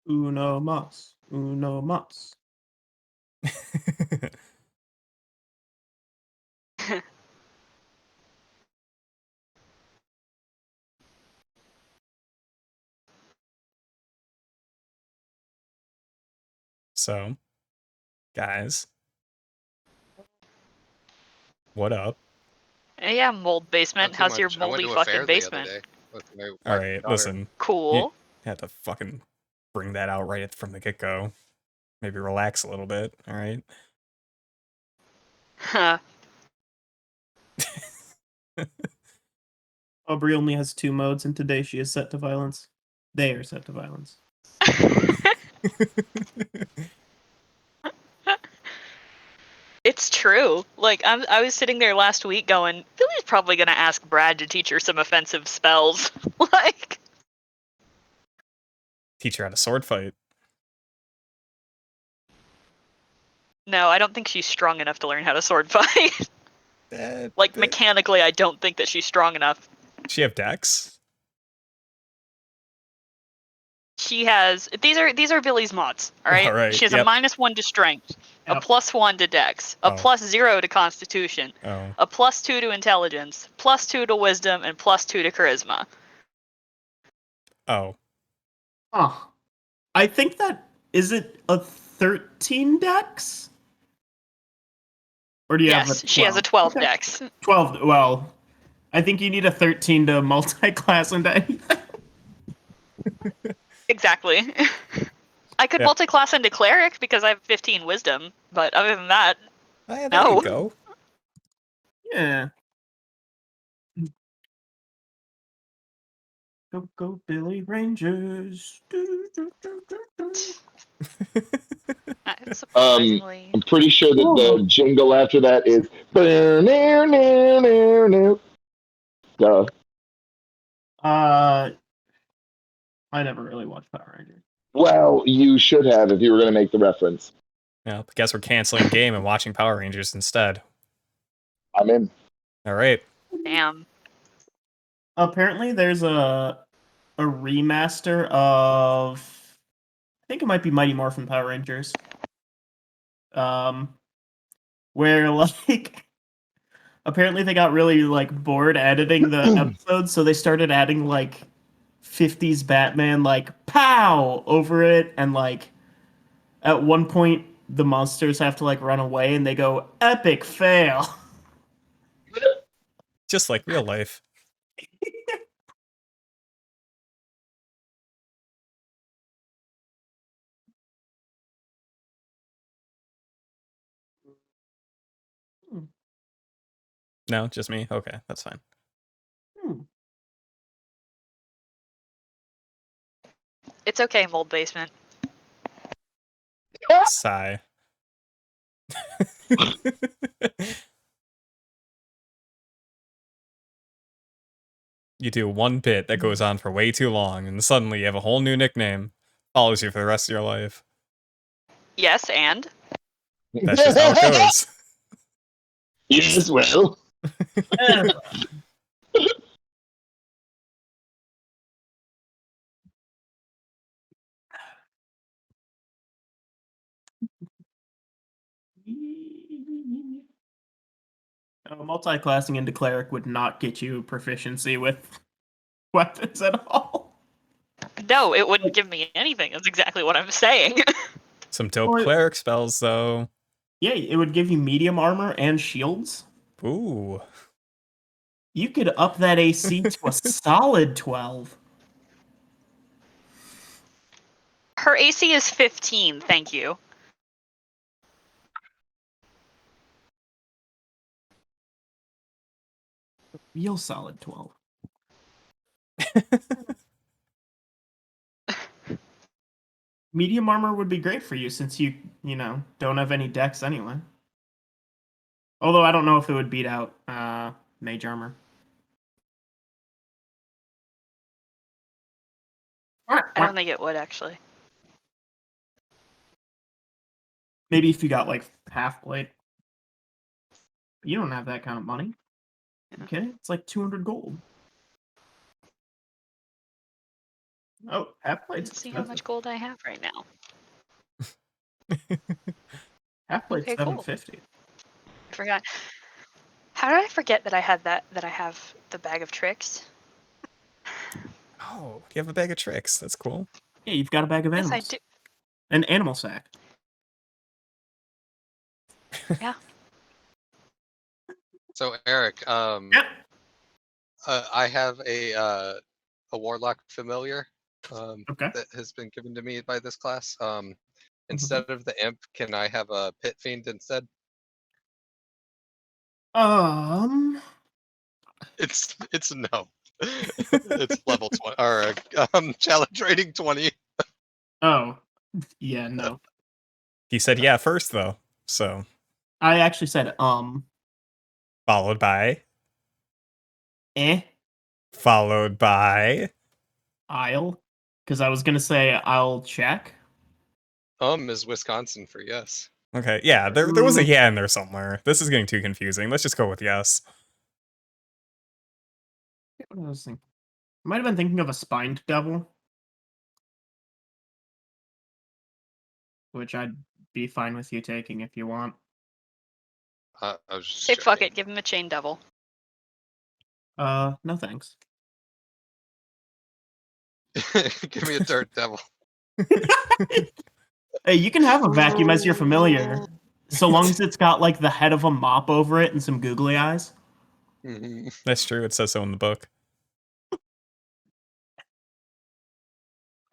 Uno mas. Uno mas. So, guys, what up? Yeah, mold basement. Not too How's your much. I went moldy to a fucking fair basement? the other day with my wife All and right, daughter. listen. You Cool. had to fucking bring that out right from the get-go. Maybe relax a little bit, all right? Huh. Aubrey only has 2 modes, and today she is set to violence. They are set to violence. It's true. Like, I was sitting there last week going, Billy's probably gonna ask Brad to teach her some offensive spells. Like, Teach her how to sword fight. no, I don't think she's strong enough to learn how to sword fight. Like, mechanically, I don't think that she's strong enough. She have dex? She has these are Billy's mods, alright? All right, She has yep. a -1 to strength, a Yep. +1 to dex, a Oh. +0 to constitution, Oh. a +2 to intelligence, +2 to wisdom, and +2 to charisma. Oh. Oh. I think that... Is it a 13 dex? Or do you have a 12? Yes, she has a 12 Okay. dex. 12, well... I think you need a 13 to multi-class into anything. Exactly. I could Yep. multi-class into cleric because I have 15 wisdom, but other than that, There no. you go. Yeah. Go, Billy Rangers. Surprisingly. I'm pretty sure that Whoa. the jingle after that is. Duh. I never really watched Power Rangers. Well, you should have if you were going to make the reference. Yeah, I guess we're canceling game and watching Power Rangers instead. I'm in. All right. Damn. Apparently, there's a remaster of... I think it might be Mighty Morphin Power Rangers. Where, like... Apparently they got really, like, bored editing the episodes, so they started adding, like, 50s Batman, like, pow! Over it, and, like, at one point, the monsters have to, like, run away, and they go, epic fail! Just like real life. No, just me? Okay, that's fine. It's okay, mold basement. Sigh. You do one bit that goes on for way too long, and suddenly you have a whole new nickname. Follows you for the rest of your life. Yes, and? That's just how it goes. Yes, well. Multi-classing into cleric would not get you proficiency with weapons at all. No, it wouldn't give me anything. That's exactly what I'm saying. Some dope cleric spells, though. Yeah, it would give you medium armor and shields. Ooh. You could up that AC to a solid 12. Her AC is 15, thank you. Real solid 12. Medium armor would be great for you since you don't have any dex anyway. Although I don't know if it would beat out mage armor. I don't think it would, actually. Maybe if you got like half blade. You don't have that kind of money. Okay, it's like 200 gold. Oh, half Let's plate's see how much gold I have right now. Half plate's Okay, cool. 750. I forgot. How did I forget that I had that I have the bag of tricks? Oh, you have a bag of tricks. That's cool. Yeah, you've got a bag of Yes, animals. I do. An animal sack. Yeah. So Eric, Yep. I have a warlock familiar Okay. that has been given to me by this class. Instead of the imp, can I have a pit fiend instead? It's no. It's level 20 or challenge rating 20. Oh, yeah, no. He said yeah first though, so I actually said followed by eh, I'll, because I was gonna say I'll check. Is Wisconsin for yes. Okay, yeah, there was a yeah in there somewhere. This is getting too confusing. Let's just go with yes. What I was thinking. I might have been thinking of a spined devil, which I'd be fine with you taking if you want. I was just Say fuck checking. it, give him a chain devil. No thanks. Give me a dirt devil. Hey, you can have a vacuum as your familiar, so long as it's got like the head of a mop over it and some googly eyes. Mhm. That's true. It says so in the book.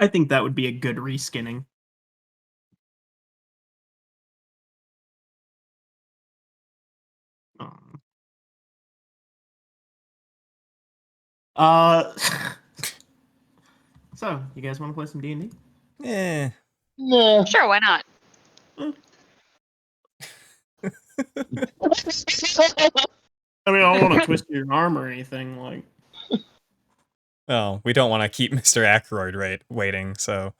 I think that would be a good reskinning. Um, Uh, so you guys want to play some D&D? Eh. Nah. Sure, why not? I mean, I don't want to twist your arm or anything. Like, Well, we don't want to keep Mr. Ackroyd waiting, so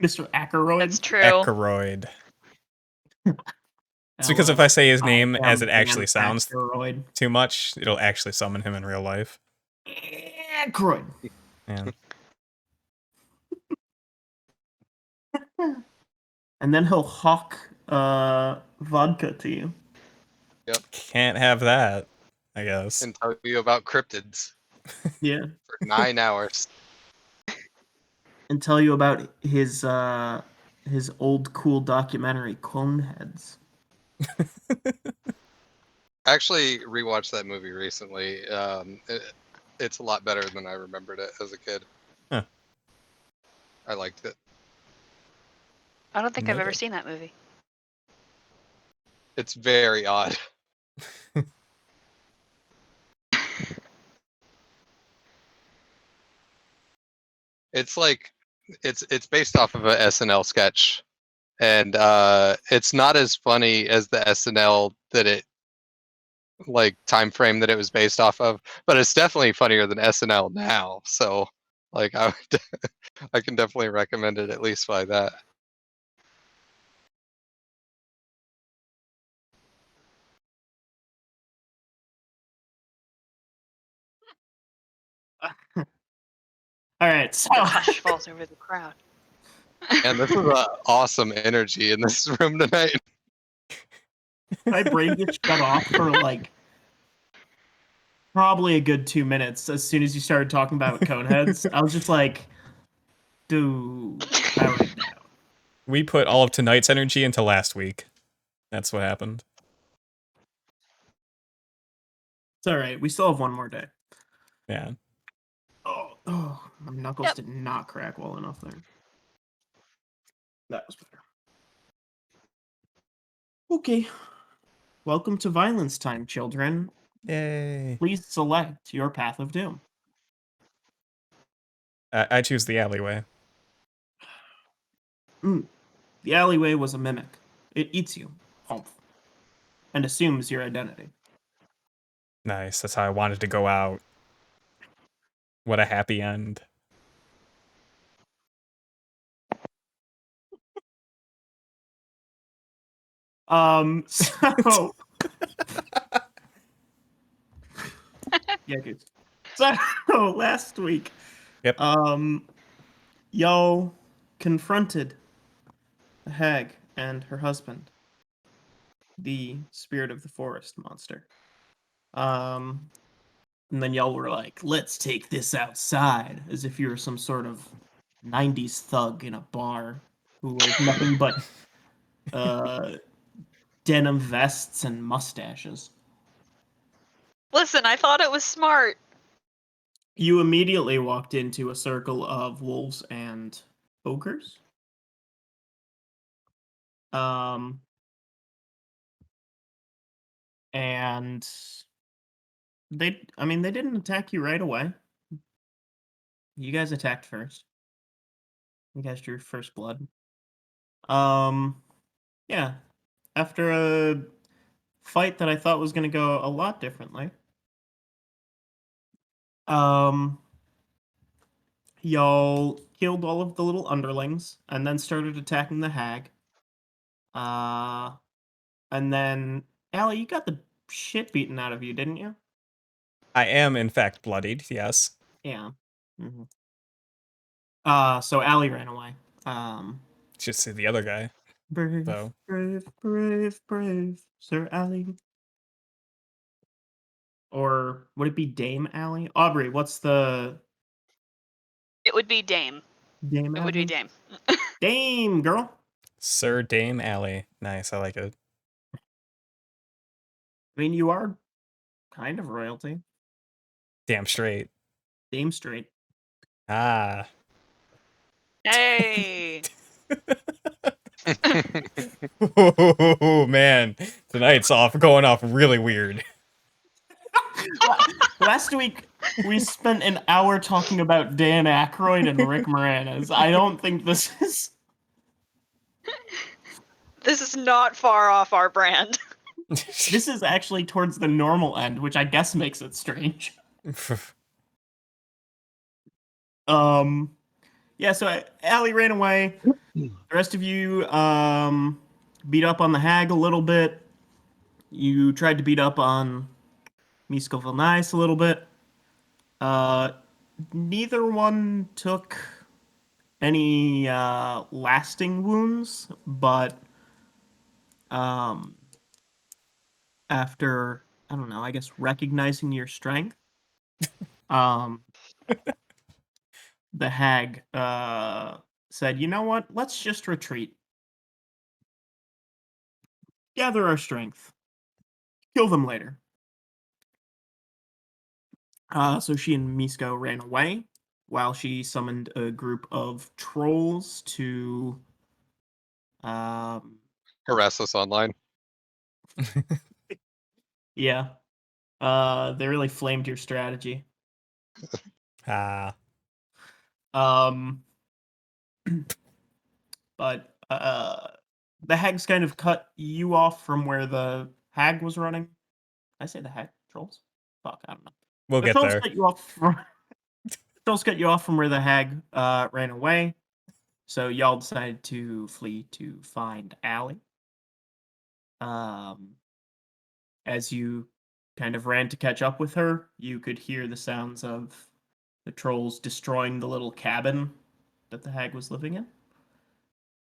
Mr. Ackroyd. That's true. Ackroyd. It's because if I say his name as it actually sounds Ackroyd. too much, it'll actually summon him in real life. Ackroyd. Yeah. And then he'll hawk vodka to you. Can't have that, I guess. And tell you about cryptids Yeah. for 9 hours. And tell you about his old cool documentary, Coneheads. I actually rewatched that movie recently. It's a lot better than I remembered it as a kid. Huh. I liked it. I don't think I've ever Noted. seen that movie. It's very odd. It's like it's based off of a SNL sketch, and it's not as funny as the SNL that it like time frame that it was based off of, but it's definitely funnier than SNL now. So like I would, I can definitely recommend it at least by that. All right, so The hush falls over the crowd. And this is awesome energy in this room tonight. my brain gets shut off for like probably a good 2 minutes as soon as you started talking about Coneheads. I was just like, dude, power it down. We put all of tonight's energy into last week. That's what happened. It's all right. We still have one more day. Yeah. Oh, my knuckles did not crack well enough there. That was better. Okay. Welcome to Violence Time, children. Yay. Please select your path of doom. I choose the alleyway. The alleyway was a mimic. It eats you, humph, and assumes your identity. Nice. That's how I wanted to go out. What a happy end. So yeah, good. So last week, Yep. Y'all confronted the hag and her husband, the spirit of the forest monster. And then y'all were like, let's take this outside, as if you were some sort of 90s thug in a bar who wears nothing but denim vests and mustaches. Listen, I thought it was smart. You immediately walked into a circle of wolves and ogres. And they didn't attack you right away. You guys attacked first. You guys drew first blood. Yeah. After a fight that I thought was going to go a lot differently, y'all killed all of the little underlings and then started attacking the hag. And then, Allie, you got the shit beaten out of you, didn't you? I am, in fact, bloodied, yes. Yeah. So Allie ran away. Should see the other guy, Brave, though. brave, brave, brave, Sir Allie. Or would it be Dame Allie? Aubrey, what's the It would be Dame. Dame It would be Allie? Dame. Dame, girl. Sir Dame Alley. Nice, I like it. I mean, you are kind of royalty. Damn straight. Dame straight. Ah. Hey. Oh, man. Tonight's going off really weird. Last week, we spent an hour talking about Dan Aykroyd and Rick Moranis. I don't think this is... This is not far off our brand. This is actually towards the normal end, which I guess makes it strange. Yeah, so Allie ran away. The rest of you beat up on the hag a little bit. You tried to beat up on Misko Vilnice a little bit. Neither one took any lasting wounds, but after, I don't know, I guess recognizing your strength, the hag said, you know what, let's just retreat. Gather our strength. Kill them later. So she and Misko ran away while she summoned a group of trolls to Harass us online. yeah. They really flamed your strategy. Ah. But the hags kind of cut you off from where the hag was running. Did I say the hag? Trolls? Fuck, I don't know. We'll The get trolls there. cut you off from trolls cut you off from where the hag ran away. So y'all decided to flee to find Allie. As you kind of ran to catch up with her, you could hear the sounds of the trolls destroying the little cabin that the hag was living in.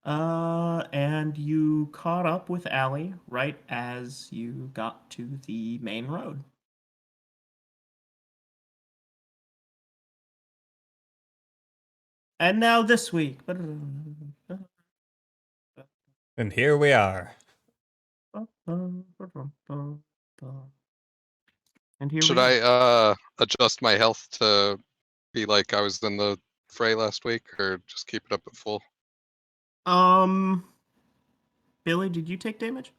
And you caught up with Allie right as you got to the main road. And now this week. And here we are. And here Should we are. I adjust my health to be like I was in the fray last week, or just keep it up at full? Billy, did you take damage?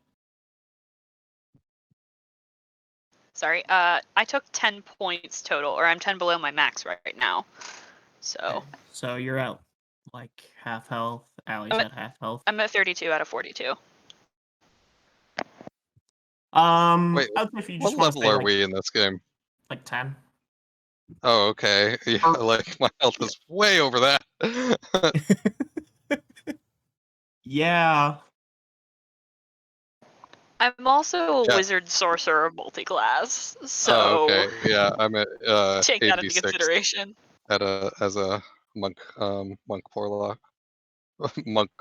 Sorry. I took 10 points total, or I'm 10 below my max right now. So Okay, so you're out like half health. Allie's I'm at half health. I'm at 32 out of 42. Wait, I would say if you what just want to level say are we in this game? like 10. Oh, okay. Yeah, like my health is way over that. Yeah. I'm also a Yeah. wizard sorcerer multi-class, so Oh, okay. Yeah, I'm at take that into 86 consideration. as a monk Warlock. Monk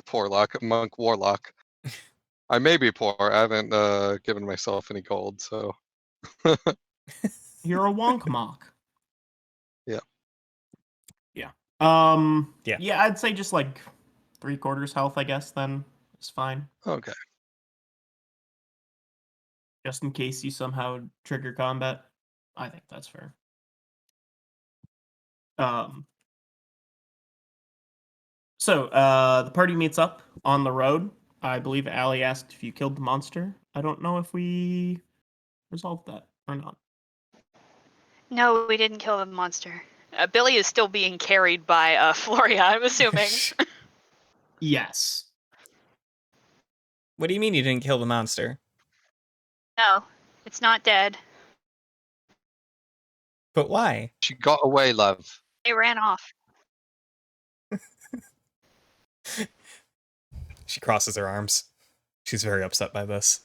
Warlock. I may be poor. I haven't given myself any gold, so. You're a wonk mock. Yeah. Yeah. Yeah. Yeah, I'd say just like 3/4 health, I guess, then is fine. Okay. Just in case you somehow trigger combat. I think that's fair. So, the party meets up on the road. I believe Allie asked if you killed the monster. I don't know if we resolved that or not. No, we didn't kill the monster. Billy is still being carried by Floria, I'm assuming. Yes. What do you mean you didn't kill the monster? No, it's not dead. But why? She got away, love. It ran off. She crosses her arms. She's very upset by this.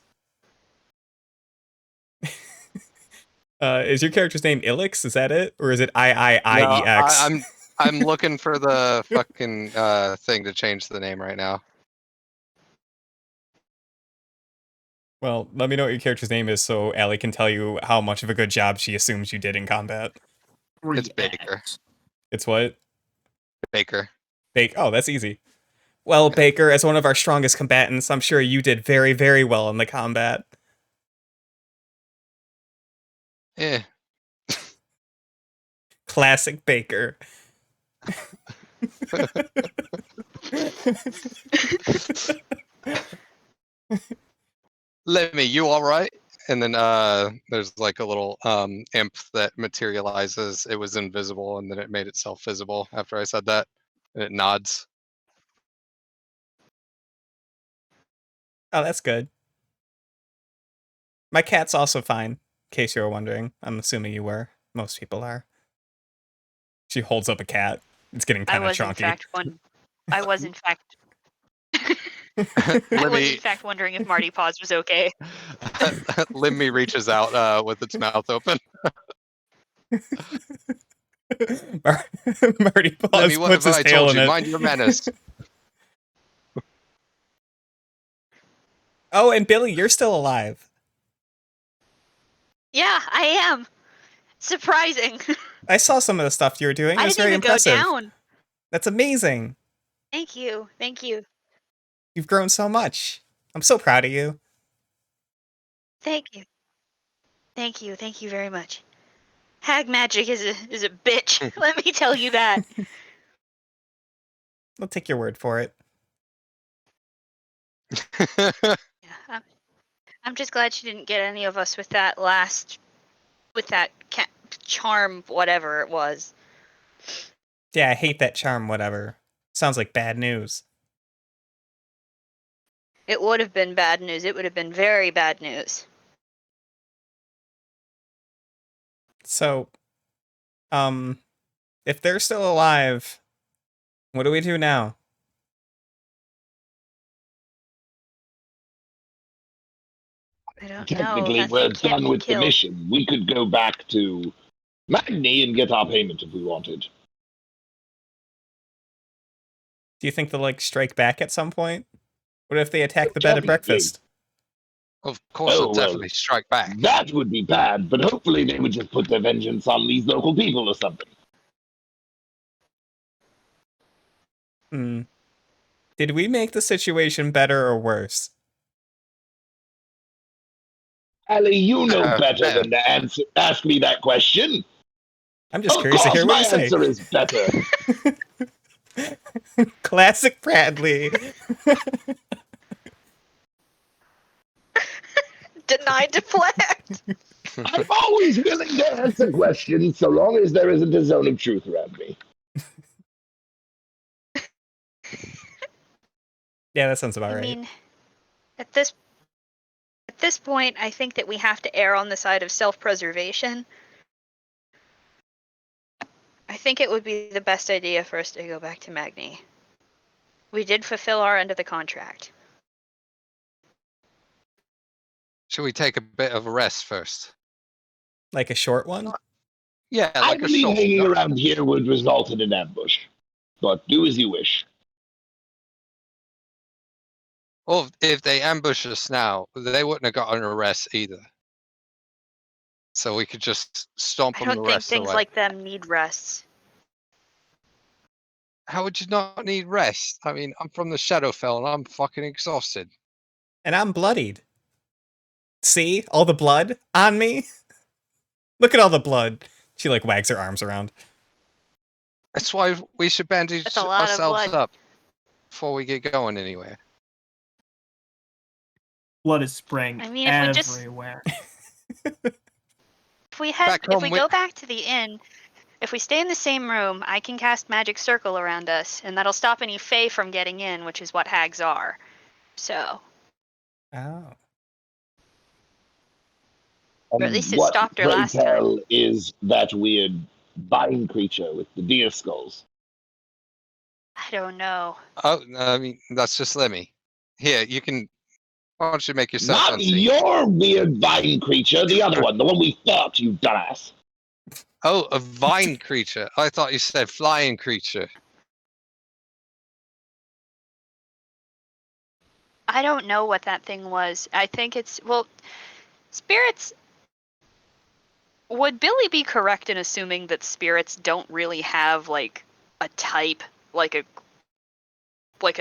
Is your character's name Ilix? Is that it? Or is it IIIEX? No, I'm looking for the fucking thing to change the name right now. Well, let me know what your character's name is so Allie can tell you how much of a good job she assumes you did in combat. It's Baker. It's what? Baker. Oh, that's easy. Well, Baker, as one of our strongest combatants, I'm sure you did very, very well in the combat. Eh. Classic Baker. Lemmy, you alright? And then there's like a little imp that materializes. It was invisible and then it made itself visible after I said that. And it nods. Oh, that's good. My cat's also fine, in case you were wondering. I'm assuming you were. Most people are. She holds up a cat. It's getting kind of chunky. I was in fact wondering if Marty Paws was okay. Lemmy reaches out with its mouth open. Marty Paws Lemmy, what puts have his I tail told in you? it. Mind your manners. Oh, and Billy, you're still alive. Yeah, I am. Surprising. I saw some of the stuff you were doing. It I was didn't very even impressive. go down. That's amazing. Thank you. Thank you. You've grown so much. I'm so proud of you. Thank you. Thank you. Thank you very much. Hag magic is a bitch. Let me tell you that. I'll take your word for it. Yeah, I'm just glad she didn't get any of us with that charm, whatever it was. Yeah, I hate that charm, whatever. Sounds like bad news. It would have been bad news. It would have been very bad news. So, if they're still alive, what do we do now? I don't Technically, know. we're Nothing can't done be with the killed. mission. We could go back to Magni and get our payment if we wanted. Do you think they'll, like, strike back at some point? What if they attack the bed at Definitely. breakfast? Of course, Oh, it'll well, definitely strike back. That would be bad, but hopefully they would just put their vengeance on these local people or something. Did we make the situation better or worse? Allie, you know better better. than to ask me that question. I'm just Of curious to course, hear what my you say. answer is better. Classic Bradley. Denied deflect. I'm always willing to answer questions so long as there isn't a zone of truth around me. Yeah, that sounds about I right. mean, at this point, I think that we have to err on the side of self-preservation. I think it would be the best idea for us to go back to Magni. We did fulfill our end of the contract. Should we take a bit of a rest first? Like a short one? Yeah, I like a believe short. hanging around here would result in an ambush. but do as you wish. Well, if they ambush us now, they wouldn't have got an arrest either. So we could just stomp I them the don't think rest things away. like them need rests. How would you not need rest? I mean, I'm from the Shadowfell and I'm fucking exhausted. And I'm bloodied. See? All the blood on me? Look at all the blood. She like wags her arms around. That's why we should bandage That's a lot of ourselves blood. up before we get going anywhere. Blood is spraying I mean, if we just- everywhere. If we go back to the inn, if we stay in the same room, I can cast Magic Circle around us, and that'll stop any Fae from getting in, which is what hags are. So, Oh. or at least it What, stopped her pray last time. tell, is that weird vine creature with the deer skulls? I don't know. Oh, I mean, that's just Lemmy. Here, you can. Why don't you make yourself Not unseen? your weird vine creature, the other one, the one we fought, you dumbass. Oh, a vine creature. I thought you said flying creature. I don't know what that thing was. I think it's, well, spirits. Would Billy be correct in assuming that spirits don't really have like a type, like a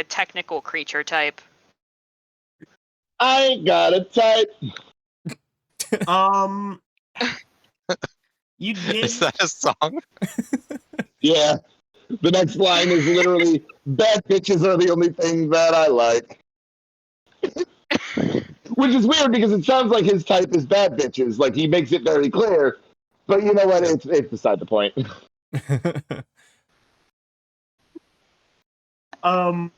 technical creature type? I got a type. You did. Is that a song? Yeah. The next line is literally, bad bitches are the only thing that I like. Which is weird because it sounds like his type is bad bitches. Like, he makes it very clear. But you know what? It's beside the point. One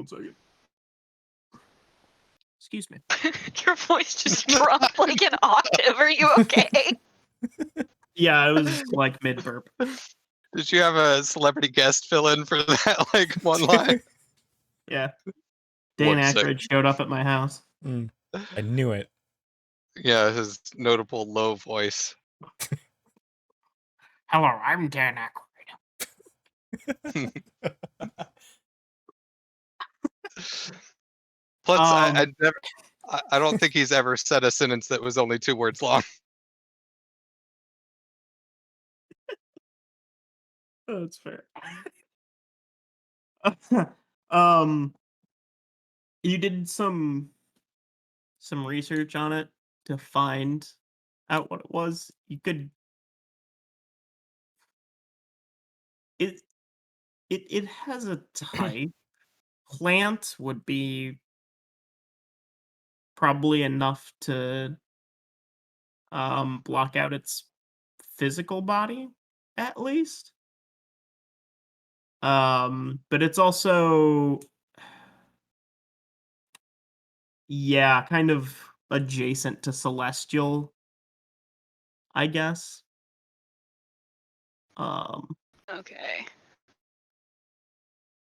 second. Excuse me. Your voice just dropped like an octave. Are you okay? Yeah, I was like mid burp. Did you have a celebrity guest fill in for that, like, one line? Yeah. Dan One sec. Aykroyd showed up at my house. I knew it. Yeah, his notable low voice. Hello, I'm Dan Aykroyd. Plus, I don't think he's ever said a sentence that was only 2 words long. That's fair. You did some research on it to find out what it was. You could it has a type. Plant would be probably enough to block out its physical body, at least. But it's also, yeah, kind of adjacent to celestial, I guess. Okay.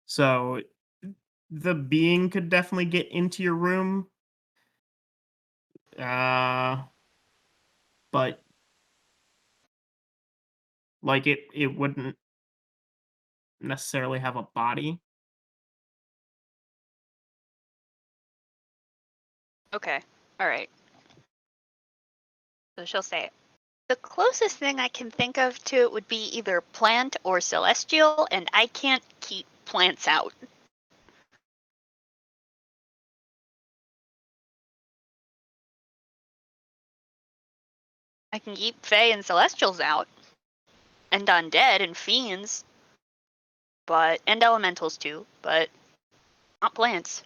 So the being could definitely get into your room. But like it wouldn't necessarily have a body. Okay. All right. So she'll say it. The closest thing I can think of to it would be either plant or celestial, and I can't keep plants out. I can keep Fae and celestials out, and undead and fiends, and elementals too, but not plants.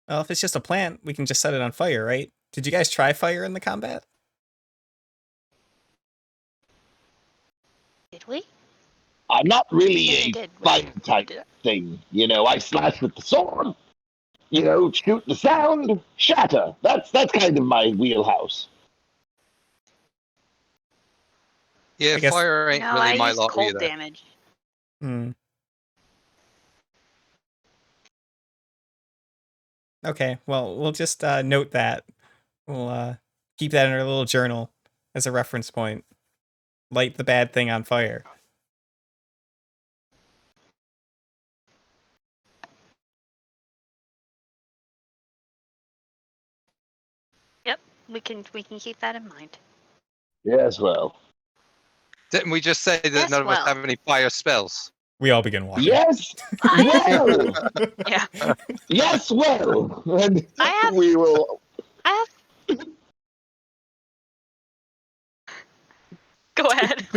Well, if it's just a plant, we can just set it on fire, right? Did you guys try fire in the combat? Did we? I'm not really Yes, I a did. fight type thing. You know, I slash with the sword. You know, shoot the sound, shatter. That's kind of my wheelhouse. Yeah, I guess- fire ain't No, really I my use lot cold either. damage. Okay, well, we'll just note that. We'll keep that in our little journal. as a reference point. Light the bad thing on fire. We can keep that in mind. Yes, well. Didn't we just say that Yes, none of us well. have any fire spells? We all begin walking. Yes, well. Yeah. Yes, well. And I have- we will. I have. Go ahead.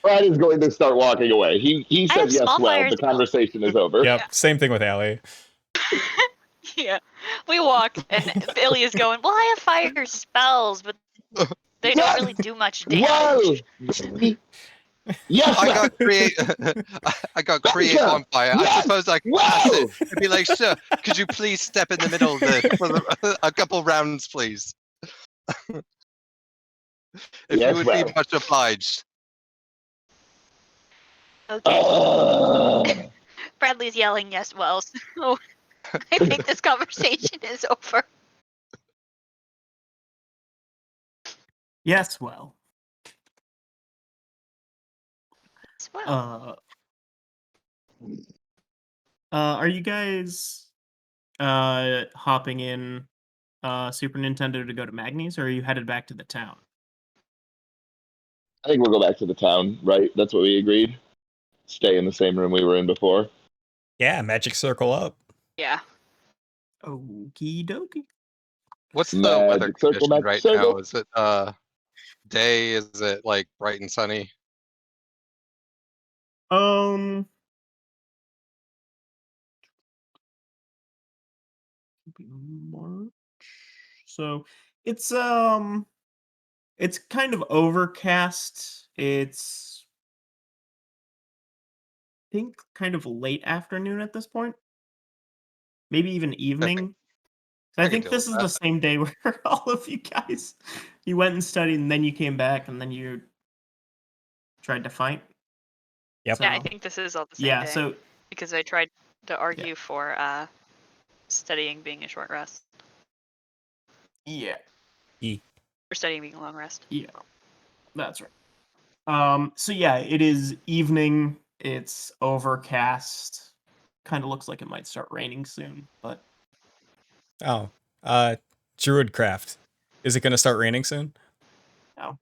Brad is going to start walking away. He I said have yes, small well. fire The spells. conversation is over. Yep, same thing with Allie. Yeah. We walk, and Billy is going, well, I have fire spells, but they don't really do much damage. Well. Yes, I well. got create. I got create Becca, on fire. I yes, suppose I well. cast it. It'd be like, sir, could you please step in the middle of this for a couple rounds, please? If Yes, you would well. be much obliged. Okay. Bradley's yelling yes, well, so I think this conversation is over. Yes, well. Yes, well. Are you guys hopping in Super Nintendo to go to Magnes, or are you headed back to the town? I think we'll go back to the town, right? That's what we agreed. Stay in the same room we were in before. Yeah, magic circle up. Yeah. Okie dokie. What's the weather Magic circle, condition magic right circle. now? Is it day? Is it like bright and sunny? March. So it's kind of overcast. It's I think kind of late afternoon at this point. Maybe even evening. So I I can think deal this with is the that. same day where all of you guys you went and studied and then you came back and then you tried to fight. Yep. Yeah, I So, think this is all the same yeah, day. so Because I tried to argue for studying being a short rest. yeah. Or studying being a long rest. Yeah. That's right. So yeah, it is evening. It's overcast. Kind of looks like it might start raining soon, but Oh, Druidcraft. Is it going to start raining soon? no.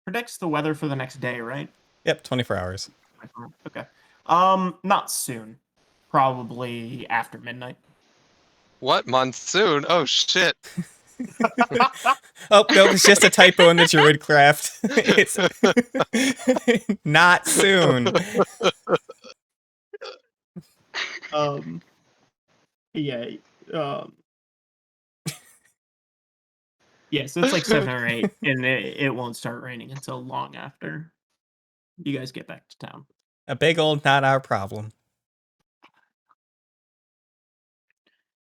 Predicts the weather for the next day, right? Yep, 24 hours. Okay. Not soon. Probably after midnight. What monsoon? Oh shit! Oh, no, it's just a typo in the Druidcraft. It's not soon. Yeah. Yeah, so it's like 7 or 8, and it won't start raining until long after you guys get back to town. A big old not our problem.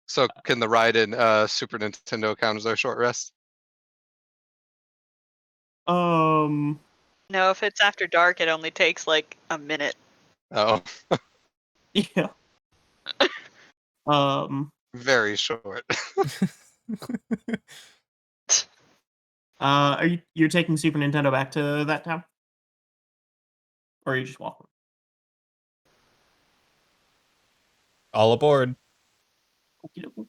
So can the ride in Super Nintendo count as our short rest? Um, No, if it's after dark, it only takes like a minute. Oh, yeah. very short. You're taking Super Nintendo back to that town? Or are you just walking? All aboard. Okey-dokey.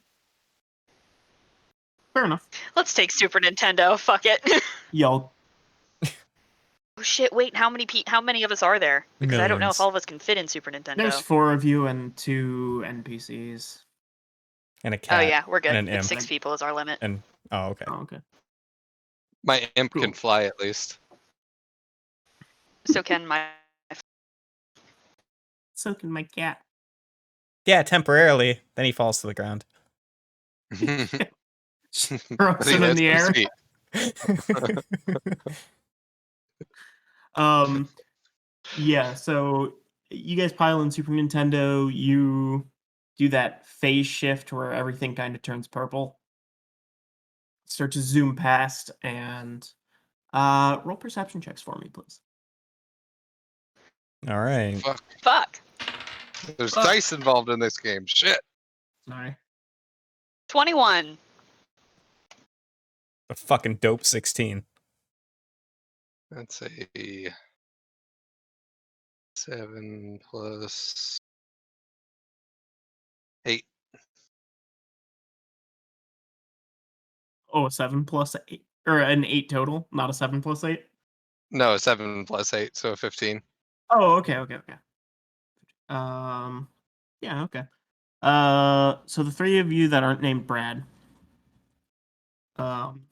Fair enough. Let's take Super Nintendo. Fuck it. Y'all, Oh shit! Wait, how many of us are there? Because I don't know if Millions. all of us can fit in Super Nintendo. there's 4 of you and 2 NPCs. And a cat. Oh yeah, we're good. And an It's imp. 6 people is our limit. And oh, okay. Oh, okay. My imp can Cool. fly at least. So can my. So can my cat. Yeah, temporarily. Then he falls to the ground. Throws But he him in lands the on his air. feet. Yeah, so you guys pile in Super Nintendo, you do that phase shift where everything kind of turns purple. Start to zoom past and roll perception checks for me, please. All right. Fuck. There's Fuck. dice involved in this game. Shit. Sorry. 21. A fucking dope 16. That's a 7 plus 8. Oh, a 7 plus 8, or an 8 total, not a 7 plus 8. No, 7 plus 8, so 15. Oh, okay. Yeah, okay. So the three of you that aren't named Brad, um,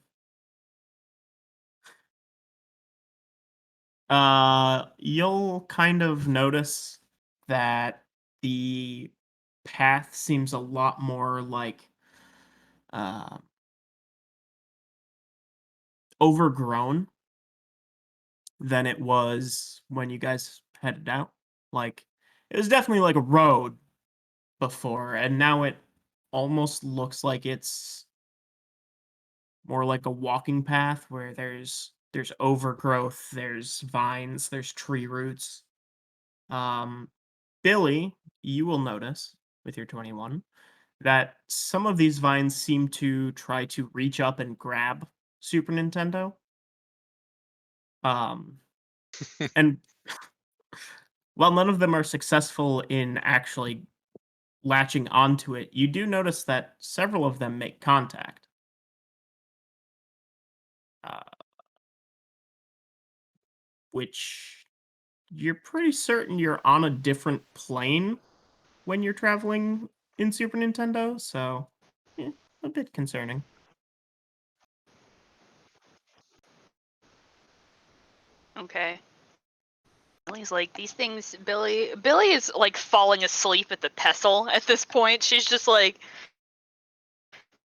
you'll kind of notice that the path seems a lot more like uh, overgrown than it was when you guys headed out. Like, it was definitely like a road before, and now it almost looks like it's more like a walking path where there's overgrowth, there's vines, there's tree roots. Um, Billy, you will notice with your 21 that some of these vines seem to try to reach up and grab Super Nintendo. Um, and while none of them are successful in actually latching onto it, you do notice that several of them make contact. Uh, which you're pretty certain you're on a different plane when you're traveling in Super Nintendo, so a bit concerning. Okay. Billy's like, these things, Billy is like falling asleep at the pestle at this point. She's just like,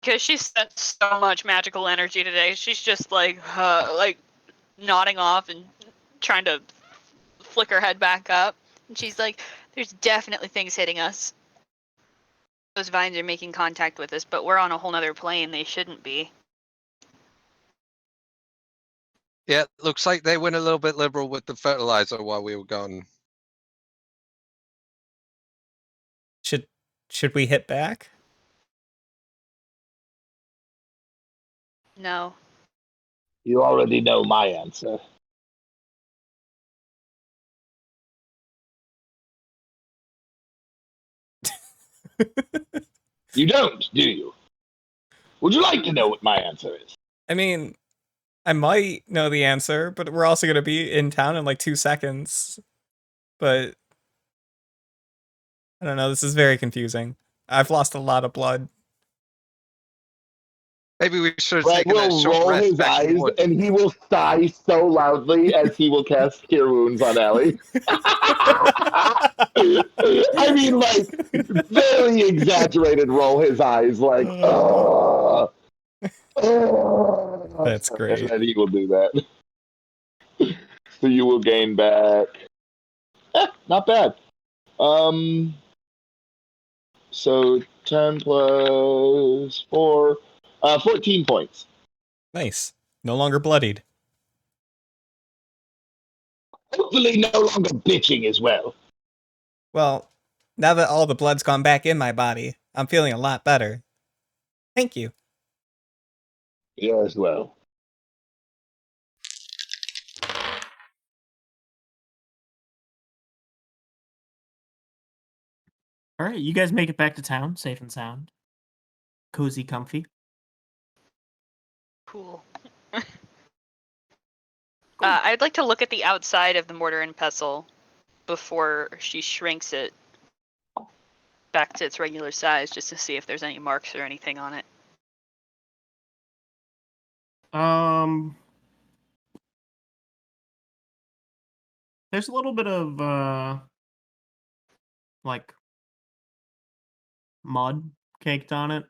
because she spent so much magical energy today, she's just like nodding off and trying to flick her head back up. And she's like, there's definitely things hitting us. Those vines are making contact with us, but we're on a whole nother plane. They shouldn't be. Yeah, looks like they went a little bit liberal with the fertilizer while we were gone. Should we hit back? No. You already know my answer. You don't, do you? Would you like to know what my answer is? I mean, I might know the answer, but we're also gonna be in town in like 2 seconds. But I don't know, this is very confusing. I've lost a lot of blood. Maybe we should have Brad taken that will short roll rest his back in eyes the woods. and he will sigh so loudly as he will cast Cure Wounds on Ellie. I mean, like, very exagerated roll his eyes, like, oh. That's And great. then he will do that. So you will gain back. Not bad. So 10 plus 4, 14 points. Nice. No longer bloodied. Hopefully, no longer bitching as well. Well, now that all the blood's gone back in my body, I'm feeling a lot better. Thank you. You as well. All right, you guys make it back to town, safe and sound, cozy, comfy. Cool. I'd like to look at the outside of the mortar and pestle before she shrinks it back to its regular size, just to see if there's any marks or anything on it. There's a little bit of like mud caked on it,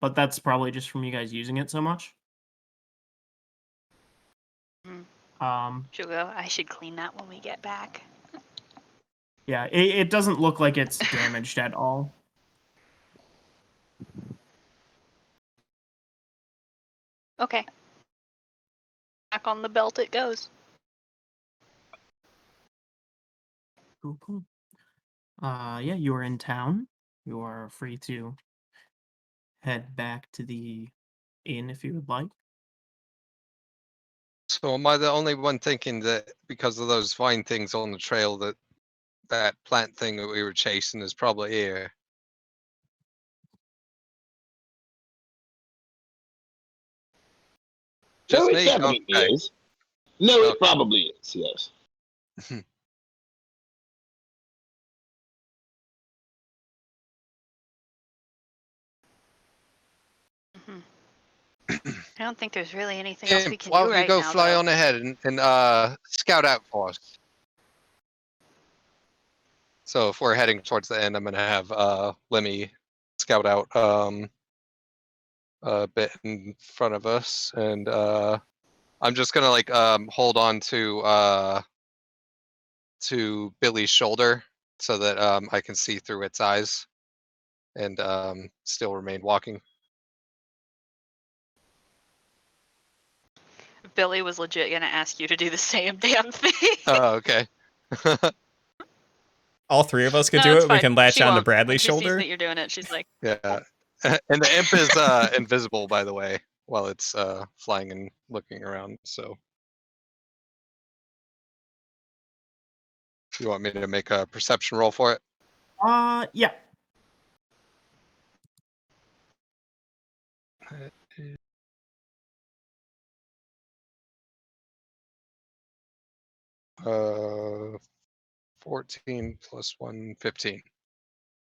but that's probably just from you guys using it so much. She'll go, I should clean that when we get back. Yeah, it doesn't look like it's damaged at all. Okay. Back on the belt it goes. Cool. Yeah, you are in town. You are free to head back to the inn if you would like. So am I the only one thinking that because of those vine things on the trail that that plant thing that we were chasing is probably here? No, Just it me? definitely Okay. is. No, it Okay. probably is, yes. Mhm. I don't think there's really anything else we Imp, can why do don't you right go now, fly though. on ahead and scout out for us? So if we're heading towards the end, I'm gonna have Lemmy scout out a bit in front of us, and I'm just gonna like hold on to Billy's shoulder so that I can see through its eyes, and still remain walking. Billy was legit gonna ask you to do the same damn thing. Oh, okay. All three of us could No, do it's it. We fine. can latch She on to won't. Bradley's When she sees shoulder. that you're doing it, she's like, Yeah. And the imp is invisible, by the way, while it's flying and looking around. So, you want me to make a perception roll for it? Yeah. Uh, 14 plus 1, 15.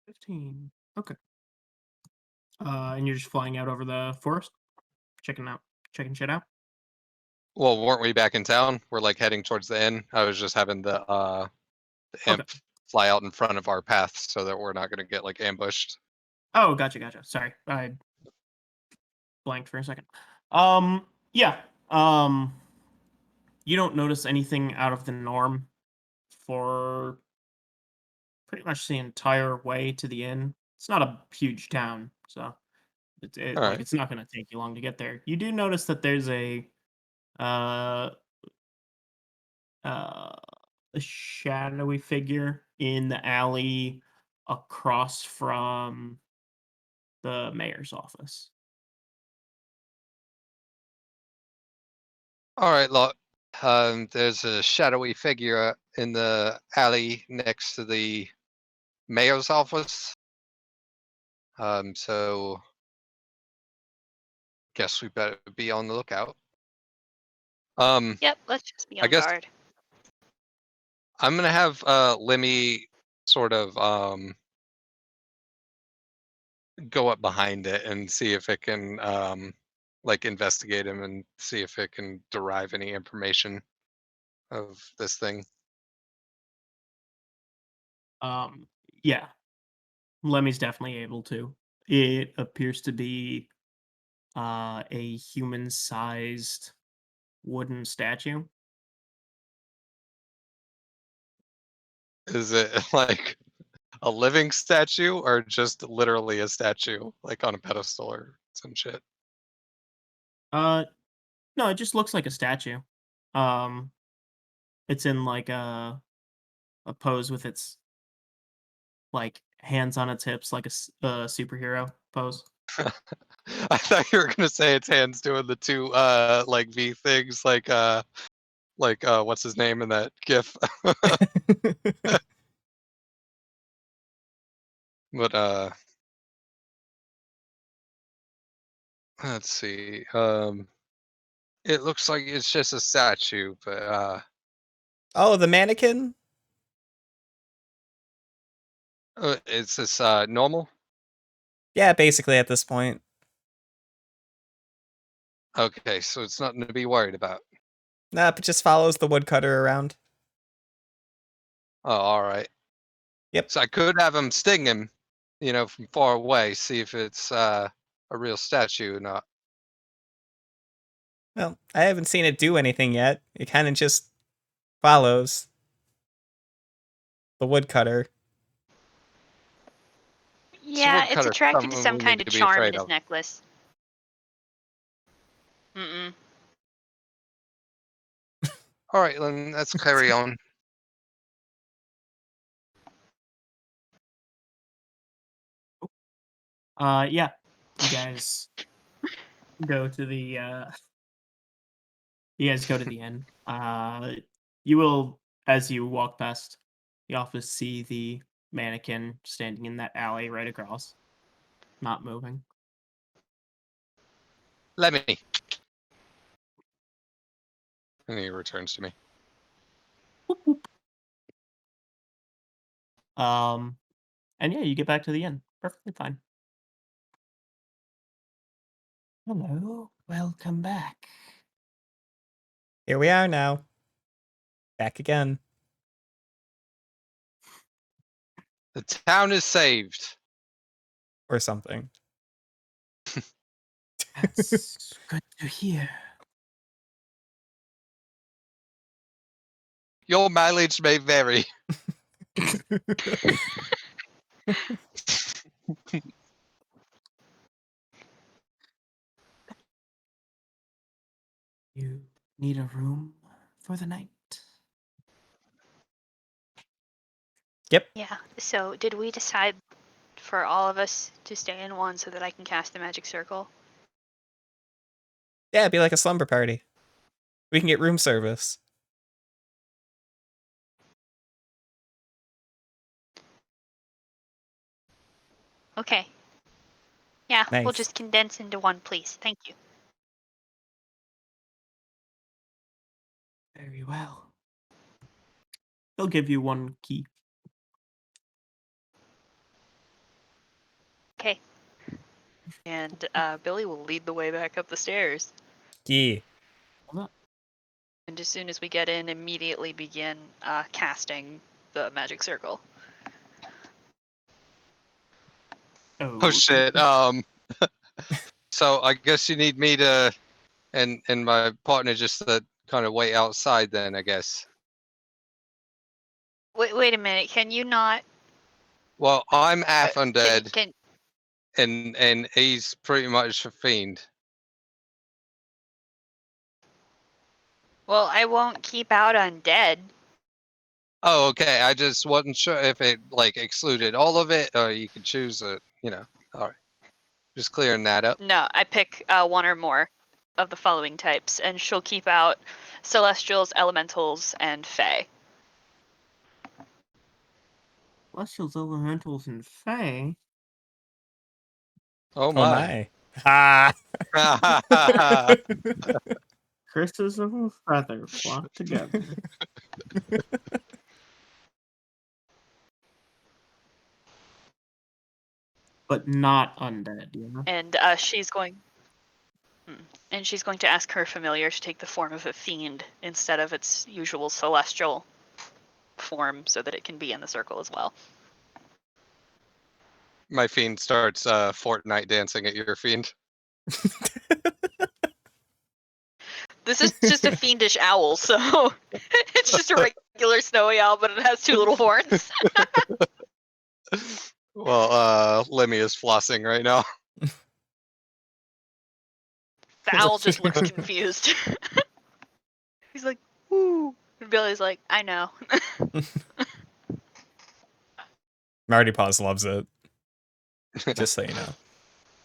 15. Okay. And you're just flying out over the forest, checking shit out. Well, weren't we back in town? We're like heading towards the end. I was just having the imp fly out in front of our path so that we're not going to get like ambushed. Oh, gotcha. Sorry, I blanked for a second. Yeah. You don't notice anything out of the norm for pretty much the entire way to the inn. It's not a huge town, so All right. it's not going to take you long to get there. You do notice that there's uh uh a shadowy figure in the alley across from the mayor's office. All right, look. There's a shadowy figure in the alley next to the mayor's office. So guess we better be on the lookout. "Yep, let's just be I on guess guard." I'm gonna have Lemmy sort of go up behind it and see if it can like investigate him and see if it can derive any information of this thing. Yeah, Lemmy's definitely able to. It appears to be a human-sized wooden statue. Is it like a living statue or just literally a statue, like on a pedestal or some shit? Uh, no, it just looks like a statue. Um, it's in like a pose with its like hands on its hips, like a superhero pose. I thought you were gonna say its hands doing the two like V things, like what's his name in that GIF? But let's see. It looks like it's just a statue, but Oh, the mannequin? is this normal? Yeah, basically at this point. Okay, so it's nothing to be worried about. Nope, it just follows the woodcutter around. Oh, all right. Yep. So I could have him sting him, from far away, see if it's a real statue or not. Well, I haven't seen it do anything yet. It kind of just follows the woodcutter. Yeah, it's Woodcutter's attracted to something some we kind need of to be charm in afraid his of. necklace. Mm-mm. All right, then let's carry on. Yeah, you guys go to the you guys go to the inn. You will, as you walk past the office, see the mannequin standing in that alley right across, not moving. Let me. And he returns to me. And yeah, you get back to the inn. Perfectly fine. Hello, welcome back. Here we are now. Back again. The town is saved. Or something. That's good to hear. Your mileage may vary. You need a room for the night? Yep. Yeah. So did we decide for all of us to stay in one so that I can cast the magic circle? Yeah, it'd be like a slumber party. We can get room service. Okay. Yeah, we'll Nice. just condense into one, please. Thank you. Very well. They'll give you one key. Okay. And Billy will lead the way back up the stairs. Yeah. And as soon as we get in, immediately begin casting the magic circle. Oh shit. So I guess you need me to, and my partner just to kind of wait outside then, I guess. Wait a minute. Can you not? Well, I'm half undead, Can and he's pretty much a fiend. well, I won't keep out undead. Oh, okay. I just wasn't sure if it like excluded all of it, or you could choose a, All right, just clearing that up. No, I pick one or more of the following types, and she'll keep out celestials, elementals, and fae. Celestials, elementals, and fae. Oh Oh my. my. Ha! Curses of a feather flock together. But not undead, you know? And she's going to ask her familiar to take the form of a fiend instead of its usual celestial form, so that it can be in the circle as well. My fiend starts Fortnite dancing at your fiend. This is just a fiendish owl, so it's just a regular snowy owl, but it has two little horns. Well, Lemmy is flossing right now. The owl just looks confused. He's like, "Woo!" And Billy's like, "I know." Marty Paws loves it. Just so you know.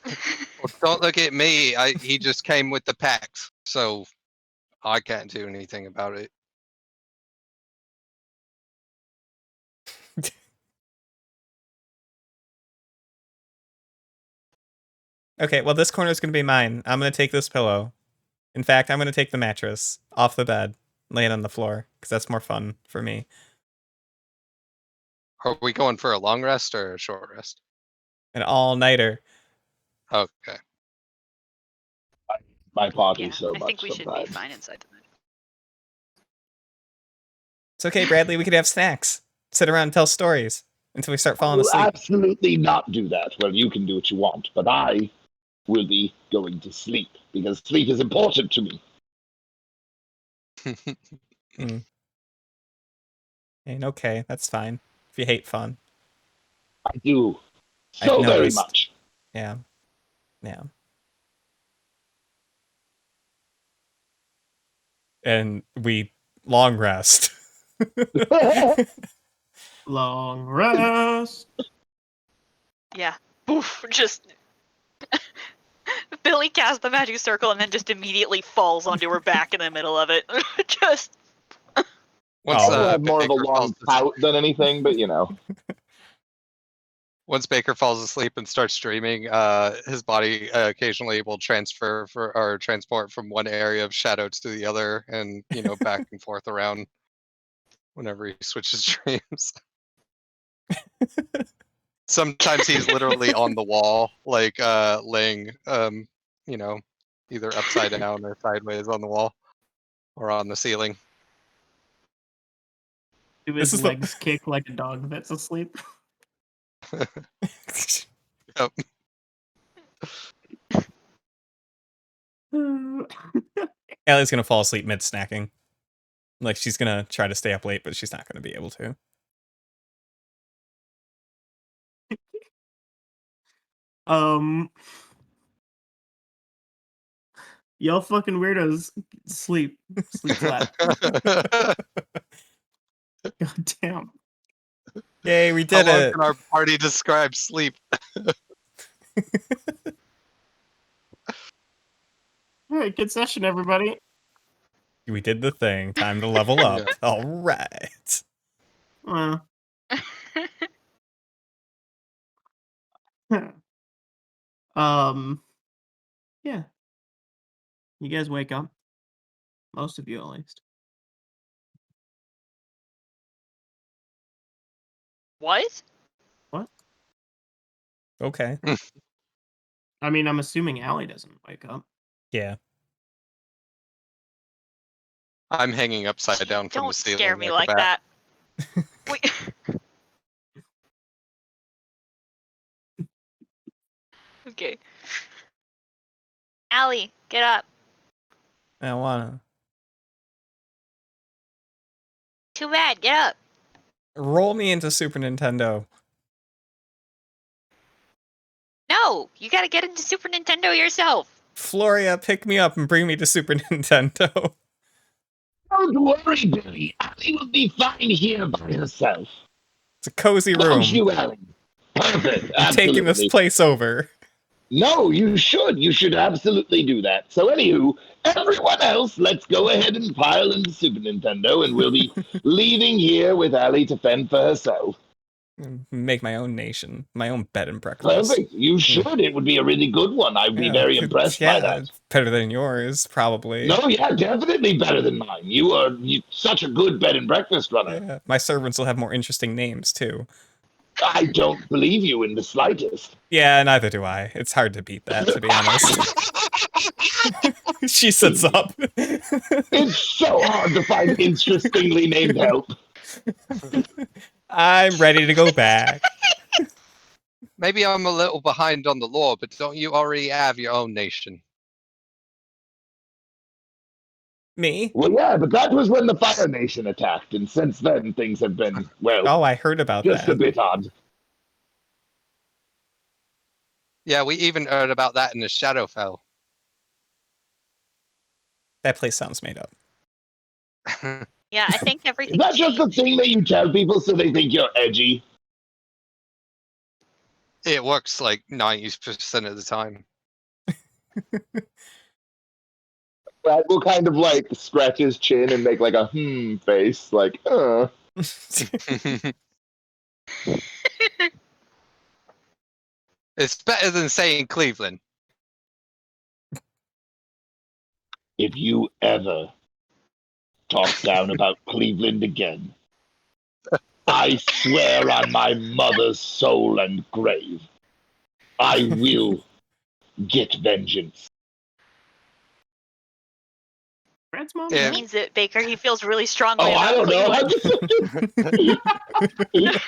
Well, don't look at me. He just came with the pact, so I can't do anything about it. Okay, well, this corner is going to be mine. I'm going to take this pillow. In fact, I'm going to take the mattress off the bed, lay it on the floor, because that's more fun for me. Are we going for a long rest or a short rest? An all-nighter. Okay. My party Yeah, so I much think we should be sometimes. fine inside the magic. It's okay, Bradley. We could have snacks. Sit around and tell stories until we start I falling will asleep. absolutely not do that. Well, you can do what you want, but I will be going to sleep because sleep is important to me. And okay, that's fine. If you hate fun. I do I've so very noticed. much. Yeah. Yeah. And we long rest. Long rest. Yeah. Poof, just Billy casts the magic circle and then just immediately falls onto her back in the middle of it. Just Once Oh. I'll have more of a Baker long falls pout than anything, but you know. Once Baker falls asleep and starts dreaming, his body occasionally will transport from one area of shadow to the other, and back and forth around whenever he switches dreams. Sometimes he's literally on the wall, like laying, either upside down or sideways on the wall, or on the ceiling. Do This his is the- legs kick like a dog that's asleep? Yep. Allie's gonna fall asleep mid snacking. Like she's gonna try to stay up late, but she's not gonna be able to. Y'all fucking weirdos, sleep flat. God damn. Yay, we How did long it! can our party describe sleep? All right, good session, everybody. We did the thing. Time to level up. All right. Uh, yeah. You guys wake up. Most of you, at least. what? What? Okay. I mean, I'm assuming Allie doesn't wake up. Yeah. I'm hanging upside down from Don't the ceiling. scare me a like bat. that. Wait. Okay. Allie, get up. I wanna Too bad. Get up. roll me into Super Nintendo. No, you gotta get into Super Nintendo yourself. Floria, pick me up and bring me to Super Nintendo. Don't worry, Billy. Allie will be fine here by herself. It's a cozy Don't room. you, Allie? Perfect. I'm taking this Absolutely. place over. No, you should. You should absolutely do that. So, anywho, everyone else, let's go ahead and pile into Super Nintendo, and we'll be leaving here with Allie to fend for herself. Make my own nation, my own bed and breakfast. Perfect. You should. It would be a really good one. I'd be very impressed by that. Better than yours, probably. No, yeah, definitely better than mine. You are such a good bed and breakfast runner. Yeah. My servants will have more interesting names too. I don't believe you in the slightest. Yeah, neither do I. It's hard to beat that, to be honest. She sits up. It's so hard to find interestingly named help. I'm ready to go back. Maybe I'm a little behind on the lore, but don't you already have your own nation? Me? Well, yeah, but that was when the Fire Nation attacked, and since then things have been, well, Oh, I heard about just a that. bit odd. Yeah, we even heard about that in the Shadowfell. That place sounds made up. Yeah, I think Is everything. that just a thing that you tell people so they think you're edgy? It works like 90% of the time. Brad will kind of like scratch his chin and make like a face, like, It's better than saying Cleveland. If you ever talk down about Cleveland again, I swear on my mother's soul and grave, I will get vengeance. Brad's mom? Yeah. Means it, Baker. He feels really strongly Oh, I about don't know. Cleveland.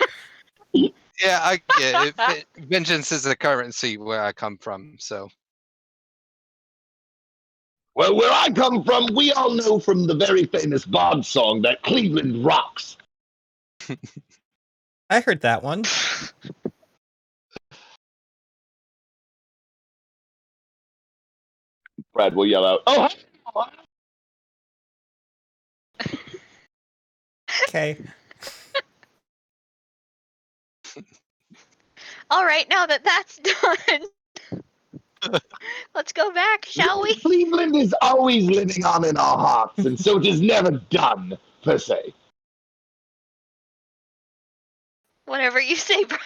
Yeah, I get it. Vengeance is a currency where I come from, so. Well, where I come from, we all know from the very famous Bond song that Cleveland rocks. I heard that one. Brad will yell out, "Oh, Okay. All right, now that that's done, Let's go back, shall we? Cleveland is always living on in our hearts, and so it is never done, per se. Whatever you say, Bradley.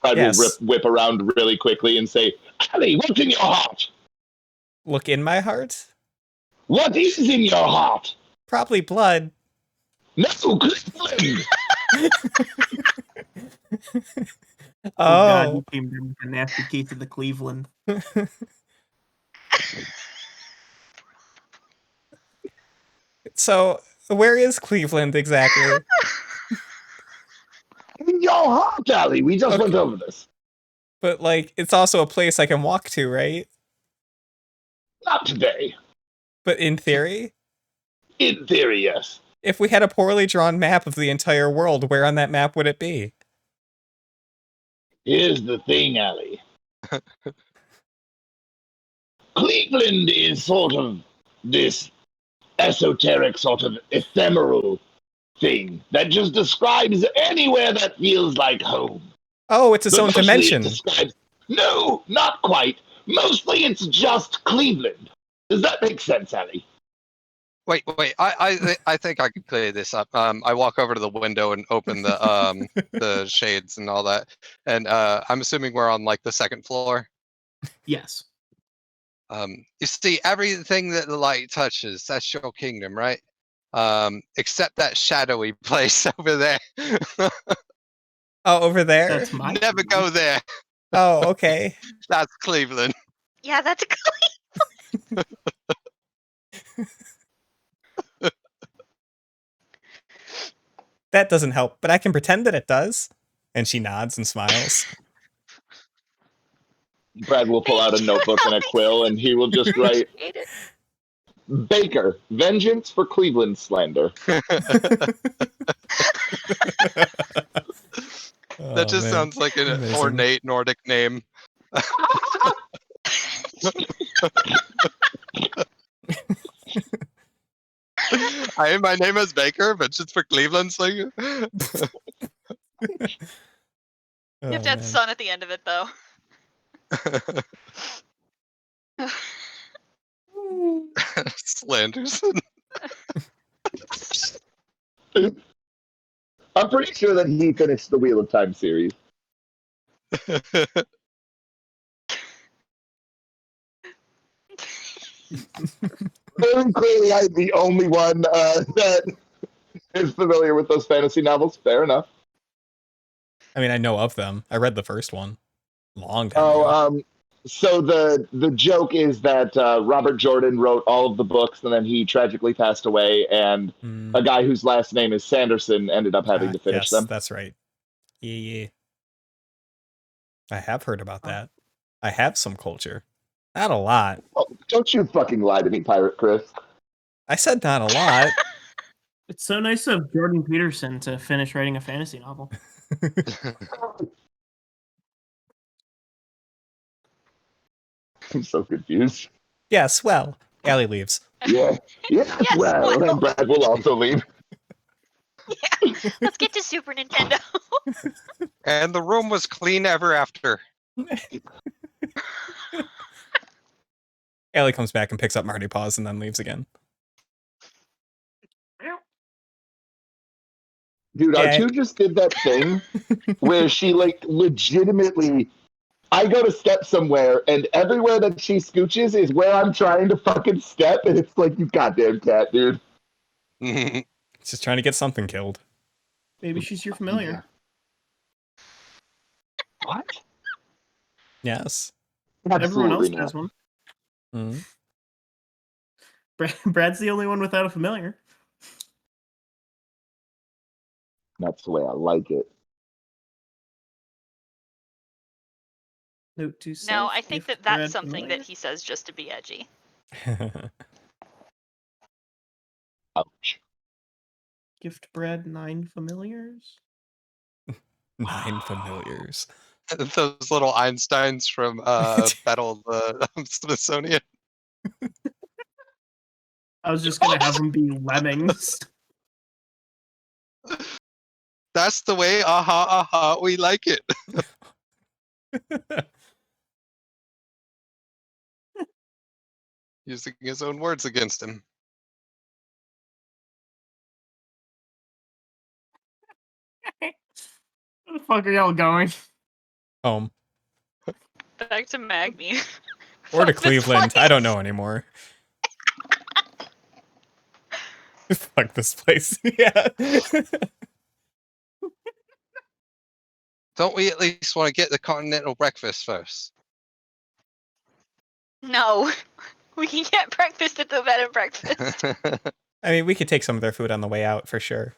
I Yes. will whip around really quickly and say, Allie, what's in your heart? Look in my heart? What is in your heart? Probably blood. No, Cleveland! Oh God, Oh. you came down with a nasty case of the Cleveland. So, where is Cleveland exactly? In your heart, Allie. We just went over this. But, like, it's also a place I can walk to, right? Not today. But in theory? In theory, yes. If we had a poorly drawn map of the entire world, where on that map would it be? Here's the thing, Allie. Cleveland is sort of this esoteric, sort of ephemeral thing that just describes anywhere that feels like home. Oh, it's its But own mostly dimension. It describes... No, not quite. Mostly it's just Cleveland. Does that make sense, Allie? Wait. I think I could clear this up. I walk over to the window and open the the shades and all that, and I'm assuming we're on like the second floor. Yes. You see, everything that the light touches, that's your kingdom, right? Except that shadowy place over there. Oh, over there? That's my Never kingdom. go there. Oh, okay. That's Cleveland. Yeah, that's a That doesn't help, but I can pretend that it does. And she nods and smiles. Brad will pull out a notebook and a quill, and he will just write, appreciate it. Baker, vengeance for Cleveland slander. That just man. sounds like an Amazing. ornate Nordic name. Hi, my name is Baker, vengeance for Cleveland slander. You have to add son at the end of it, though. Slanderson. I'm pretty sure that he finished the Wheel of Time series. Very clearly, I'm the only one that is familiar with those fantasy novels. Fair enough. I mean, I know of them. I read the first one. Long time ago. Oh, so the joke is that Robert Jordan wrote all of the books, and then he tragically passed away, and a guy whose last name is Sanderson ended up having to finish yes, them. That's right. Yeah. I have heard about that. I have some culture. Not a lot. Oh, don't you fucking lie to me, Pirate Chris. I said not a lot. It's so nice of Jordan Peterson to finish writing a fantasy novel. I'm so confused. Yes, well, Allie leaves. Yeah. Yes, Well, well. and Brad will also leave. Yeah, let's get to Super Nintendo. And the room was clean ever after. Allie comes back and picks up Marty Paws and then leaves again. Dude, Yeah. R2 just did that thing where she, like, legitimately... I go to step somewhere, and everywhere that she scooches is where I'm trying to fucking step, and it's like, you goddamn cat, dude. She's just trying to get something killed. Maybe she's your familiar. What? Yes. Everyone else Absolutely has not. one. Mhm. Brad's the only one without a familiar. That's the way I like it. Note to No, self, I think gift that's Brad something familiar. that he says just to be edgy. Ouch. Gift Brad 9 familiars. 9 familiars. Those little Einsteins from Battle of the Smithsonian. I was just gonna have them be lemmings. That's the way, we like it. Using his own words against him. Where the fuck are y'all going? Home. Back to Magni. Or to Fuck this Cleveland. I don't place. know anymore. Fuck this place. Yeah. Don't we at least want to get the continental breakfast first? No. We can get breakfast at the bed and breakfast. I mean, we could take some of their food on the way out for sure.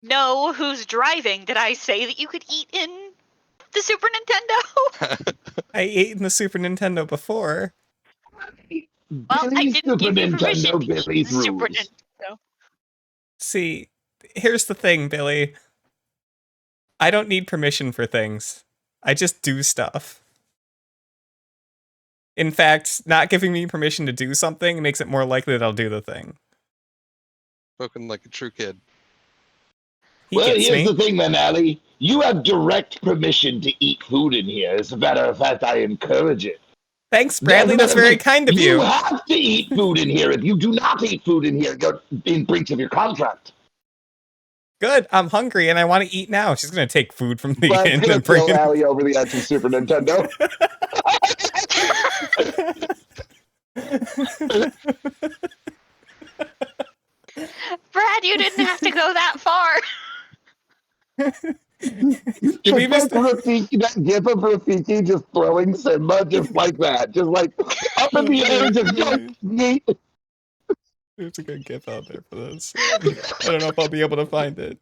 No, who's driving? Did I say that you could eat in the Super Nintendo? I ate in the Super Nintendo before. Well, I Billy's didn't Super give you permission Nintendo, to eat in Billy's the Super rules. Nintendo. See, here's the thing, Billy. I don't need permission for things. I just do stuff. In fact, not giving me permission to do something makes it more likely that I'll do the thing. Spoken like a true kid. He Well, gets here's me. the thing then, Allie. You have direct permission to eat food in here. As a matter of fact, I encourage it. Thanks, Bradley. As a That's matter very fact, kind of You you. have to eat food in here. If you do not eat food in here, you're in breach of your contract. Good. I'm hungry and I want to eat now. She's gonna take food from the But inn it's gonna and bring throw it. Allie over the edge of Super Nintendo. Brad, you didn't have to go that far. Did we miss Just like Rafiki, that gif of Rafiki just throwing Simba just like that. Just like up in the air, just yeet. There's a good gif out there for this. I don't know if I'll be able to find it.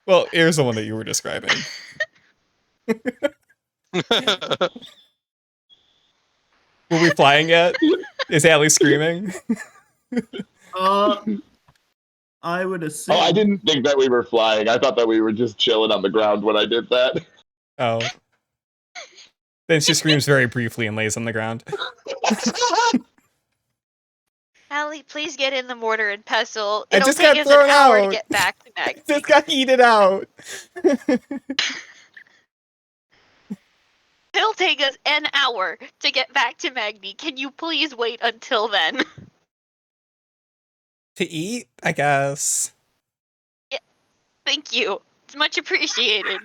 Well, here's the one that you were describing. Were we flying yet? Is Allie screaming? I would assume. Oh, I didn't think that we were flying. I thought that we were just chilling on the ground when I did that. Oh. Then she screams very briefly and lays on the ground. Allie, please get in the mortar and pestle. I It'll just take got us an thrown hour to out. get back to Magni. Just got heated out. It'll take us an hour to get back to Magni. Can you please wait until then? To eat, I guess. Thank you. It's much appreciated.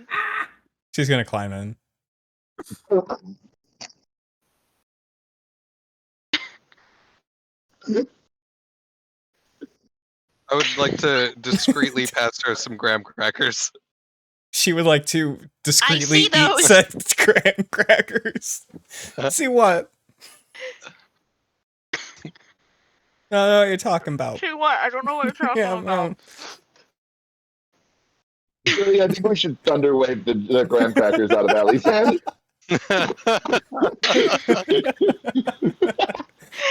She's gonna climb in. I would like to discreetly pass her some graham crackers. She would like to discreetly see eat those. said graham crackers. See what? I don't know what you're talking about. See what? I don't know what you're talking Yeah, no. Really, I think we should thunderwave the graham crackers out of Allie's hand.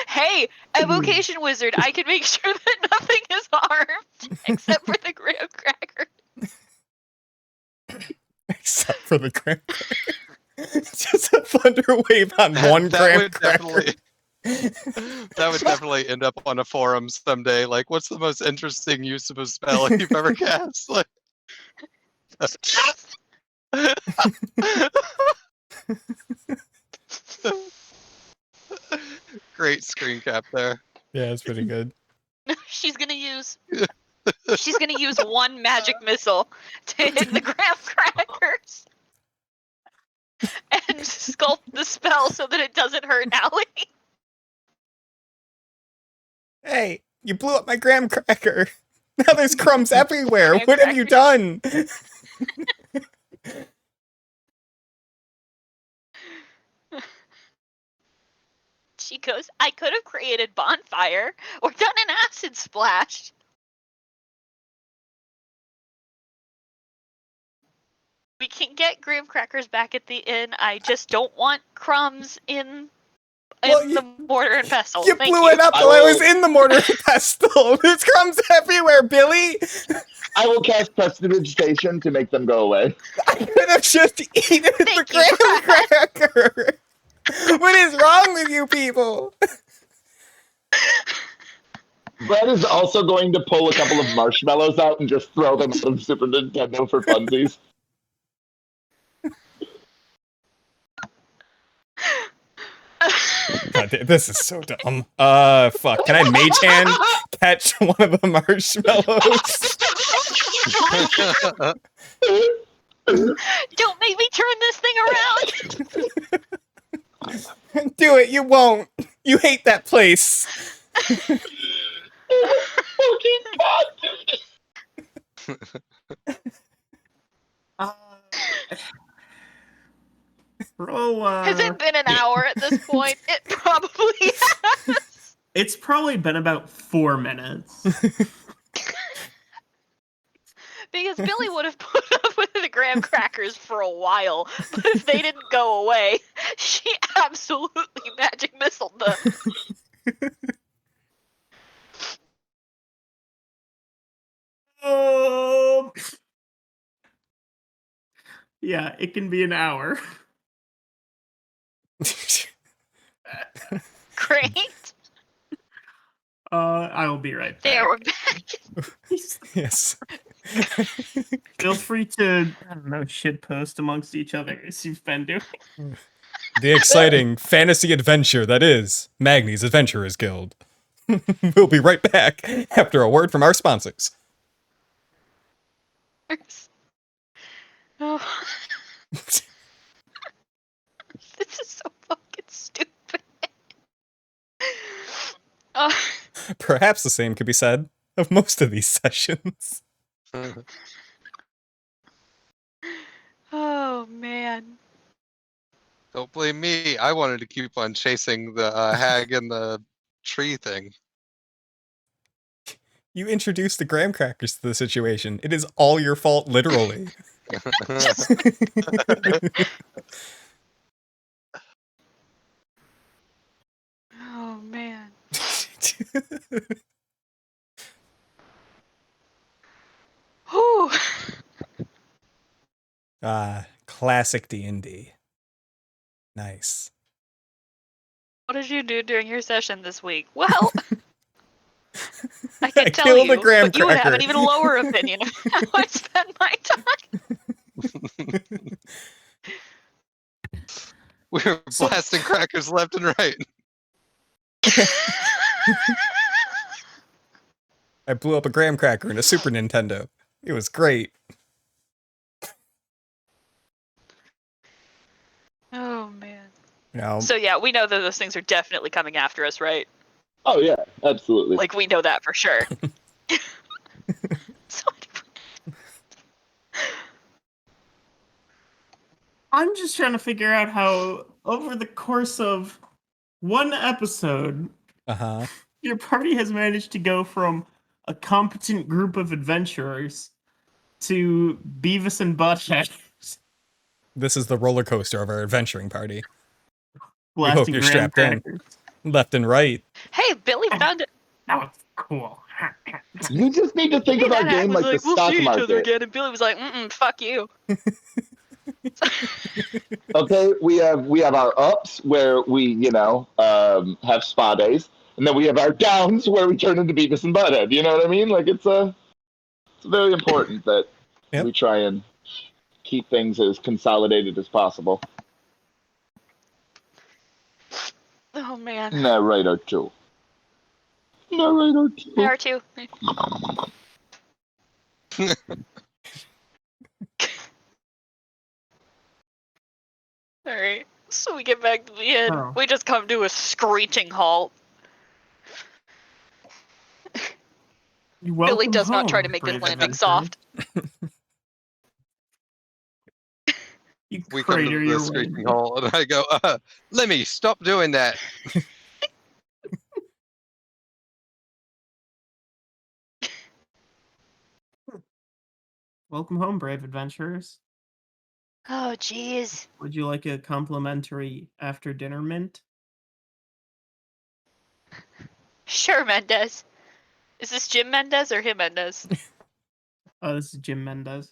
Hey, evocation wizard, I can make sure that nothing is harmed except for the graham cracker. Except for the graham cracker. Just a thunder wave on one graham cracker. That would definitely end up on a forum someday. Like, what's the most interesting use of a spell you've ever cast? Like, great screen cap there. Yeah, it's pretty good. She's gonna use one magic missile to hit the graham crackers and sculpt the spell so that it doesn't hurt Allie. Hey, you blew up my graham cracker. Now there's crumbs everywhere. Graham What have you done? She goes, I could have created bonfire or done an acid splash. We can get graham crackers back at the inn. I just don't want crumbs in Well, the mortar and pestle. You Thank blew it up I while I will- was in the mortar and pestle. There's crumbs everywhere, Billy. I will cast Prestidigitation to make them go away. I could have just eaten the Thank you, graham cracker. What is wrong with you people? Brad is also going to pull a couple of marshmallows out and just throw them out of Super Nintendo for funsies. God God, this is so dumb. Fuck. Can I mage hand catch one of the marshmallows? Don't make me turn this thing around. Do it. You won't. You hate that place. Roll, Has it been an hour at this point? It probably has. It's probably been about 4 minutes. Because Billy would have put up with the graham crackers for a while, but if they didn't go away, she absolutely magic missiled them. Yeah, it can be an hour. Great. I'll be right back. There, we're back. Yes. Feel free to, I don't know, shitpost amongst each other as you've been doing. The exciting fantasy adventure that is Magnes Adventurers Guild. We'll be right back after a word from our sponsors. Oh. This is so fucking stupid. Perhaps the same could be said of most of these sessions. Oh, man. Don't blame me. I wanted to keep on chasing the hag and the tree thing. You introduced the graham crackers to the situation. It is all your fault, literally. Oh, man. Whew. Classic D&D. Nice. What did you do during your session this week? Well, I can tell killed you, a graham but you would have cracker. an even lower opinion of how I spend my time. We were blasting crackers left and right. I blew up a graham cracker in a Super Nintendo. It was great. Oh, man. You know, So, yeah, we know that those things are definitely coming after us, right? Oh yeah, absolutely. Like, we know that for sure. So, I'm just trying to figure out how, over the course of one episode, your party has managed to go from a competent group of adventurers to Beavis and Butthead this is the roller coaster of our adventuring party. We hope blasting you're graham strapped in. crackers. Left and right. hey, Billy found it. That was cool. You just need to think of our That hack game was like the we'll stock see each other market. again, and Billy was like, fuck you. Okay, we have our ups where we have spa days, and then we have our downs where we turn into Beavis and Butthead. You know what I mean? Like it's very important that Yep. we try and keep things as consolidated as possible. Oh, man. Narrator 2. Narrator 2. There too. Alright, so we get back to the inn. Oh. We just come to a screeching halt. Billy does not try to make this landing soft. You We come crater to the your screeching way. hole, and I go, Lemmy, stop doing that. Welcome home, brave adventurers. Oh, jeez. Would you like a complimentary after-dinner mint? Sure, Mendez. Is this Jim Mendez or him Mendez? Oh, this is Jim Mendez.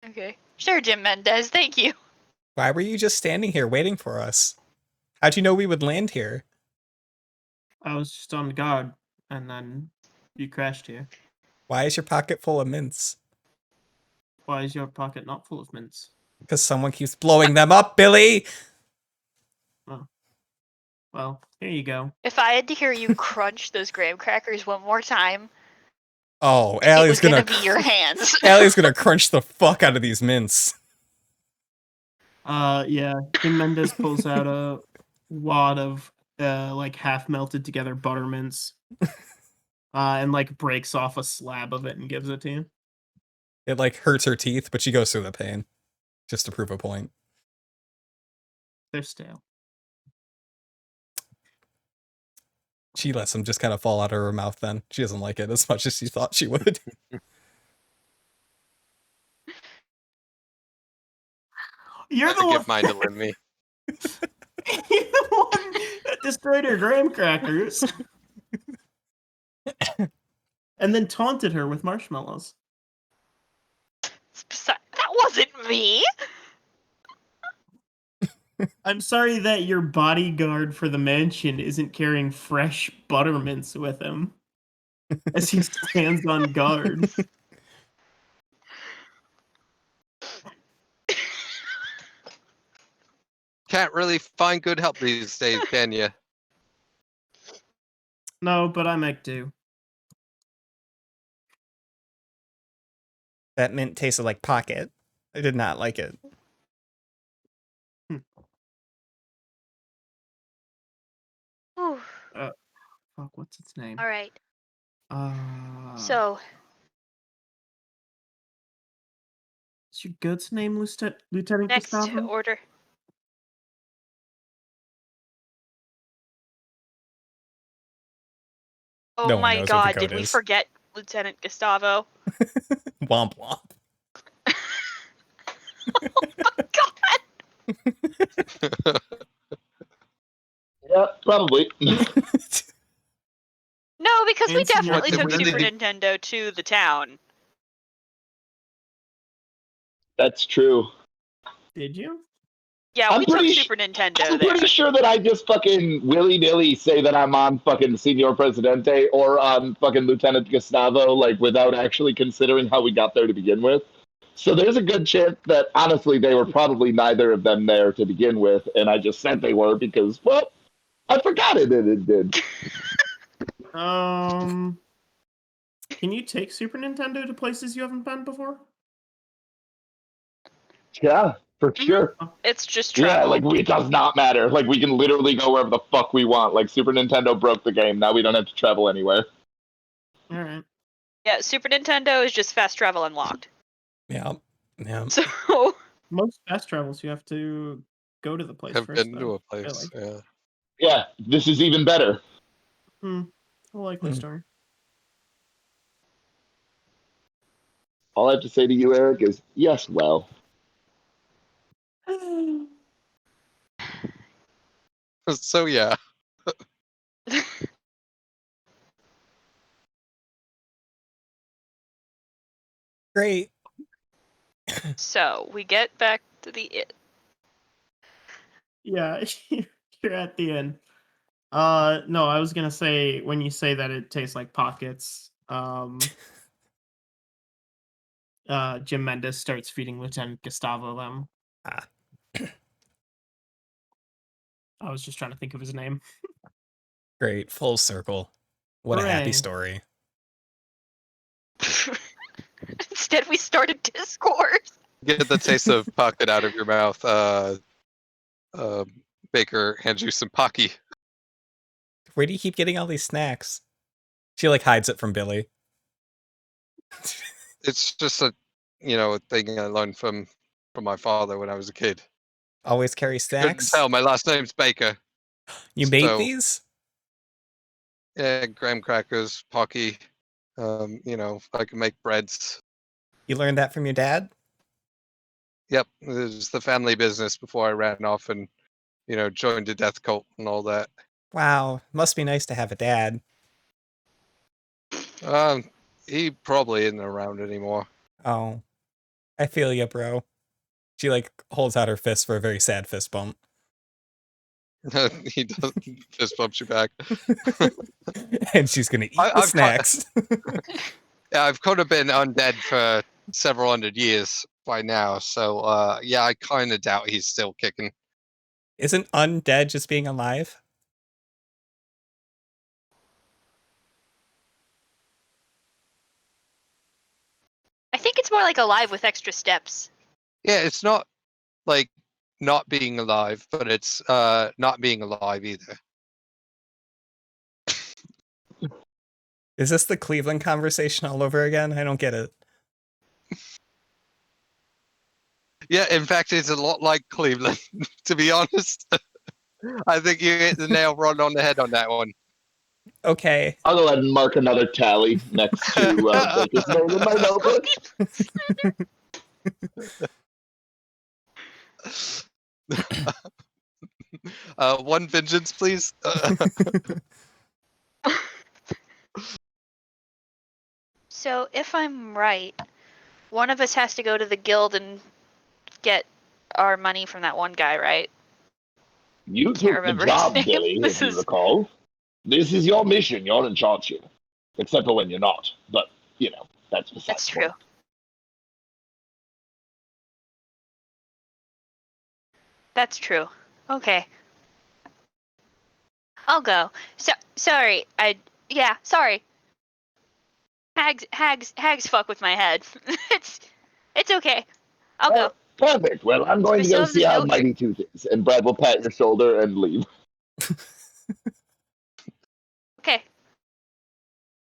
Okay. Sure, Jim Mendez, thank you. Why were you just standing here waiting for us? How'd you know we would land here? I was just on guard, and then you crashed here. Why is your pocket full of mints? Why is your pocket not full of mints? Because someone keeps blowing them up, Billy! Oh. Well, here you go. If I had to hear you crunch those graham crackers one more time, Oh, it Allie's was gonna gonna be your hands. Allie's gonna crunch the fuck out of these mints. Yeah, Jim Mendes pulls out a wad of like half melted together buttermints, and like breaks off a slab of it and gives it to you. It like hurts her teeth, but she goes through the pain just to prove a point. They're stale. She lets them just kind of fall out of her mouth then. She doesn't like it as much as she thought she would. I You're have the to one. give mine to Limmy. You're the one that destroyed her graham crackers, and then taunted her with marshmallows. That wasn't me. I'm sorry that your bodyguard for the mansion isn't carrying fresh buttermints with him as he stands on guard. Can't really find good help these days, can you? No, but I might do. That mint tasted like pocket. I did not like it. Whew. Fuck, what's its name? All right. So, So, is your goat's name Lieutenant next Gustavo? order. Oh No one my knows what the god, goat did we is. forget Lieutenant Gustavo? Womp womp. God! Yeah, probably. No, because we And Senior definitely took What did Super they- Nintendo to the town. That's true. Did you? Yeah, I'm we took pretty Super Nintendo I'm there. pretty sure that I just fucking willy-nilly say that I'm on fucking Senor Presidente or on fucking Lieutenant Gustavo, like, without actually considering how we got there to begin with. So there's a good chance that, honestly, they were probably neither of them there to begin with, and I just said they were because, well, I forgot it and it did. Can you take Super Nintendo to places you haven't been before? Yeah, for Mhm. sure. It's just Yeah, travel. like, it does not matter. Like, we can literally go wherever the fuck we want. Like, Super Nintendo broke the game. Now we don't have to travel anywhere. All right. Yeah, Super Nintendo is just fast travel unlocked. Yeah. Yeah. So, Most fast travels, you have to go to the place Have first. been to Though. a place, yeah. Yeah, this is even better. A likely Hmm. story. All I have to say to you, Eric, is yes, well. So yeah. Great. so we get back to the Yeah, you're at the end. No, I was gonna say when you say that it tastes like pockets, Jim Mendes starts feeding Lieutenant Gustavo them. Ah. I was just trying to think of his name. Great. Full circle. What a happy Hooray. story. Instead, we started discourse. Get the taste of pocket out of your mouth. Baker hands you some Pocky. Where do you keep getting all these snacks? She like hides it from Billy. It's just a thing I learned from my father when I was a kid. Always carry Couldn't snacks. tell my last name's Baker. You made So- these? Yeah, graham crackers, Pocky. I can make breads. You learned that from your dad? Yep, it was the family business before I ran off and joined a death cult and all that. Wow. Must be nice to have a dad. He probably isn't around anymore. Oh. I feel ya, bro. She like holds out her fist for a very sad fist bump. He does fist bumps you back. And she's gonna eat I've the got- snacks. Yeah, I've kind of been undead for several hundred years by now, so yeah, I kind of doubt he's still kicking. Isn't undead just being alive? think it's more like alive with extra steps. Yeah, it's not like not being alive, but it's not being alive either. Is this the Cleveland conversation all over again? I don't get it. Yeah, in fact, it's a lot like Cleveland, to be honest. I think you hit the nail right on the head on that one. Okay. I'll go ahead and mark another tally next to Baker's name in my notebook. One vengeance, please. So, if I'm right, one of us has to go to the guild and get our money from that one guy, right? You Can't took the remember his job, name. Billy, This if you is- recall. This is your mission. You're in charge here. Except for when you're not. But, you know, that's besides That's the true. point. That's true. Okay. I'll go. Sorry. Sorry. Hags fuck with my head. it's okay. I'll go. Perfect. Well, I'm going to still go have see this how note here. Mighty Tooth is. And Brad will pat your shoulder and leave. Okay.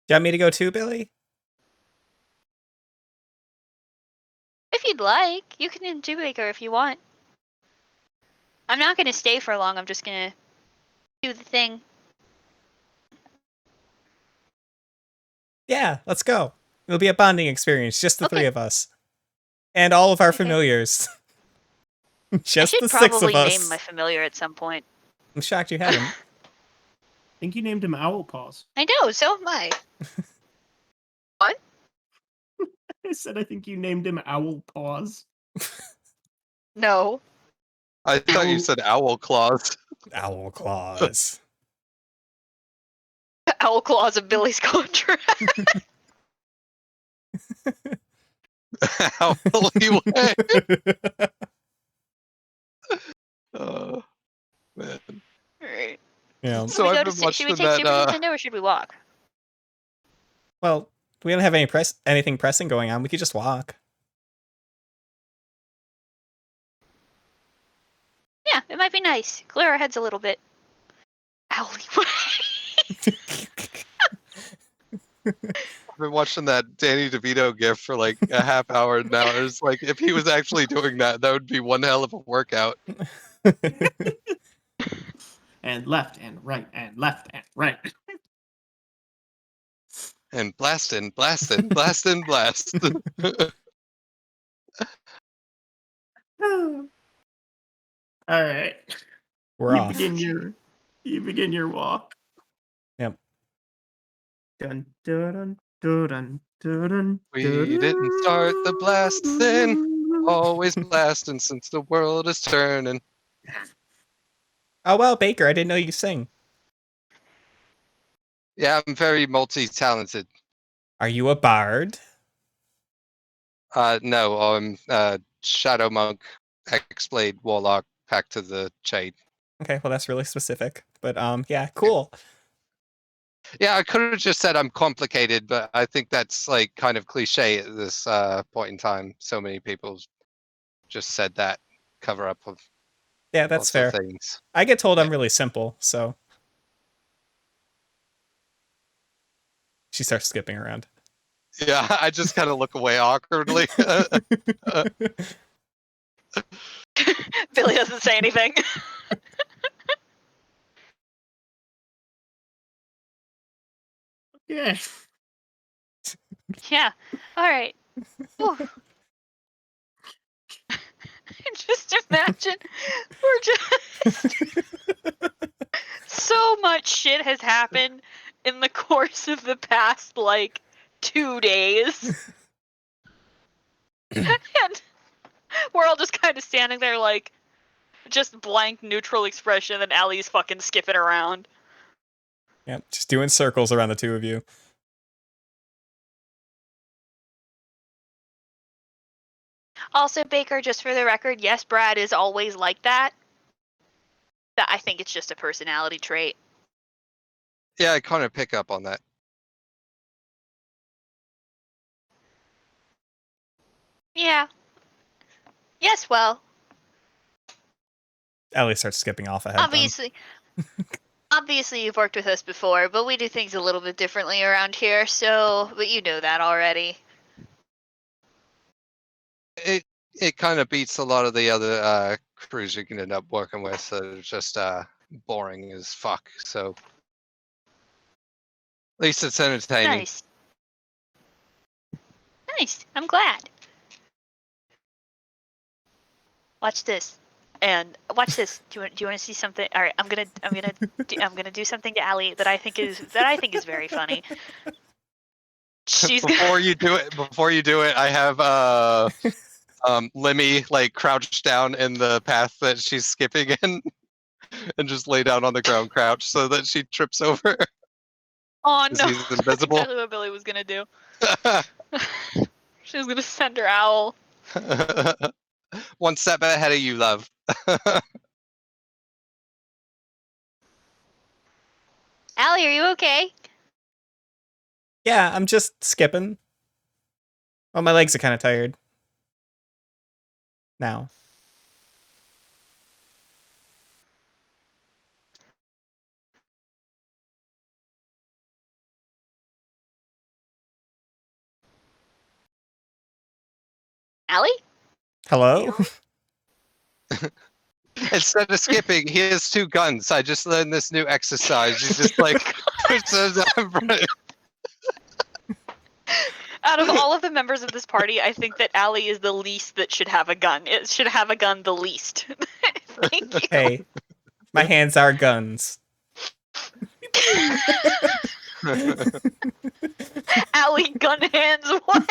Do you want me to go too, Billy? If you'd like, you can do Baker if you want. I'm not gonna stay for long. I'm just gonna do the thing. Yeah, let's go. It'll be a bonding experience, just the Okay. three of us. And all of our Okay. familiars. I Just should the six probably of name us. my familiar at some point. I'm shocked you haven't. I think you named him Owl Paws. I know. So am I. What? I said I think you named him Owl Paws. No. I thought you said owl claws. Owl claws. Owl claws of Billy's contract. Owly way. Oh, man. Alright. Yeah. So Should we I've go been to should we watching take Super that. Nintendo or should we walk? Well, we don't have anything pressing going on. We could just walk. Yeah, it might be nice. Clear our heads a little bit. Owly way. I've been watching that Danny DeVito gif for like a half hour now. It's like if he was actually doing that, that would be one hell of a workout. And left and right and left and right. And blast and blast and blast and blast. All right. We're you off. begin your walk. Yep. Dun dun dun dun dun dun. We didn't start the blasting, always blasting since the world is turning. Oh, well, Baker, I didn't know you sing. Yeah, I'm very multi-talented. Are you a bard? No, I'm Shadow Monk, Hexblade, Warlock, Pact to the Shade. Okay, well, that's really specific. But, yeah, cool. Yeah, I could have just said I'm complicated, but I think that's like kind of cliche at this point in time. So many people just said that cover up of Yeah, that's lots of fair. things. I get told I'm really simple, so. She starts skipping around. Yeah, I just kind of look away awkwardly. Billy doesn't say anything. Yeah. Yeah. Alright. Just imagine we're just so much shit has happened in the course of the past like 2 days. And we're all just kind of standing there like just blank neutral expression and Allie's fucking skipping around. Yep, just doing circles around the two of you. Also, Baker, just for the record, yes, Brad is always like that. But I think it's just a personality trait. Yeah, I kind of pick up on that. Yeah. Yes, well, Ellie starts skipping off ahead. obviously you've worked with us before, but we do things a little bit differently around here, but you know that already. It kind of beats a lot of the other crews you can end up working with, so it's just boring as fuck. So at least it's entertaining. Nice. Nice. I'm glad. Watch this. And watch this. Do you want to see something? All right, I'm gonna do something to Allie that I think is very funny. Before you do it, I have Lemmy like crouched down in the path that she's skipping in, and just lay down on the ground, crouch, so that she trips over. Oh no! He's That's invisible. exactly what Billy was gonna do. She was gonna send her owl. One step ahead of you, love. Allie, are you okay? Yeah, I'm just skipping. Oh, my legs are kind of tired. Now. Allie? Hello? Instead of skipping, he has 2 guns. I just learned this new exercise. You just like puts those out in front of- Out of all of the members of this party, I think that Allie is the least that should have a gun. It should have a gun the least. Thank you. Hey, my hands are guns. Allie, gun hands away.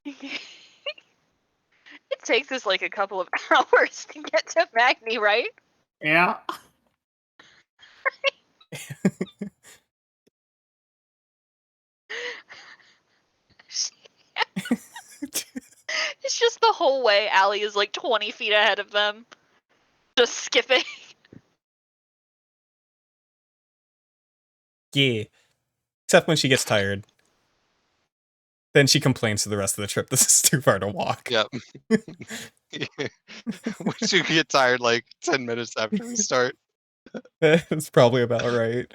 It takes us like a couple of hours to get to Magni, right? Yeah. It's just the whole way Allie is like 20 feet ahead of them. Just skipping. Yeah. Except when she gets tired. Then she complains to the rest of the trip, this is too far to walk. Yep. Once you get tired, like 10 minutes after we start. It's probably about right.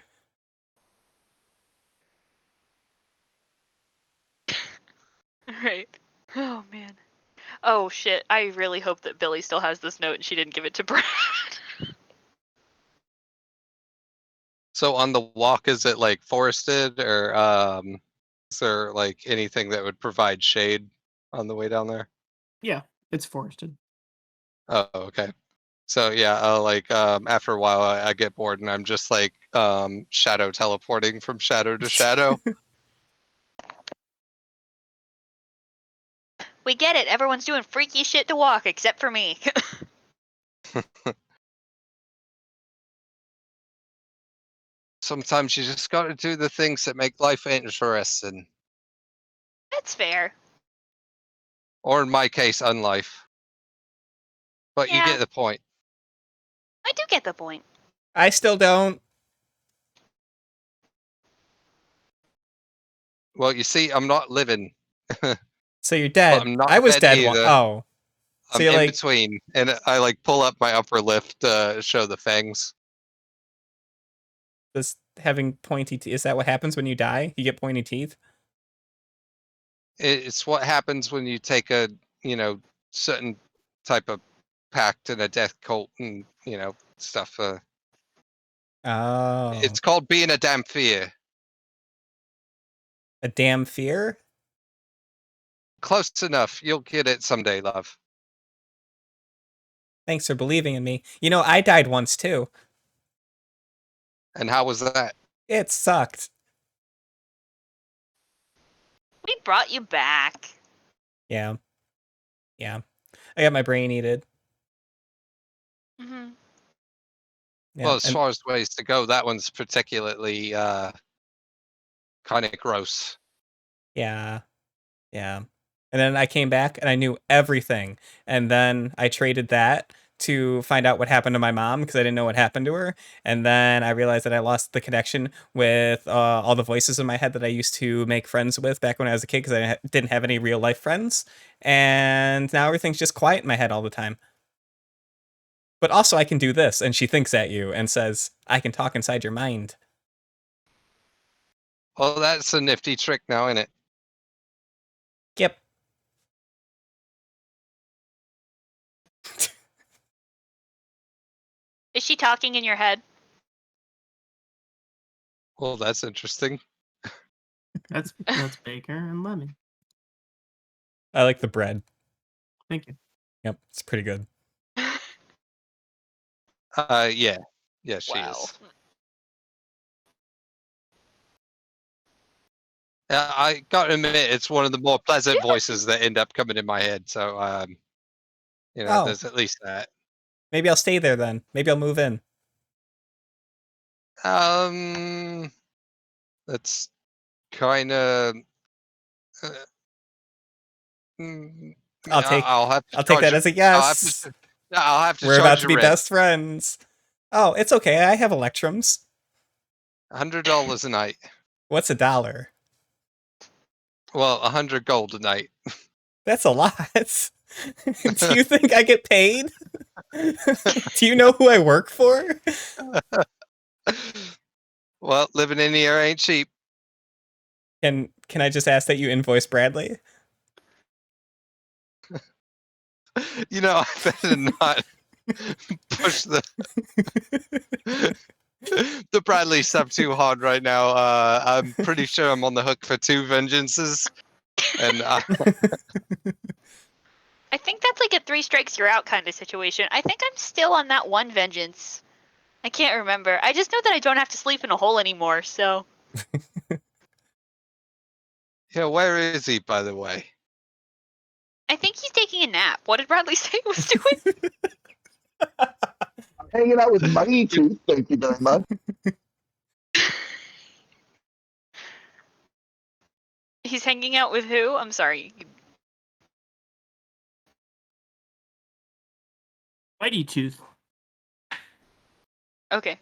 Right. Oh, man. Oh, shit. I really hope that Billy still has this note and she didn't give it to Brad. So on the walk, is it like forested, or is there like anything that would provide shade on the way down there? Yeah, it's forested. Oh, okay. So yeah, like after a while, I get bored and I'm just like shadow teleporting from shadow to shadow. We get it. Everyone's doing freaky shit to walk except for me. Sometimes you just got to do the things that make life interesting, That's fair. or in my case, unlife. But you Yeah. get the point. I do get the point. I still don't. Well, you see, I'm not living. So you're dead. I'm not I was dead dead. either. Oh. So I'm you're in like, between, and I like pull up my upper lip to show the fangs. this having pointy teeth. Is that what happens when you die? You get pointy teeth? It's what happens when you take a certain type of pact and a death cult and stuff. Oh. It's called being a damn fear. A damn fear? Close enough. You'll get it someday, love. Thanks for believing in me. You know, I died once too. And how was that? It sucked. We brought you back. Yeah. Yeah. I got my brain eated. Mm-hmm. Yeah. Well, as far as ways to go, that one's particularly kind of gross. Yeah. Yeah. And then I came back and I knew everything. And then I traded that to find out what happened to my mom because I didn't know what happened to her. And then I realized that I lost the connection with all the voices in my head that I used to make friends with back when I was a kid because I didn't have any real life friends. And now everything's just quiet in my head all the time. But also I can do this, and she thinks at you and says, I can talk inside your mind. Well, that's a nifty trick now, isn't it? Yep. Is she talking in your head? Well, that's interesting. That's Baker and Lemon. I like the bread. Thank you. Yep, it's pretty good. Yeah, she Wow. is. I gotta admit, it's one of the more pleasant voices that end up coming in my head. So, Oh. there's at least that. Maybe I'll stay there then. Maybe I'll move in. That's kind of. I'll take I'll have to I'll take charge that as a I'll have yes. to, I'll have to We're charge about to you be rent. best friends. Oh, it's okay. I have electrums. $100 a night. What's $1? Well, 100 gold a night. That's a lot. Do you think I get paid? Do you know who I work for? Well, living in here ain't cheap. Can I just ask that you invoice Bradley? I better not push the the Bradley sub too hard right now. I'm pretty sure I'm on the hook for 2 vengeances, and I think that's like a 3 strikes you're out kind of situation. I think I'm still on that 1 vengeance. I can't remember. I just know that I don't have to sleep in a hole anymore, so. yeah, where is he, by the way? I think he's taking a nap. What did Bradley say he was doing? I'm hanging out with Mighty Tooth. Thank you very much. He's hanging out with who? I'm sorry. Whitey Tooth. Okay.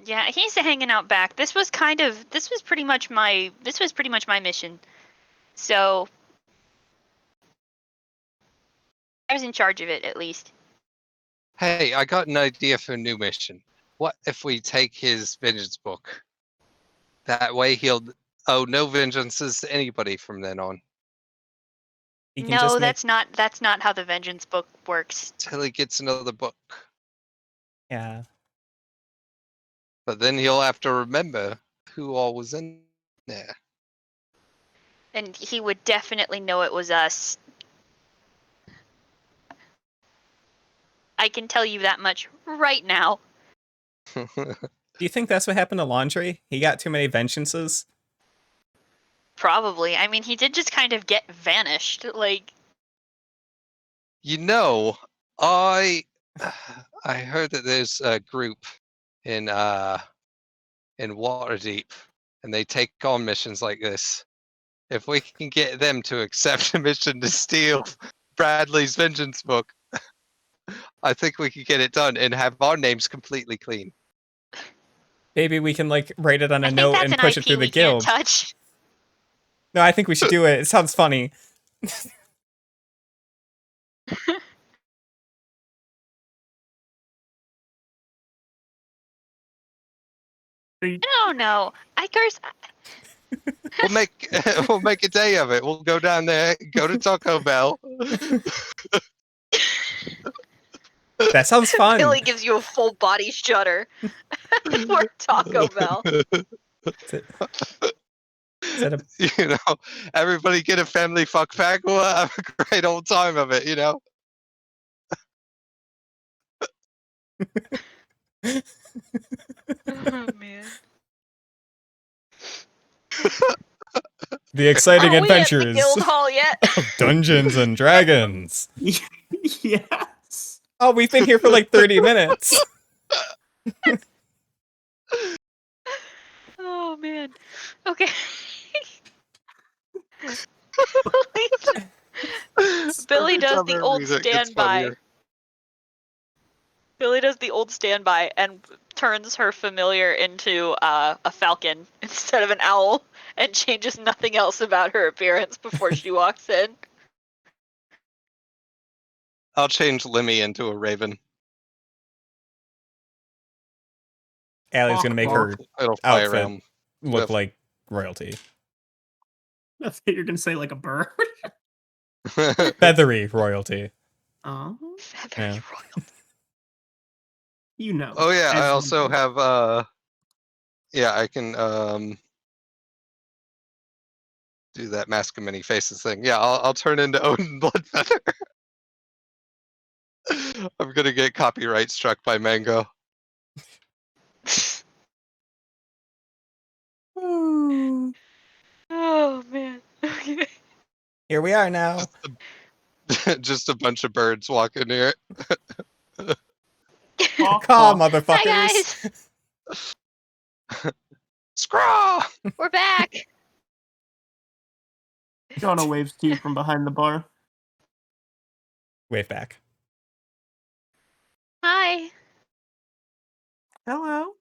Yeah, he's hanging out back. This was pretty much my mission. So I was in charge of it, at least. Hey, I got an idea for a new mission. What if we take his vengeance book? That way he'll owe no vengeances to anybody from then on. He can No, just make... that's not how the vengeance book works. Till he gets another book. Yeah. But then he'll have to remember who all was in there. And he would definitely know it was us. I can tell you that much right now. Do you think that's what happened to Laundry? He got too many vengeances? Probably. I mean, he did just kind of get vanished. Like, I heard that there's a group in Waterdeep, and they take on missions like this. If we can get them to accept a mission to steal Bradley's vengeance book, I think we could get it done and have our names completely clean. Maybe we can write it on I a think note that's and an push IP it through the we can't guild. touch. No, I think we should do it. It sounds funny. I don't know. Accursed. We'll make a day of it. We'll go down there, go to Taco Bell. That sounds fun. Billy gives you a full body shudder. Or Taco Bell. Is that Everybody get a family fuck pack. We'll have a great old time of it, Oh, man. the exciting Aren't we at the adventures guild hall yet? of Dungeons and Dragons? Yes. Oh, we've been here for 30 minutes. Oh, man. Okay. Billy Every does time the I old read it, it gets standby. funnier. Billy does the old standby and turns her familiar into a falcon instead of an owl, and changes nothing else about her appearance before she walks in. I'll change Lemmy into a raven. Allie's gonna make her It'll fly outfit around. look Swift. like royalty. I thought you were gonna say like a bird. Feathery royalty. Oh, Feathery Yeah. royal. you know. Oh yeah, I as also you do. have yeah, I can do that mask of many faces thing. Yeah, I'll turn into Odin Bloodfeather. I'm gonna get copyright struck by Mango. Oh man. Okay. Here we are now. Just a bunch of birds walking here. Quack, Caw, quack. motherfuckers. Hi guys, Scraw! we're back. Shauna waves to you from behind the bar. Wave back. Hi. Hello.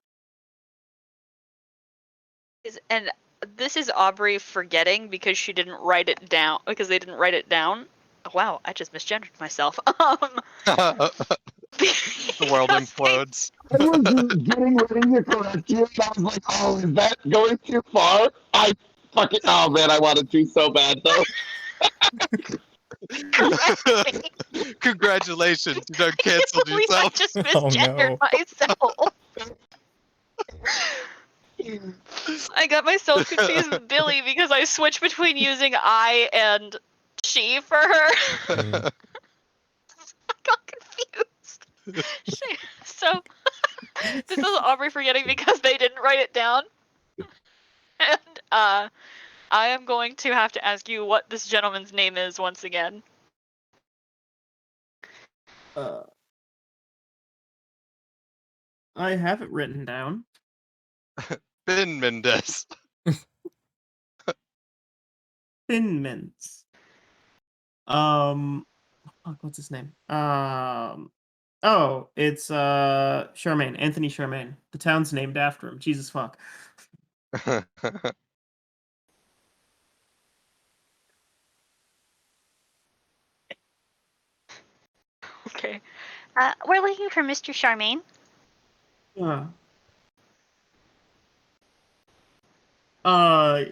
And this is Aubrey forgetting because she didn't write it down, because they didn't write it down. Oh, wow, I just misgendered myself. The world because implodes. I was getting ready to correct you, and I was like, "Oh, is that going too far?" I fucking. Oh man, I wanted to so bad though. correct me. Congratulations, you done I can't canceled believe I yourself. just Oh, misgendered no. myself. I got myself confused with Billy because I switched between using I and she for her. Mm. I got confused. So this is Aubrey forgetting because they didn't write it down. And I am going to have to ask you what this gentleman's name is once again. I have it written down. Ben Mendez. Thin Mints. Fuck, what's his name? Oh, it's Charmaine, Anthony Charmaine. The town's named after him. Jesus fuck. Okay. We're looking for Mr. Charmaine. Uh,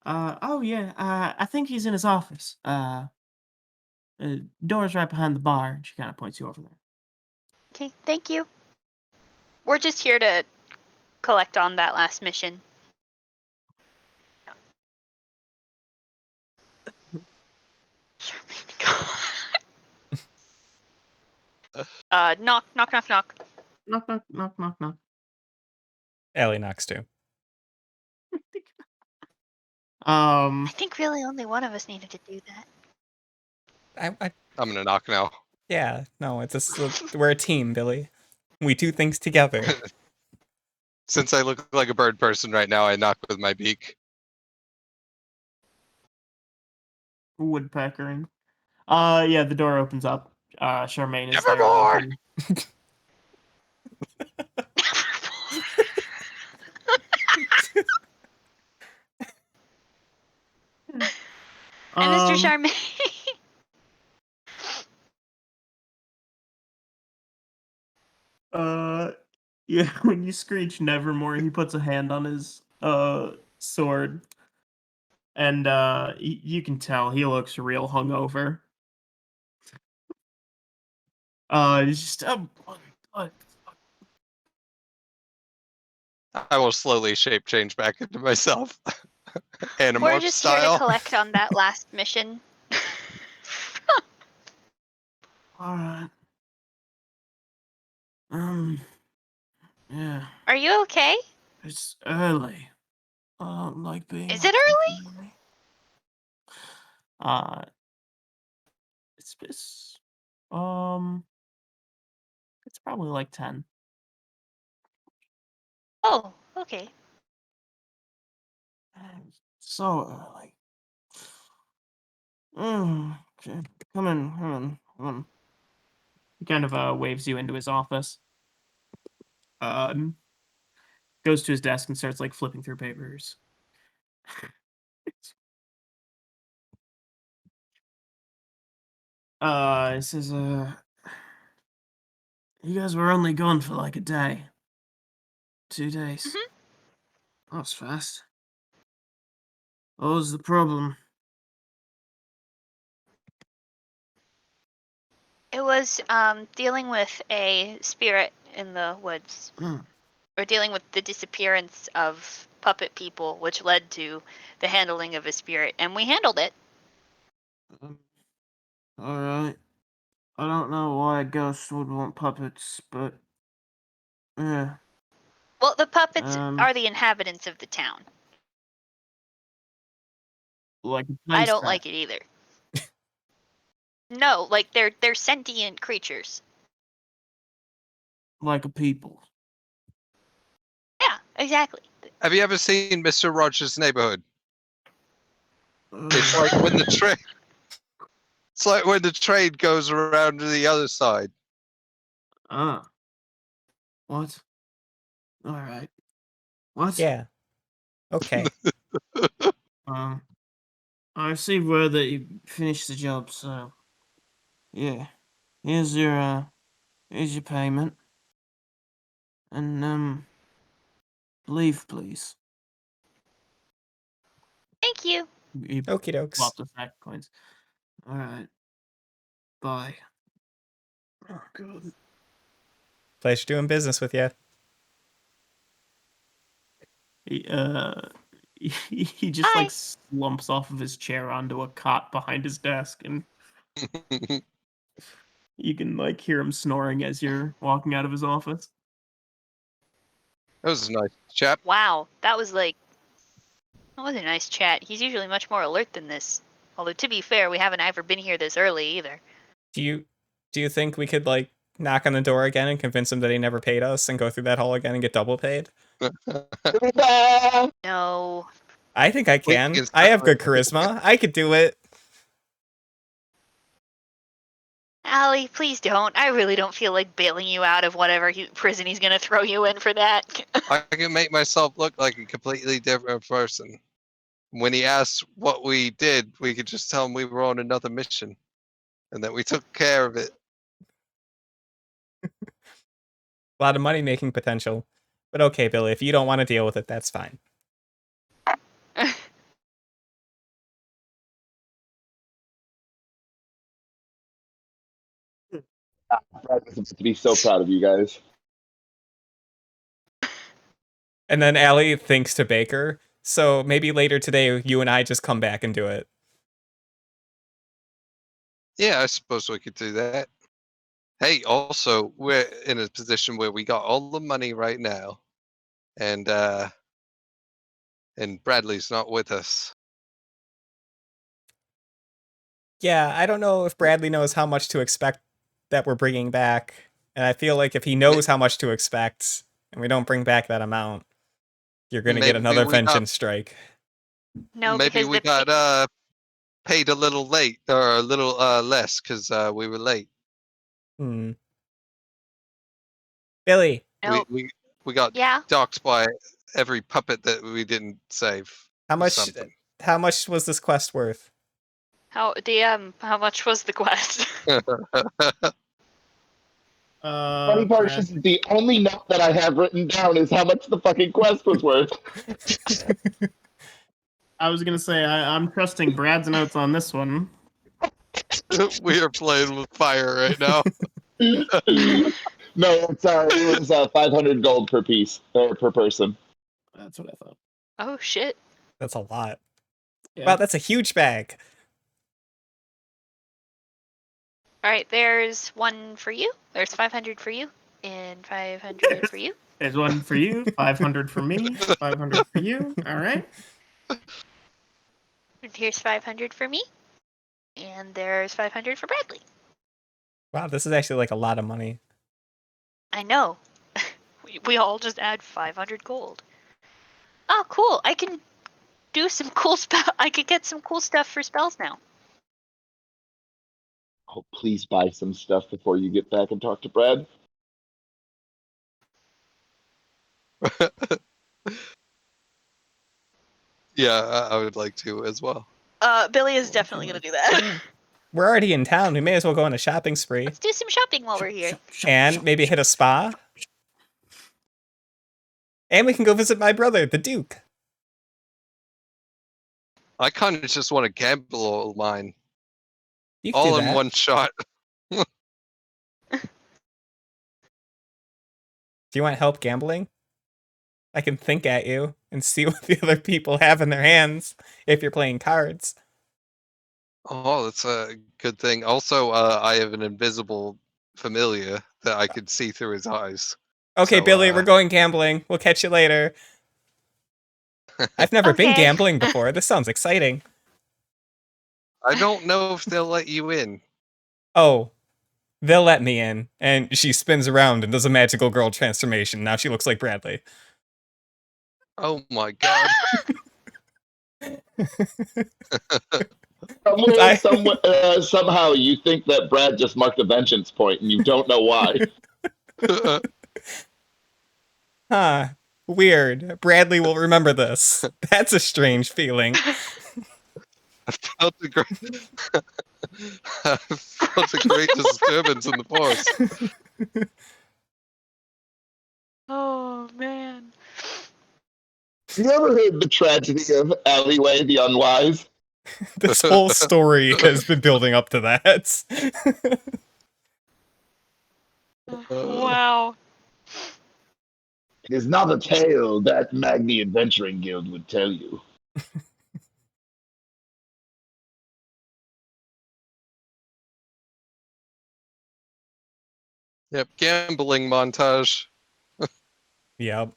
uh, oh yeah. I think he's in his office. Door's right behind the bar. And she kind of points you over there. Okay, thank you. We're just here to collect on that last mission. Knock, knock, knock, knock. Knock, knock, knock, knock, knock. Allie knocks too. I think really only one of us needed to do that. I'm gonna knock now. Yeah, no, we're a team, Billy. We do things together. Since I look like a bird person right now, I knock with my beak. Woodpeckering. Yeah, the door opens up. Charmaine is there. Nevermore! looking- And Mr. Charmaine. Yeah, when you screech Nevermore, he puts a hand on his sword, and you can tell he looks real hungover. He's just I will slowly shape change back into myself. We're Animorph just here to style. collect on that last mission. all right. Yeah, Are you okay? it's early. I don't like being. Is up it early? this early. Uh, it's it's probably like 10. Oh, okay. So early. Okay, come in. He kind of waves you into his office. Goes to his desk and starts like flipping through papers. He says, you guys were only gone for like a day. 2 days. Mhm. That was fast. What was the problem? It was dealing with a spirit in the woods, Hmm. or dealing with the disappearance of puppet people, which led to the handling of a spirit, and we handled it. Alright. I don't know why a ghost would want puppets, but yeah. Well, the puppets Um, are the inhabitants of the town. like a I don't playset, like it either. No, like they're sentient creatures. like a people. Yeah, exactly. Have you ever seen Mr. Rogers' Neighborhood? It's Ugh. like when the train. It's like when the train goes around to the other side. Ah. What? Alright. What? Yeah. Okay. Um, I received word that you finished the job, so yeah. Here's your payment. And leave, please. Thank you. He Okie dokes. plops a stack of coins. Alright. Bye. Oh god. Pleasure doing business with you. He, he just Hi. like slumps off of his chair onto a cot behind his desk, and you can like hear him snoring as you're walking out of his office. That was a nice chap. Wow, that was a nice chat. He's usually much more alert than this. Although to be fair, we haven't ever been here this early either. Do you think we could like knock on the door again and convince him that he never paid us and go through that hall again and get double paid? No. I think I We can. can I have start- good charisma. I could do it. Allie, please don't. I really don't feel like bailing you out of whatever prison he's gonna throw you in for that. I can make myself look like a completely different person. When he asks what we did, we could just tell him we were on another mission and that we took care of it. A lot of money making potential. But okay, Billy, if you don't want to deal with it, that's fine. I'm to be so proud of you guys. And then Allie thinks to Baker, so maybe later today you and I just come back and do it. Yeah, I suppose we could do that. Hey, also, we're in a position where we got all the money right now, and Bradley's not with us. Yeah, I don't know if Bradley knows how much to expect that we're bringing back. And I feel like if he knows how much to expect and we don't bring back that amount, you're going to get Maybe another we got- vengeance strike. No, Maybe because we got paid a little late or a little less because we were late. Hmm. Billy, no, We got yeah. docked by every puppet that we didn't save. how or much something. how much was this quest worth? How much was the quest? Funny part Brad. is the only note that I have written down is how much the fucking quest was worth. I was gonna say I'm trusting Brad's notes on this one. We are playing with fire right now. No, it was 500 gold per piece or per person. That's what I thought. Oh shit. That's a lot. Yeah. Wow, that's a huge bag. All right, there's one for you. There's 500 for you, and 500 for you. There's one for you, 500 for me, 500 for you. All right. And here's 500 for me, and there's 500 for Bradley. Wow, this is actually like a lot of money. I know. we all just add 500 gold. Oh, cool! I can do some cool spell. I could get some cool stuff for spells now. Oh, please buy some stuff before you get back and talk to Brad. Yeah, I would like to as well. Billy is definitely gonna do that. We're already in town. We may as well go on a shopping spree. Let's do some shopping while we're here. And maybe hit a spa. And we can go visit my brother, the Duke. I kind of just want to gamble all mine, You can all do in that. one shot. Do you want help gambling? I can think at you and see what the other people have in their hands if you're playing cards. Oh, that's a good thing. Also, I have an invisible familiar that I could see through his eyes. Okay, So, Billy, we're going gambling. We'll catch you later. I've never been Okay. gambling before. This sounds exciting. I don't know if they'll let you in. Oh, they'll let me in. And she spins around and does a magical girl transformation. Now she looks like Bradley. Oh my god. Somehow you think that Brad just marked a vengeance point and you don't know why. Huh. Weird. Bradley will remember this. That's a strange feeling. I felt a great, I felt a great disturbance in the force. Oh man. You ever heard the tragedy of Alleyway the Unwise? This whole story has been building up to that. Wow. It is not a tale that Magni Adventuring Guild would tell you. Yep, gambling montage. Yep.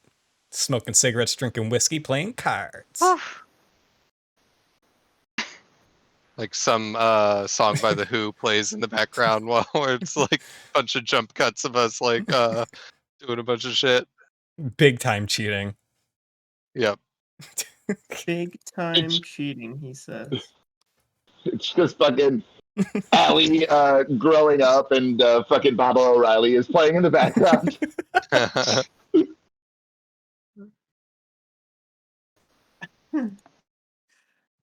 Smoking cigarettes, drinking whiskey, playing cards. Oof. Like some song by The Who plays in the background while where it's like a bunch of jump cuts of us like doing a bunch of shit. Big time cheating. Yep. Big time cheating, he says. It's just fucking Allie growing up and fucking Baba O'Reilly is playing in the background.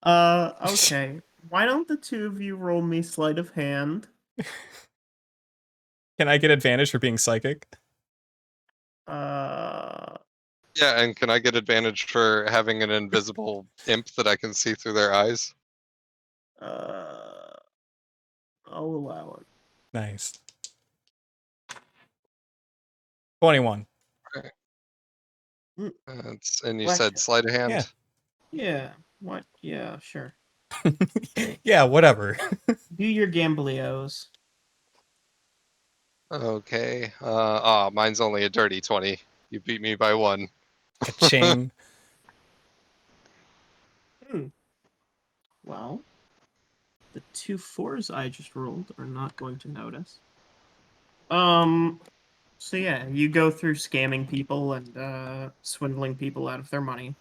Okay. Why don't the two of you roll me sleight of hand? Can I get advantage for being psychic? Uh, Yeah, and can I get advantage for having an invisible imp that I can see through their eyes? I'll allow it. Nice. 21. And you What? said sleight of hand? Yeah. Yeah. What? Yeah, sure. Yeah, whatever. Do your gamblios. Okay. Mine's only a dirty 20. You beat me by 1. Ka-ching. Well, the 2 4s I just rolled are not going to notice. So yeah, you go through scamming people and swindling people out of their money.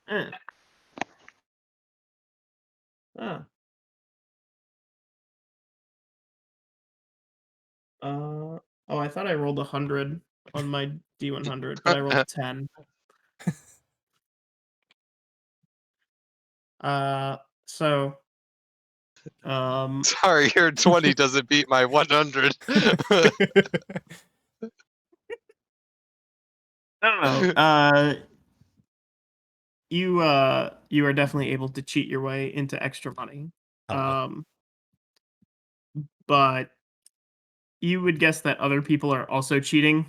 Eh. Ah. Oh, I thought I rolled 100 on my D100, but I rolled 10. So, Sorry, your 20 doesn't beat my 100. no. You are definitely able to cheat your way into extra money. Oh. But you would guess that other people are also cheating.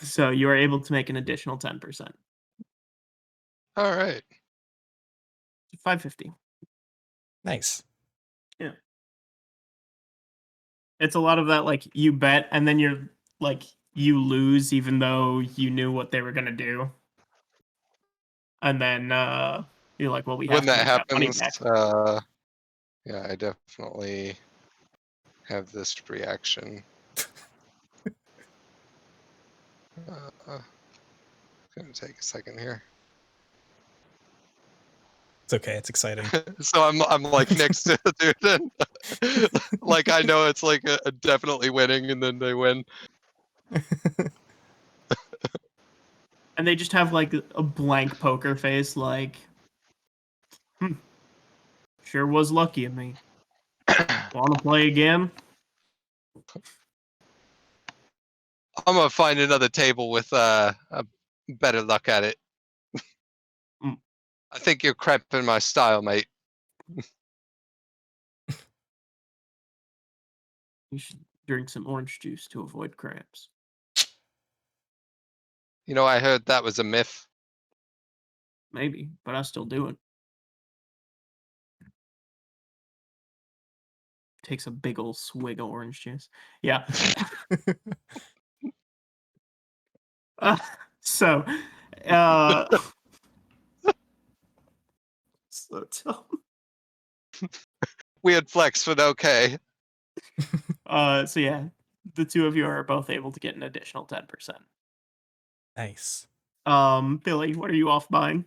So you are able to make an additional 10%. All right. 550. Nice. Yeah. It's a lot of that, like, you bet, and then you're, like, you lose even though you knew what they were going to do. And then you're like, well, we have When to that make that money happens, back. yeah, I definitely have this reaction. It's gonna take a second here. It's okay. It's exciting. So I'm like next to the dude, and like I know it's like a definitely winning, and then they win. And they just have like a blank poker face, like, sure was lucky of me. Want to play again? I'm gonna find another table with a better luck at it. Mm. I think you're cramping my style, mate. You should drink some orange juice to avoid cramps. You know, I heard that was a myth. Maybe, but I still do it. Takes a big old swig of orange juice. Yeah. So, so dumb. Weird flex, but okay. So yeah, the two of you are both able to get an additional 10%. Nice. Billy, what are you off buying?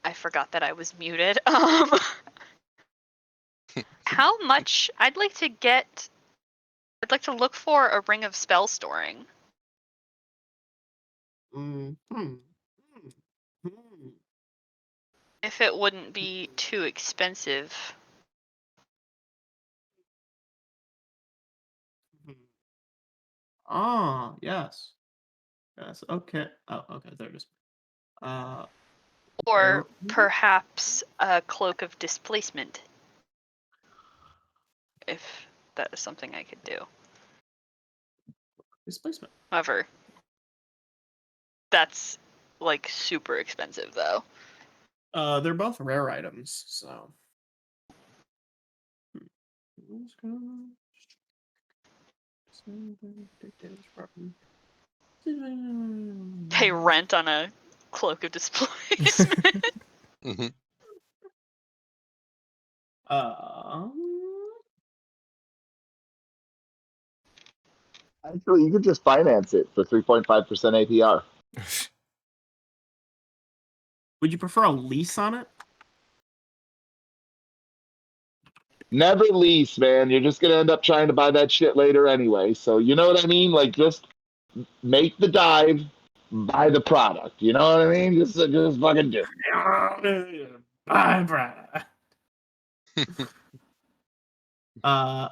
I forgot that I was muted. How much? I'd like to look for a ring of spell storing. If it wouldn't be too expensive. Ah, yes. Yes, okay. Oh, okay, there it is. Or perhaps a cloak of displacement. If that is something I could do. Displacement. However, that's like super expensive though. They're both rare items, so. Pay rent on a cloak of displacement. Hmm. Actually, you could just finance it for 3.5% APR. Would you prefer a lease on it? Never lease, man. You're just gonna end up trying to buy that shit later anyway. So you know what I mean? Like, just make the dive, buy the product. You know what I mean? Just fucking do it. Bye, Brad.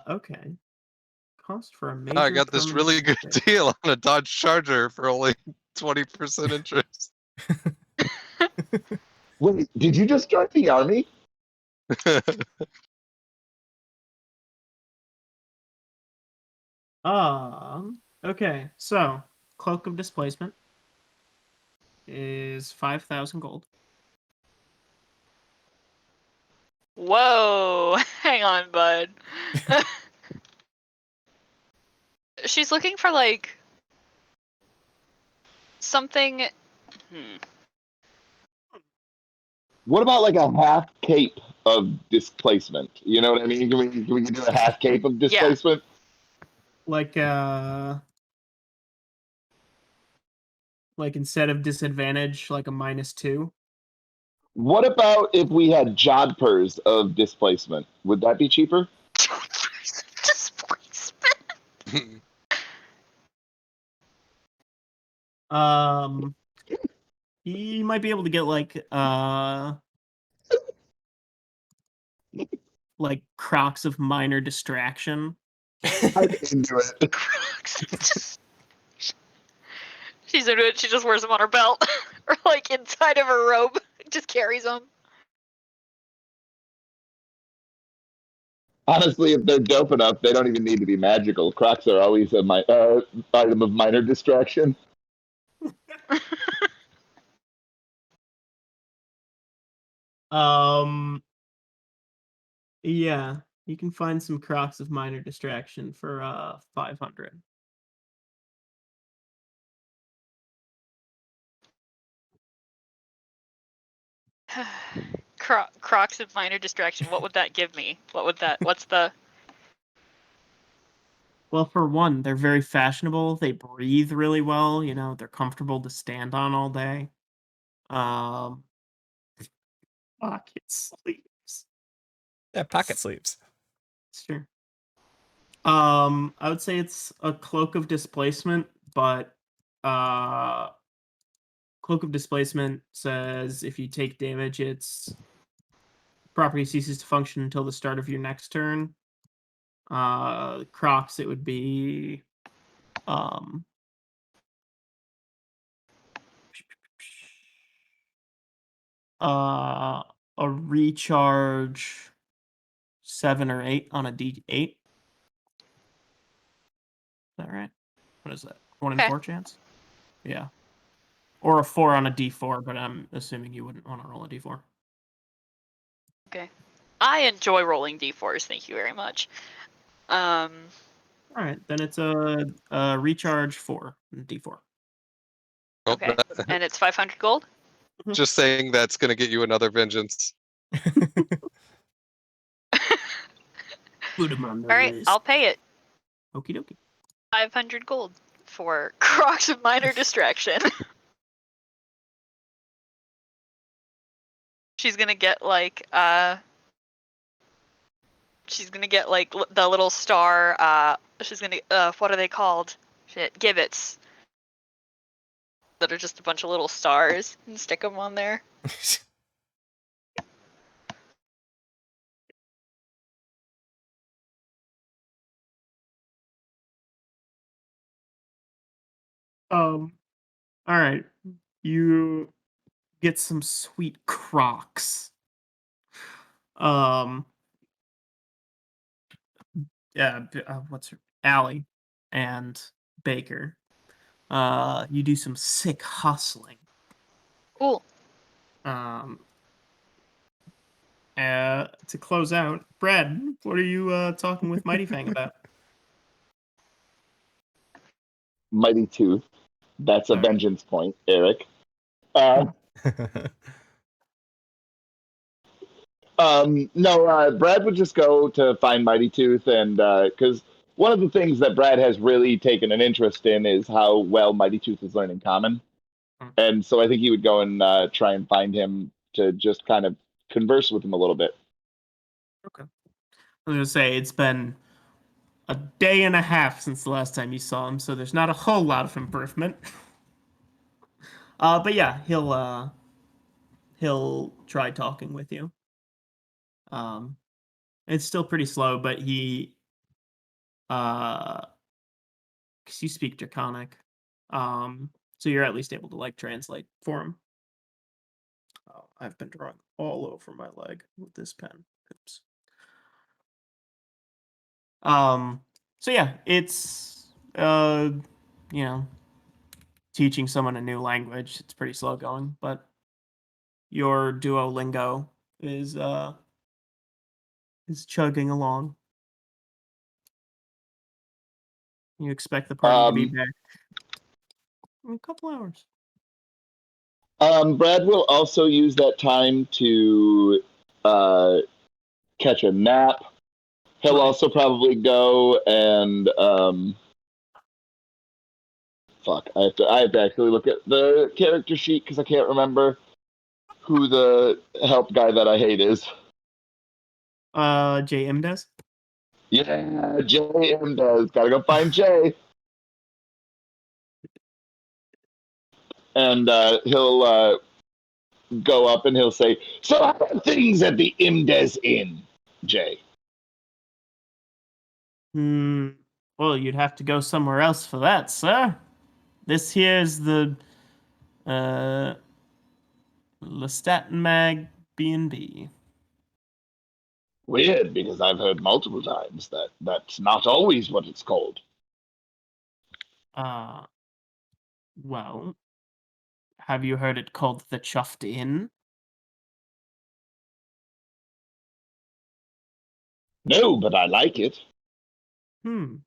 Okay. Cost for a major. I got this really good deal on a Dodge Charger for only 20% interest. Wait, did you just join the army? Okay. So, Cloak of Displacement is 5,000 gold. Whoa, hang on, bud. She's looking for like something. What about like a half cape of displacement? You know what I mean? Can we do a half cape of displacement? Like instead of disadvantage, like a -2. What about if we had jodhpurs of displacement? Would that be cheaper? Displacement. You might be able to get like Crocs of Minor Distraction. I'm into it. She's into it. She just wears them on her belt or like inside of her robe. Just carries them. Honestly, if they're dope enough, they don't even need to be magical. Crocs are always a item of minor distraction. Yeah, you can find some Crocs of Minor Distraction for 500. Crocs of Minor Distraction. What would that give me? What's the? Well, for one, they're very fashionable. They breathe really well. You know, they're comfortable to stand on all day. Um, pocket sleeves. Yeah, pocket sleeves. Sure. I would say it's a Cloak of Displacement, but Cloak of Displacement says if you take damage, its property ceases to function until the start of your next turn. Crocs, it would be um uh a recharge 7 or 8 on a D8. Is that right? What is that? 1 in Okay. 4 chance? Yeah. Or a 4 on a D4, but I'm assuming you wouldn't want to roll a D4. Okay. I enjoy rolling d4s. Thank you very much. All right, then it's a recharge 4 D4. Oh, Okay. And it's 500 gold. just saying that's gonna get you another vengeance. Put him on the All right, list. I'll pay it. Okie dokie. 500 gold for Crocs of Minor Distraction. She's gonna get like the little star. She's gonna what are they called? Shit, gibbets. That are just a bunch of little stars and stick them on there. All right. You get some sweet Crocs. Um, yeah, what's her Allie and Baker. You do some sick hustling. Cool. To close out, Brad, what are you talking with Mighty Fang about? Mighty Tooth. That's a Alright. vengeance point, Eric. No, Brad would just go to find Mighty Tooth, and because one of the things that Brad has really taken an interest in is how well Mighty Tooth is learning Common, and so I think he would go and try and find him to just kind of converse with him a little bit. Okay. I was gonna say it's been a day and a half since the last time you saw him, so there's not a whole lot of improvement. But yeah, he'll try talking with you. It's still pretty slow, but he because you speak Draconic, so you're at least able to like translate for him. Oh, I've been drawing all over my leg with this pen. Oops. So yeah, it's you know, teaching someone a new language. It's pretty slow going, but your Duolingo is chugging along. You expect the party to be Um, back in a couple hours. Brad will also use that time to catch a nap. He'll Right. also probably go and fuck. I have to actually look at the character sheet because I can't remember who the help guy that I hate is. JM does. Yeah, JM does. Gotta go find Jay. And he'll go up and he'll say, "So how are things at the Imdes Inn, Jay?" Well, you'd have to go somewhere else for that, sir. This here's the Lestat Mag B&B. Weird, because I've heard multiple times that that's not always what it's called. Well, have you heard it called the Chuffed Inn? No, but I like it. Well,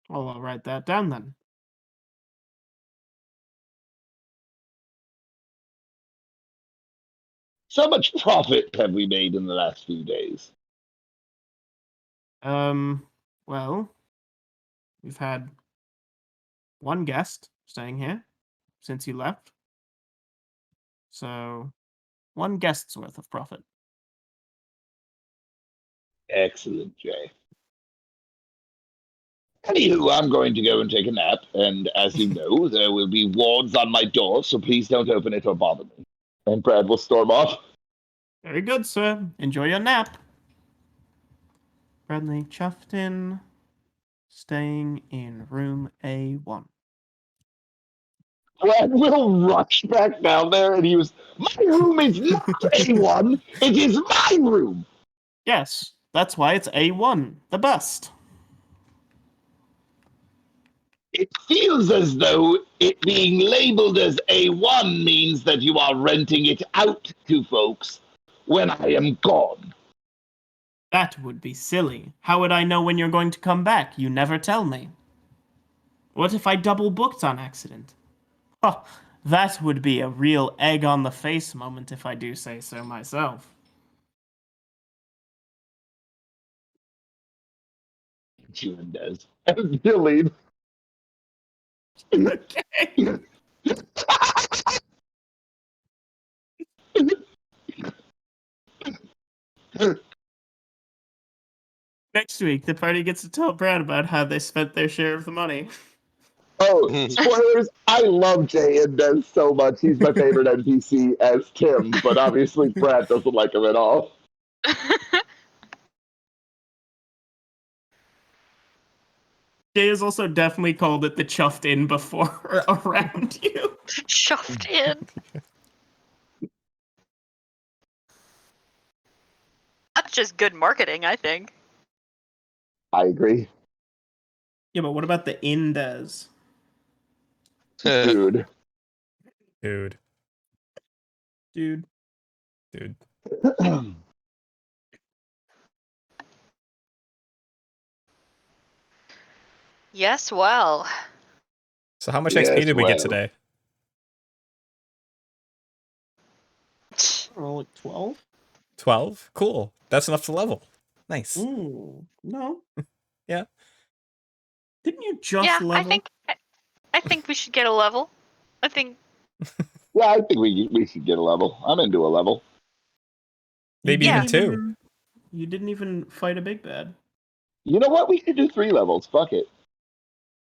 I'll write that down then. So much profit have we made in the last few days. Well, We've had one guest staying here since you left. So, one guest's worth of profit. Excellent, Jay. Anywho, I'm going to go and take a nap, and as you know, there will be wards on my door, so please don't open it or bother me. And Brad will storm off. Very good, sir. Enjoy your nap. Bradley Chuffton, staying in room A1. Brad will rush back down there, and he was, my room is not A1, it is my room! Yes, that's why it's A1, the best. It feels as though it being labeled as A1 means that you are renting it out to folks when I am gone. That would be silly. How would I know when you're going to come back? You never tell me. What if I double booked on accident? Oh, that would be a real egg on the face moment if I do say so myself. June does. And Billy. Okay. Next week, the party gets to tell Brad about how they spent their share of the money. Oh, spoilers! I love Jay Indes so much. He's my favorite NPC as Tim, but obviously Brad doesn't like him at all. Jay has also definitely called it the chuffed in before around you. Shoved in. That's just good marketing, I think. I agree. Yeah, but what about the Indes? Dude. Dude. Dude. Dude. Yes, well. So how much Yes, XP did we get well. today? Oh, like 12? 12? Cool. That's enough to level. Nice. Ooh, no. Yeah. Didn't you just Yeah, level? I think we should get a level. I think Yeah, I think we should get a level. I'm into a level. Maybe Yeah. even 2. You didn't even fight a big bad. You know what? We could do 3 levels. Fuck it.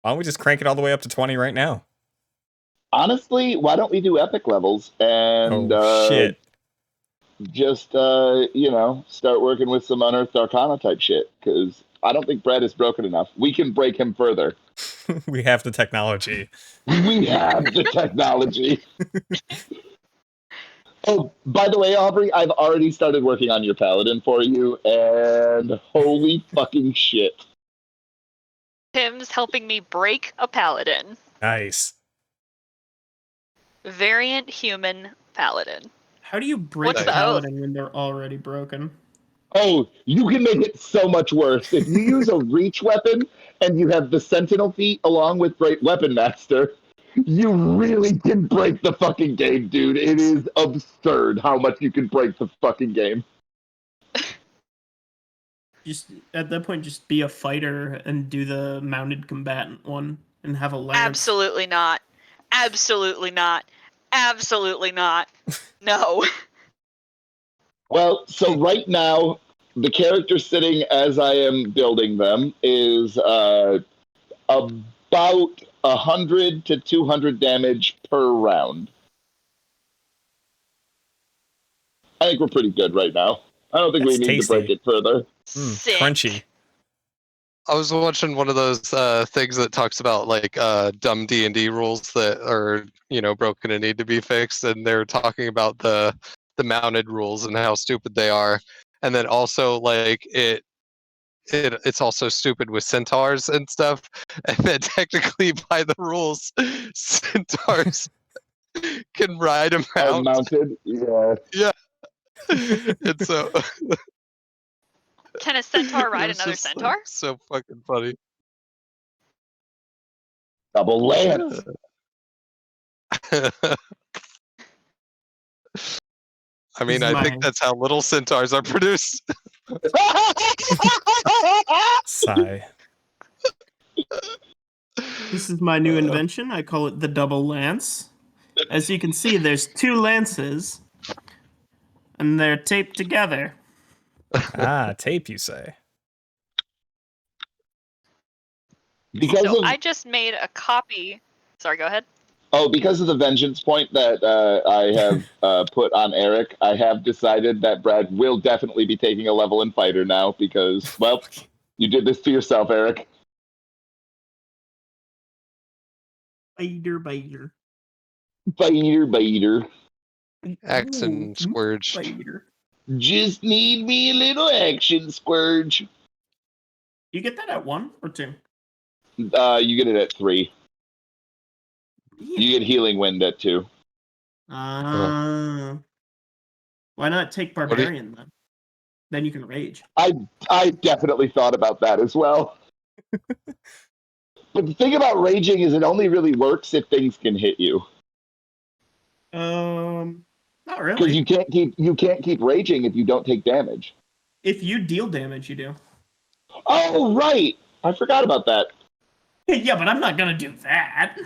Why don't we just crank it all the way up to 20 right now? Honestly, why don't we do epic levels and Shit. just start working with some unearthed arcana type shit? Because I don't think Brad is broken enough. We can break him further. We have the technology. We have the technology. Oh, by the way, Aubrey, I've already started working on your paladin for you, and holy fucking shit. Tim's helping me break a paladin. Nice. Variant human paladin. How do you break What's a the oath? paladin when they're already broken? Oh, you can make it so much worse. If you use a reach weapon and you have the sentinel feat along with Great Weapon Master, you really can break the fucking game, dude. It is absurd how much you can break the fucking game. Just at that point, just be a fighter and do the mounted combatant one and have a lance. Absolutely not. Absolutely not. Absolutely not. No. Well, so right now, the character sitting as I am building them is about 100 to 200 damage per round. I think we're pretty good right now. I don't think we That's need to break tasty. it further. Sick. Crunchy. I was watching one of those things that talks about like dumb D&D rules that are broken and need to be fixed, and they're talking about the mounted rules and how stupid they are, and then also like it's also stupid with centaurs and stuff, and then technically by the rules, centaurs can ride a mount. Unmounted, yeah. Yeah, and so Can a centaur ride it's another just, centaur? like, so fucking funny. Double lance. I mean, This is I think that's how little centaurs are produced. Sigh. This is my new invention. I call it the double lance. As you can see, there's 2 lances, and they're taped together. Ah, tape, you say? Because So of I just made a copy. Sorry, go ahead. because of the vengeance point that I have put on Eric, I have decided that Brad will definitely be taking a level in fighter now because, well, you did this to yourself, Eric. Biter, biter. Biter. Action Scourge. Biter. Just need me a little action, Scourge. You get that at 1 or 2? You get it at 3. Yeah. You get healing wind at 2. Why not take do you- barbarian then? Then you can rage. I definitely thought about that as well. But the thing about raging is it only really works if things can hit you. Not Because really. you can't keep raging if you don't take damage. If you deal damage, you do. Oh right, I forgot about that. Yeah, but I'm not gonna do that.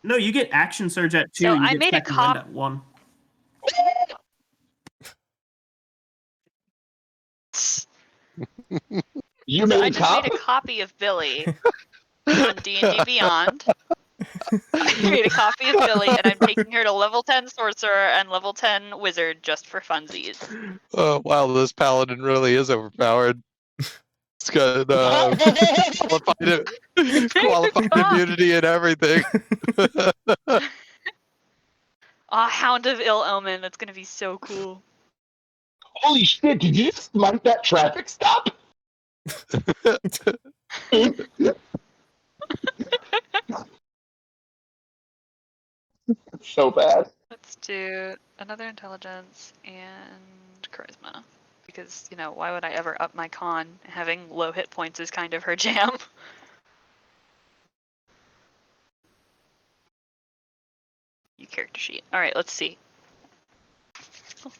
No, you get action surge at 2. So and you I get made a second wind cop- at 1. You So I made a just cop. made a copy of Billy on D&D Beyond. I made a copy of Billy, and I'm taking her to level 10 sorcerer and level 10 wizard just for funsies. Oh wow, this paladin really is overpowered. It's got qualified immunity and everything. Hound of Ill Omen. That's gonna be so cool. Holy shit! Did you just smite that traffic stop? So bad. Let's do another intelligence and charisma. Because, why would I ever up my con? Having low hit points is kind of her jam. You character sheet. Alright, let's see.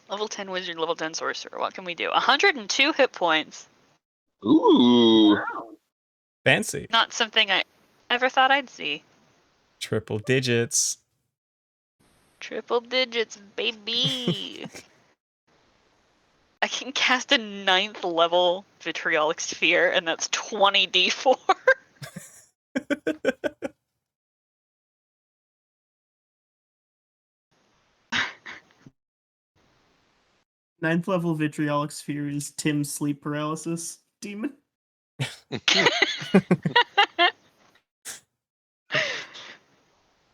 Level 10 wizard, level 10 sorcerer. What can we do? 102 hit points. Ooh. Fancy. Not something I ever thought I'd see. Triple digits. Triple digits, baby! I can cast a 9th level vitriolic sphere, and that's 20 d4. Ninth level vitriolic sphere is Tim's sleep paralysis demon.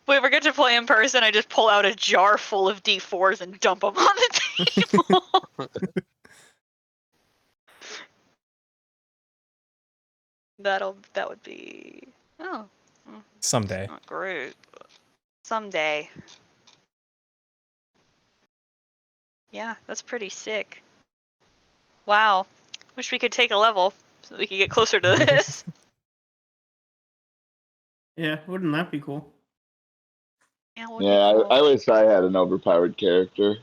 Wait, we're going to play in person. I just pull out a jar full of d4s and dump them on the table. That would be Someday. not great. But someday. Yeah, that's pretty sick. Wow. Wish we could take a level so we could get closer to this. Yeah, wouldn't that be cool? Yeah, would be Yeah, cool. I wish I had an overpowered character.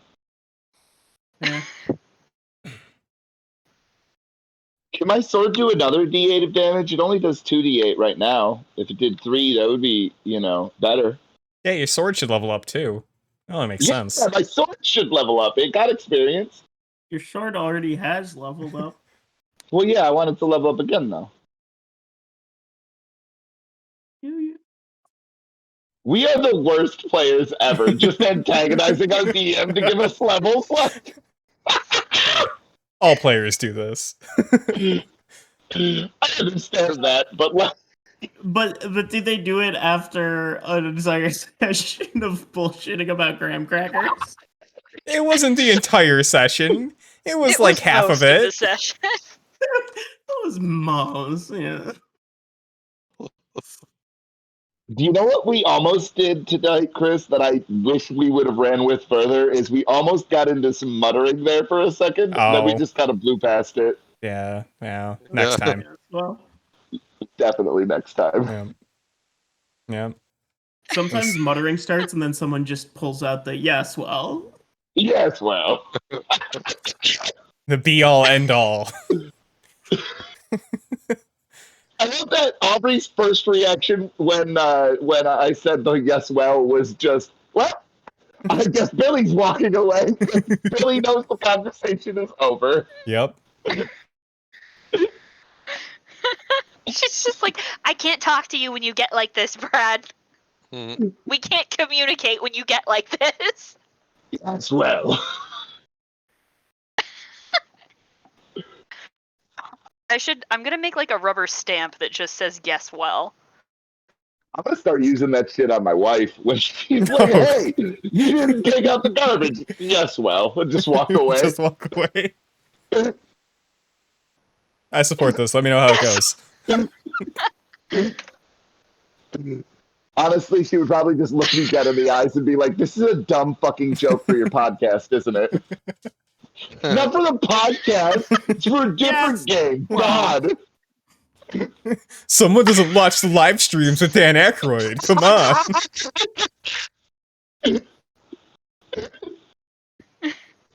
Yeah. Can my sword do another D8 of damage? It only does 2d8 right now. If it did 3, that would be, better. Yeah, your sword should level up too. That only makes sense. Yeah, my sword should level up. It got experience. Your sword already has leveled up. Well, yeah, I want it to level up again, though. We are the worst players ever, just antagonizing our DM to give us levels. All players do this. I understand that, but But did they do it after an entire session of bullshitting about graham crackers? It wasn't the entire session. It was like half most of it. the session. That was Mo's, yeah. do you know what we almost did tonight, Chris, that I wish we would have ran with further, is we almost got into some muttering there for a second, then we Oh. just kind of blew past it. Yeah. Next time. Well, Definitely next time. Yeah. sometimes muttering starts and then someone just pulls out the yes, well. Yes, well. The be all end all. I love that Aubrey's first reaction when I said the yes well was just, well, I guess Billy's walking away. Billy knows the conversation is over. Yep. She's just like, I can't talk to you when you get like this, Brad. We can't communicate when you get like this. Yes, well. I'm gonna make like a rubber stamp that just says yes well. I'm gonna start using that shit on my wife when she's like, "Hey, you didn't take out the garbage." Yes, well, and just walk away. Just walk away. I support this. Let me know how it goes. Honestly, she would probably just look me dead in the eyes and be like, "This is a dumb fucking joke for your podcast, isn't it?" Not for the podcast. It's for a different game. God. Someone doesn't watch the live streams with Dan Aykroyd. Come on.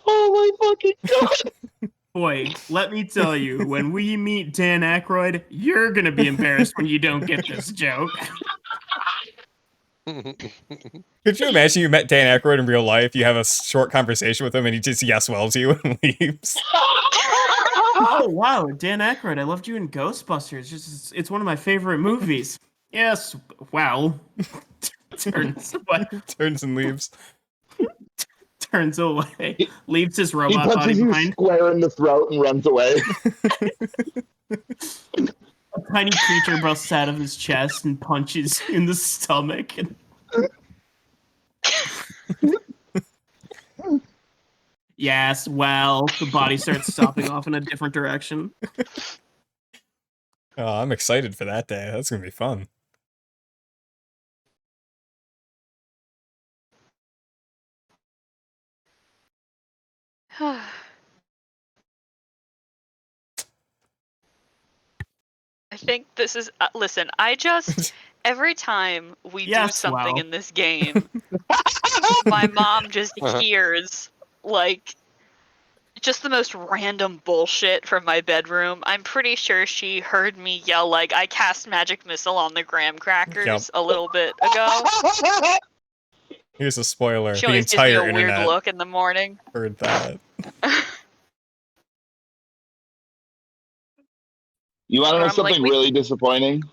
Oh my fucking god. Boy, let me tell you, when we meet Dan Aykroyd, you're gonna be embarrassed when you don't get this joke. Could you imagine you met Dan Aykroyd in real life, you have a short conversation with him, and he just yes wells you and leaves? Oh wow, Dan Aykroyd, I loved you in Ghostbusters. It's one of my favorite movies. Yes, well, turns and leaves. turns away, leaves his He robot body punches you behind. square in the throat and runs away. A tiny creature busts out of his chest and punches you in the stomach. Yes, well, the body starts stopping off in a different direction. Oh, I'm excited for that day. That's gonna be fun. I think this is. Listen, every time we do Yes, something well. in this game, my mom just hears like just the most random bullshit from my bedroom. I'm pretty sure she heard me yell like, "I cast magic missile on the graham crackers" Yep. a little bit ago. Here's a spoiler. She The always gives me entire a weird internet look in the morning. heard that. You want to know I'm like, something really disappointing?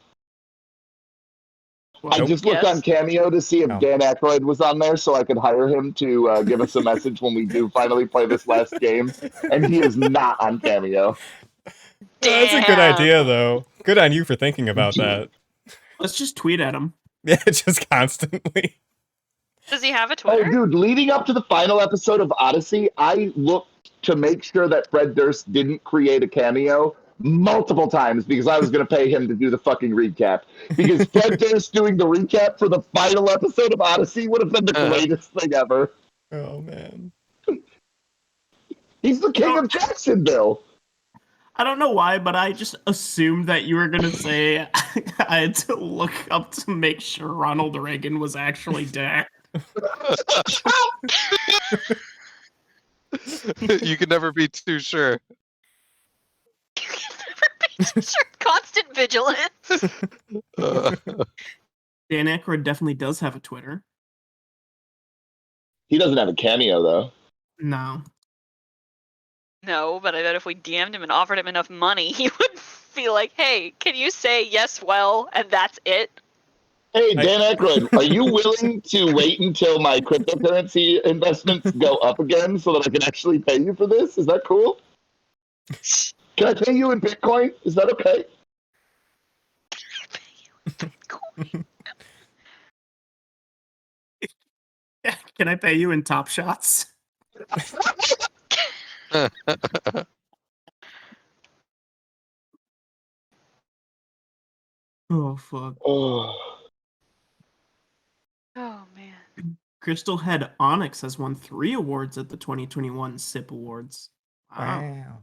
I Nope. just looked on Cameo to see if Oh. Dan Aykroyd was on there so I could hire him to give us a message when we do finally play this last game, and he is not on Cameo. That's a good Damn. idea, though. Good on you for thinking about that. Let's just tweet at him. Yeah, just constantly. Does he have a Oh, Twitter? dude, leading up to the final episode of Odyssey, I looked to make sure that Fred Durst didn't create a cameo multiple times because I was going to pay him to do the fucking recap. Because Fred Durst doing the recap for the final episode of Odyssey would have been the greatest thing ever. Oh, man. He's the king of Jacksonville. I don't know why, but I just assumed that you were gonna say I had to look up to make sure Ronald Reagan was actually dead. You can never be too sure. Constant vigilance. Dan Aykroyd definitely does have a Twitter. He doesn't have a cameo, though. No. No, but I bet if we DM'd him and offered him enough money, he would be like, "Hey, can you say yes, well, and that's it?" Hey, Dan Aykroyd, are you willing to wait until my cryptocurrency investments go up again so that I can actually pay you for this? Is that cool? Can I pay you in Bitcoin? Is that okay? Can I pay you in Top Shots? Oh fuck. Oh. Oh man. Crystal Head Onyx has won 3 awards at the 2021 SIP Awards. Wow. Wow.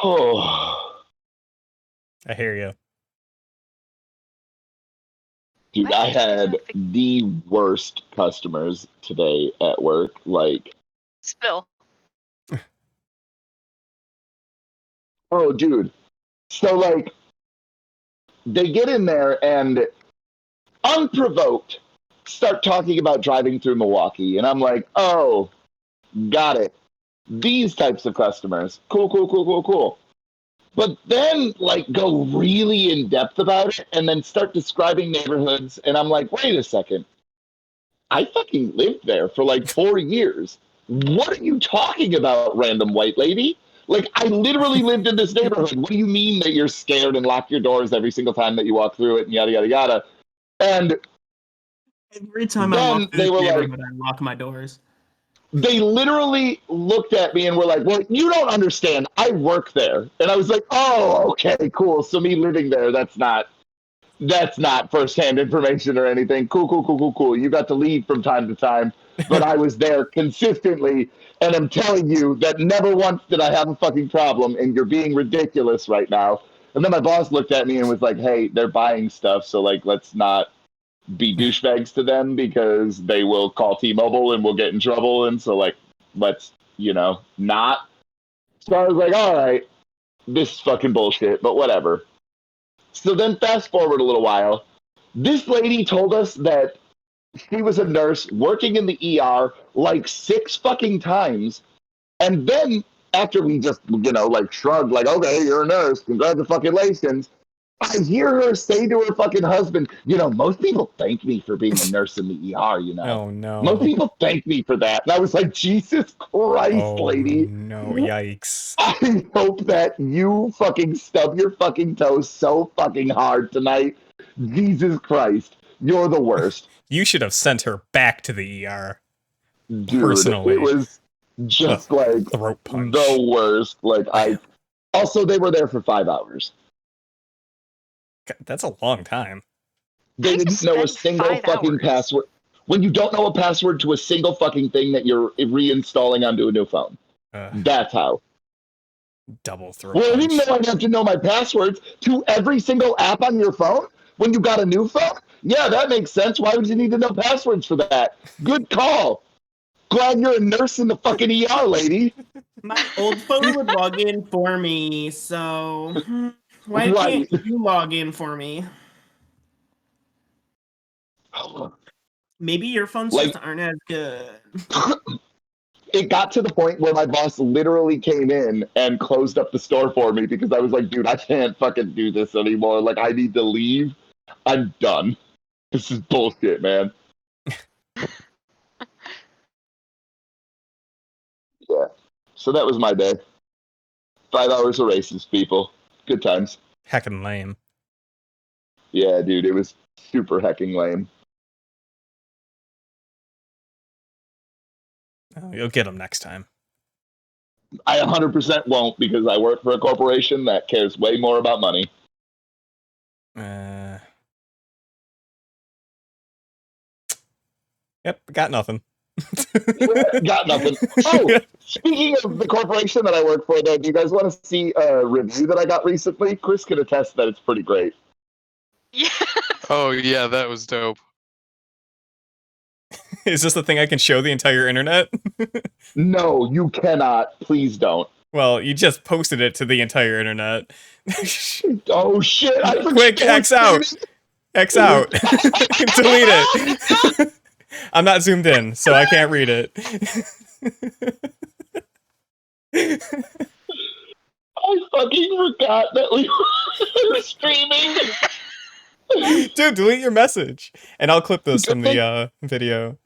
Oh. I hear you. Dude, What? I had the worst customers today at work. Like, Spill. oh, dude. So, like, they get in there and unprovoked start talking about driving through Milwaukee. And I'm like, oh, got it. These types of customers. Cool, cool, cool, cool, cool. But then, like, go really in depth about it and then start describing neighborhoods. And I'm like, wait a second. I fucking lived there for like 4 years. What are you talking about, random white lady? Like, I literally lived in this neighborhood. What do you mean that you're scared and lock your doors every single time that you walk through it and yada, yada, yada? And Every time I then walk through they this were like, neighborhood, I lock my doors. they literally looked at me and were like, well, you don't understand. I work there. And I was like, oh, okay, cool. So me living there, that's not firsthand information or anything. Cool, cool, cool, cool, cool. You got to leave from time to time, but I was there consistently. And I'm telling you that never once did I have a fucking problem, and you're being ridiculous right now. And then my boss looked at me and was like, hey, they're buying stuff, so like let's not be douchebags to them because they will call T-Mobile and we'll get in trouble. And so like let's, not. So I was like, all right, this is fucking bullshit, but whatever. So then fast forward a little while. This lady told us that she was a nurse working in the ER like 6 fucking times. And then after we just, like shrugged, like, okay, you're a nurse, congratulations. I hear her say to her fucking husband, most people thank me for being a nurse in the ER, Oh no. Most people thank me for that. And I was like, Jesus Christ, lady. No, yikes. I hope that you fucking stub your fucking toes so fucking hard tonight. Jesus Christ, you're the worst. You should have sent her back to the ER. Dude, personally. it was just like Throat punch. the worst. Like also they were there for 5 hours. God, that's a long time. They How do you didn't know a spend single 5 fucking hours? password. When you don't know a password to a single fucking thing that you're reinstalling onto a new phone. That's how. Double throat Well, I punch. didn't know I'd have to know my passwords to every single app on your phone when you got a new phone? Yeah, that makes sense. Why would you need to know passwords for that? Good call. Glad you're a nurse in the fucking ER, lady. My old phone would log in for me, so why Right. can't you log in for me? Maybe your phones Like- just aren't as good. It got to the point where my boss literally came in and closed up the store for me because I was like, dude, I can't fucking do this anymore. Like, I need to leave. I'm done. This is bullshit, man. Yeah. So that was my day. 5 hours of races, people. Good times. Heckin' lame. Yeah, dude, it was super hecking lame. Oh, you'll get them next time. I 100% won't because I work for a corporation that cares way more about money. Yep, got nothing. Got nothing. Oh, speaking of the corporation that I work for, though, do you guys want to see a review that I got recently? Chris can attest that it's pretty great. Yeah. Oh yeah, that was dope. Is this the thing I can show the entire internet? No, you cannot. Please don't. Well, you just posted it to the entire internet. Oh, shit. I forgot Quick, to X out. X out. Delete it. I'm not zoomed in, so I can't read it. I fucking forgot that we were streaming. Dude, delete your message. And I'll clip this from the video.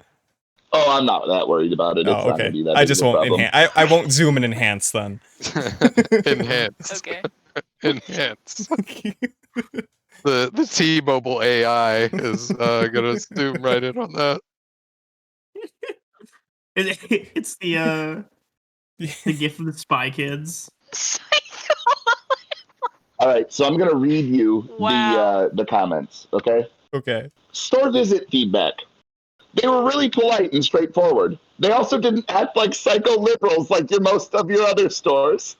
Oh, I'm not that worried about it. It's Oh, not going okay. to be that I big just of a won't problem. enhance. I won't zoom and enhance then. Enhance. Okay. Enhance. The T-Mobile AI is gonna zoom right in on that. It's the gift of the Spy Kids. All right, so I'm going to read you Wow. the comments, okay? Okay. Store visit feedback. They were really polite and straightforward. They also didn't act like psycho liberals like most of your other stores.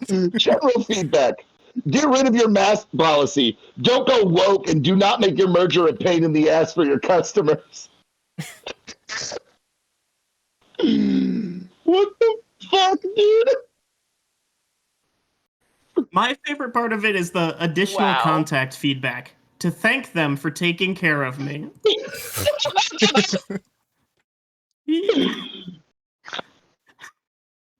General feedback. Get rid of your mask policy. Don't go woke and do not make your merger a pain in the ass for your customers. What the fuck, dude? My favorite part of it is the additional Wow. contact feedback to thank them for taking care of me.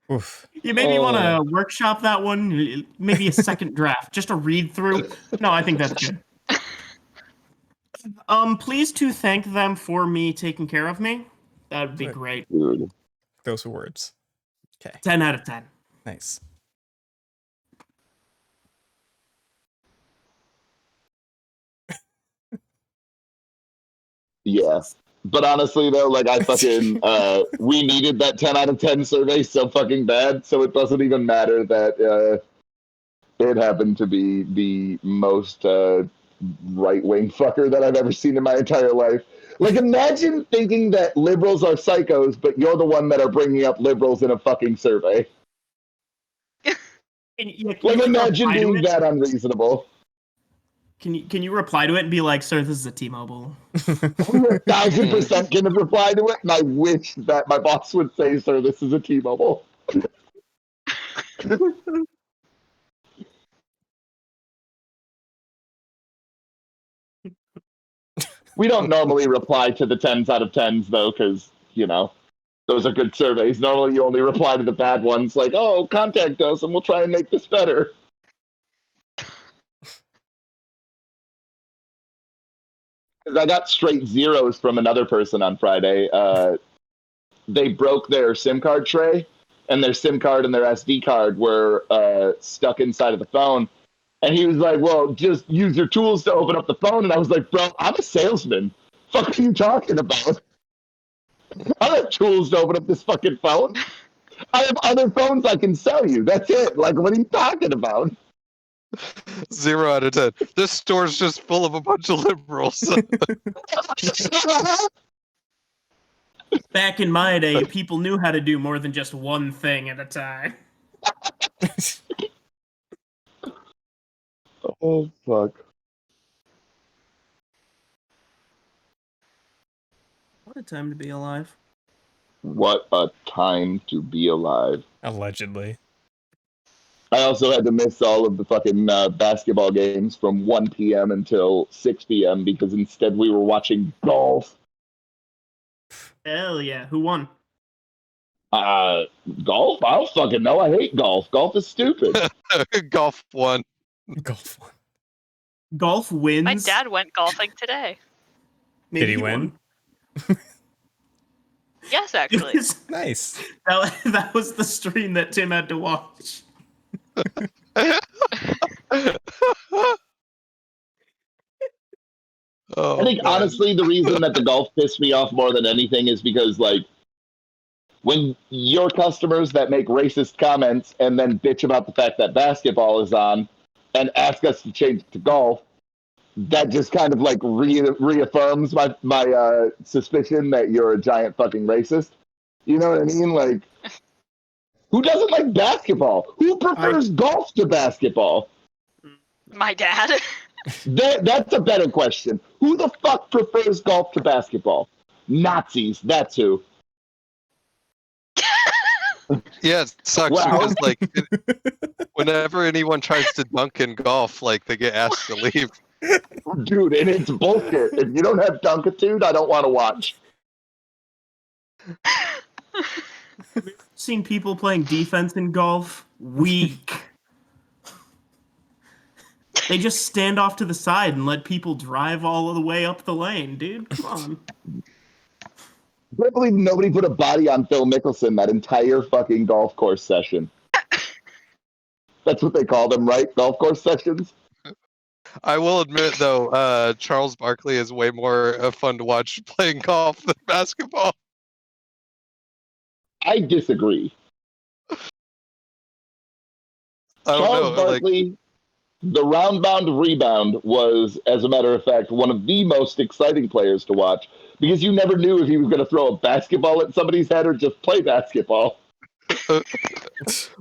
Oof. You maybe want to workshop that one, maybe a second draft, just a read through. No, I think that's good. Please to thank them for me taking care of me. That would be Good. great. Dude. Those were words. Okay. 10 out of 10. Nice. Yeah. But honestly, though, like, I fucking, we needed that 10 out of 10 survey so fucking bad, so it doesn't even matter that it happened to be the most right-wing fucker that I've ever seen in my entire life. Like, imagine thinking that liberals are psychos, but you're the one that are bringing up liberals in a fucking survey. Like, imagine being that unreasonable. Can you reply to it and be like, sir, this is a T-Mobile? 1,000% can reply to it, and I wish that my boss would say, sir, this is a T-Mobile. We don't normally reply to the 10s out of 10s, though, because, you know, those are good surveys. Normally you only reply to the bad ones, like, oh, contact us and we'll try and make this better. Because I got straight zeros from another person on Friday. They broke their SIM card tray, and their SIM card and their SD card were stuck inside of the phone. And he was like, well, just use your tools to open up the phone. And I was like, bro, I'm a salesman. Fuck are you talking about? I have tools to open up this fucking phone. I have other phones I can sell you. That's it. Like, what are you talking about? 0 out of 10. This store's just full of a bunch of liberals. Back in my day, people knew how to do more than just one thing at a time. Oh, fuck. What a time to be alive. What a time to be alive. Allegedly. I also had to miss all of the fucking basketball games from 1 p.m. until 6 p.m. because instead we were watching golf. Hell yeah. Who won? Golf? I don't fucking know. I hate golf. Golf is stupid. Golf won. Golf one. Golf wins? My dad went golfing today. Maybe Did he win? Yes, It actually. was- Nice. that was the stream that Tim had to watch. Oh, I think, man. honestly, the reason that the golf pissed me off more than anything is because, like, when your customers that make racist comments and then bitch about the fact that basketball is on and ask us to change it to golf, that just kind of, like, reaffirms my suspicion that you're a giant fucking racist. You know what I mean? Like, who doesn't like basketball? Who prefers golf to basketball? My dad. That's a better question. Who the fuck prefers golf to basketball? Nazis, that's who. Yeah, it sucks Wow. because, like, whenever anyone tries to dunk in golf, like, they get asked to leave. Dude, and it's bullshit. If you don't have dunkitude, I don't want to watch. Seen people playing defense in golf? Weak. They just stand off to the side and let people drive all the way up the lane, dude. Come on. I can't believe nobody put a body on Phil Mickelson that entire fucking golf course session. That's what they call them, right? Golf course sessions? I will admit, though, Charles Barkley is way more fun to watch playing golf than basketball. I disagree. I don't Charles know, like, Barkley, the round-bound rebound was, as a matter of fact, one of the most exciting players to watch because you never knew if he was going to throw a basketball at somebody's head or just play basketball.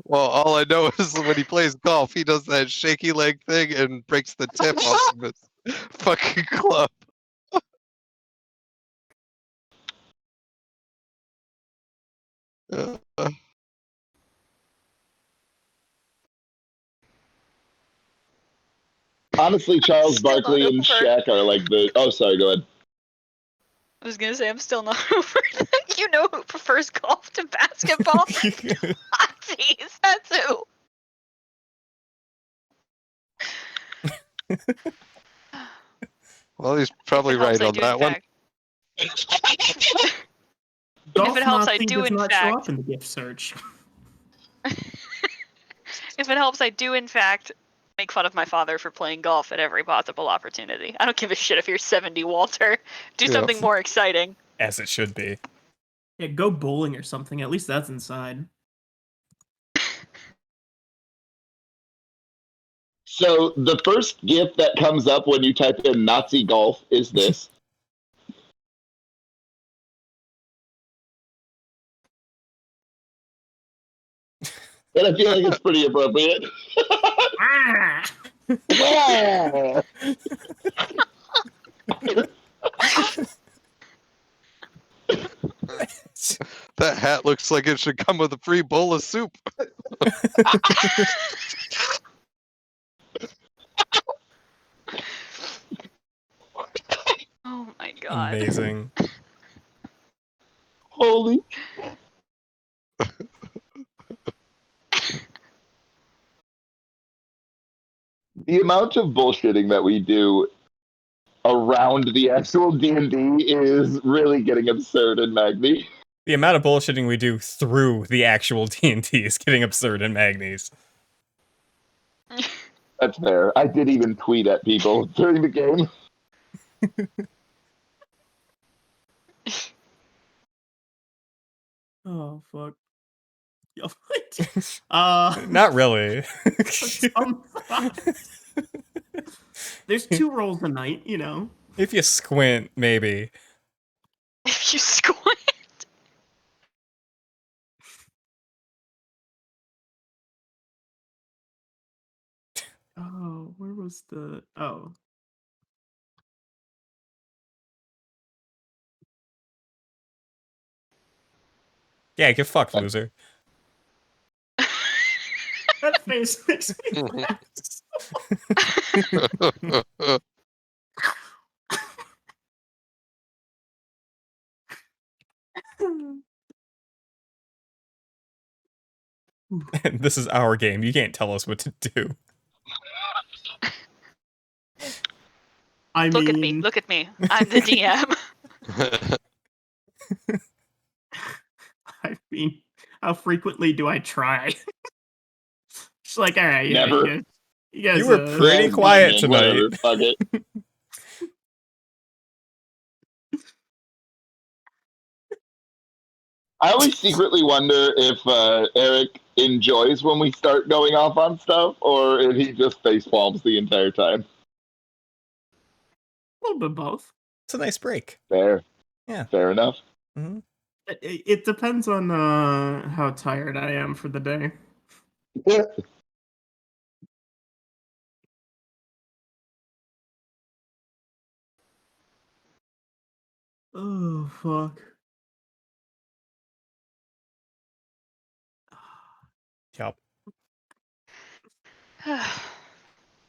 Well, all I know is when he plays golf, he does that shaky leg thing and breaks the tip off of his fucking club. Uh, Honestly, Charles Still not Barkley and over. Shaq are like the. Oh, sorry. Go ahead. I was gonna say I'm still not over that. You know who prefers golf to basketball? Nazis, that's who. well, he's probably If it helps, right I on do, that in one. fact. Golf it helps, I Nazi do, does in not show fact. up in the gift search. If it helps, I do, in fact, make fun of my father for playing golf at every possible opportunity. I don't give a shit if you're 70, Walter. Do Yeah. something more exciting. As it should be. Yeah, go bowling or something. At least that's inside. So the first GIF that comes up when you type in Nazi golf is this. And I feel like it's pretty appropriate. Ah! Yeah. That hat looks like it should come with a free bowl of soup. Oh my god. Amazing. Holy. The amount of bullshitting that we do around the actual D&D is really getting absurd in Magni. The amount of bullshitting we do through the actual D&D is getting absurd in Magnes. That's fair. I did even tweet at people during the game. Oh fuck. Yo, what? Not really. There's 2 rolls a night, you know. If you squint, maybe. If you squint. Oh, where was the? Oh, Yeah, get fucked, loser. that face makes me laugh. This is our game. You can't tell us what to do. I Look at mean, me, look at me. I'm the DM. I mean, how frequently do I try? Just like, all right, yeah, Never. you guys, You were pretty Yeah, quiet man, tonight. Whatever, fuck it. I always secretly wonder if Eric enjoys when we start going off on stuff, or if he just face palms the entire time. a little bit both. It's a nice break. Fair. Yeah. Fair enough. Mm-hmm. It depends on how tired I am for the day. Oh fuck. Yep.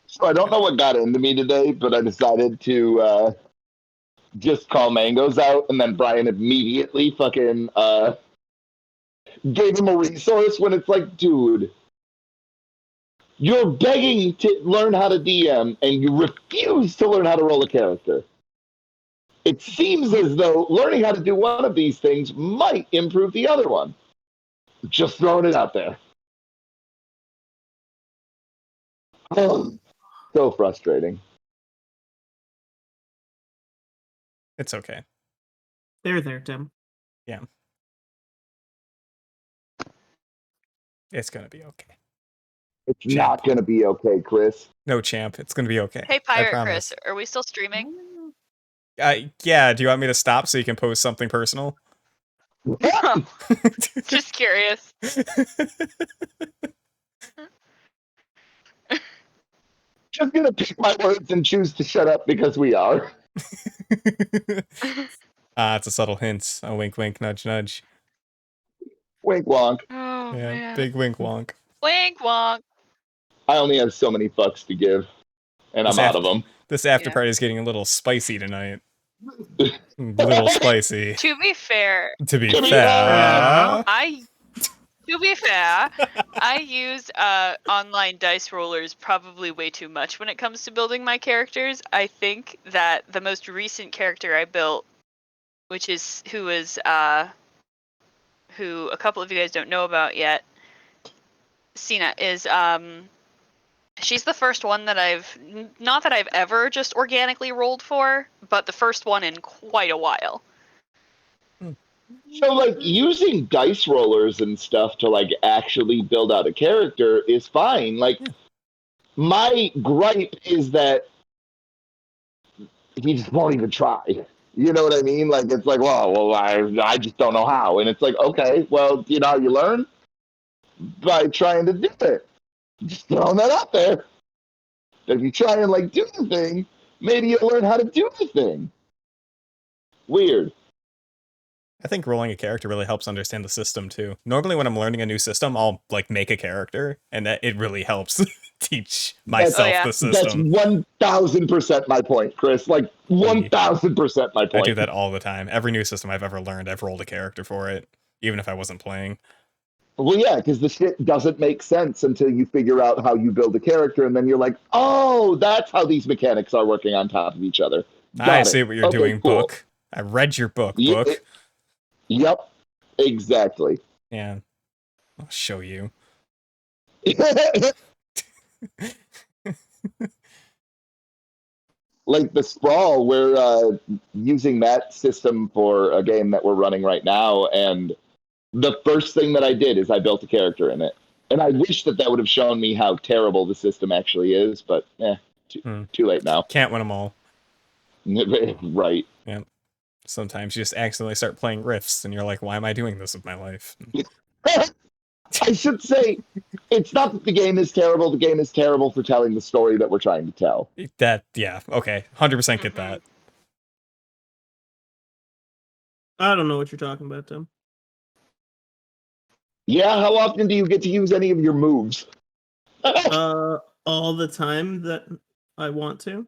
So I don't know what got into me today, but I decided to just call Mangoes out, and then Brian immediately fucking gave him a resource when it's like, dude, you're begging to learn how to DM, and you refuse to learn how to roll a character. It seems as though learning how to do one of these things might improve the other one. Just throwing it out there. Oh, so frustrating. It's okay. There, Tim. It's gonna be okay. It's Champ. not going to be okay, Chris. No, champ. It's gonna be okay. Hey, I Pirate promise. Chris, are we still streaming? Yeah, do you want me to stop so you can post something personal? Just curious. Just gonna pick my words and choose to shut up because we are. It's a subtle hint. A wink, wink, nudge, nudge. Wink wonk. Oh Yeah, man. big wink, wonk. Wink wonk. I only have so many fucks to give, and I'm out of them. This after Yeah. party is getting a little spicy tonight. Little spicy. To be fair, To be To be fair. fair. I use online dice rollers probably way too much when it comes to building my characters. I think that the most recent character I built, which is who a couple of you guys don't know about yet, Cena, is she's the first one that not that I've ever just organically rolled for, but the first one in quite a while. So, like, using dice rollers and stuff to, like, actually build out a character is fine. Like, my gripe is that he just won't even try. You know what I mean? Like, it's like, well, I just don't know how. And it's like, okay, well, you know how you learn? By trying to do it. Just throwing that out there. If you try and, like, do the thing, maybe you'll learn how to do the thing. Weird. I think rolling a character really helps understand the system too. Normally when I'm learning a new system, I'll like make a character, and that it really helps teach myself yeah. the That's system. 1000% my point, Chris. Like 1000% my point. I do that all the time. Every new system I've ever learned, I've rolled a character for it, even if I wasn't playing. Well, yeah, because the shit doesn't make sense until you figure out how you build a character, and then you're like, oh, that's how these mechanics are working on top of each other. I see what you're doing, cool. book. I read your book, Ye- book. Yep, exactly. Yeah. I'll show you. Like the sprawl, we're using that system for a game that we're running right now, and the first thing that I did is I built a character in it. And I wish that would have shown me how terrible the system actually is, but too late now. Can't win them all. Right. Yeah. Sometimes you just accidentally start playing riffs, and you're like, why am I doing this with my life? I should say, it's not that the game is terrible. The game is terrible for telling the story that we're trying to tell. That, yeah, okay. 100% get that. I don't know what you're talking about, Tim. Yeah, how often do you get to use any of your moves? All the time that I want to.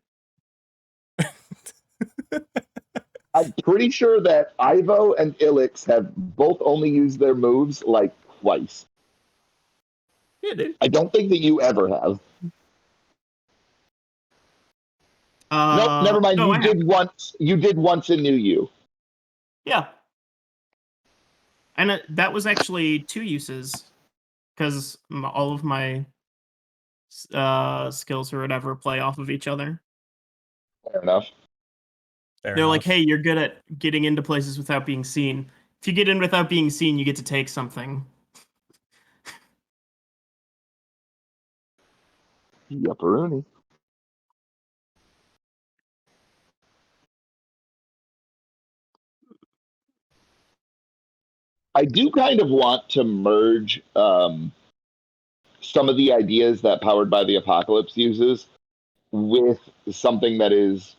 I'm pretty sure that Ivo and Ilix have both only used their moves like twice. Yeah, dude. I don't think that you ever have. Nope, never mind. No, You did once. You did once in New You. Yeah. And that was actually 2 uses, because all of my skills or whatever play off of each other. Fair enough. They're like, hey, you're good at getting into places without being seen. If you get in without being seen, you get to take something. Yupperoonie. I do kind of want to merge some of the ideas that Powered by the Apocalypse uses with something that is,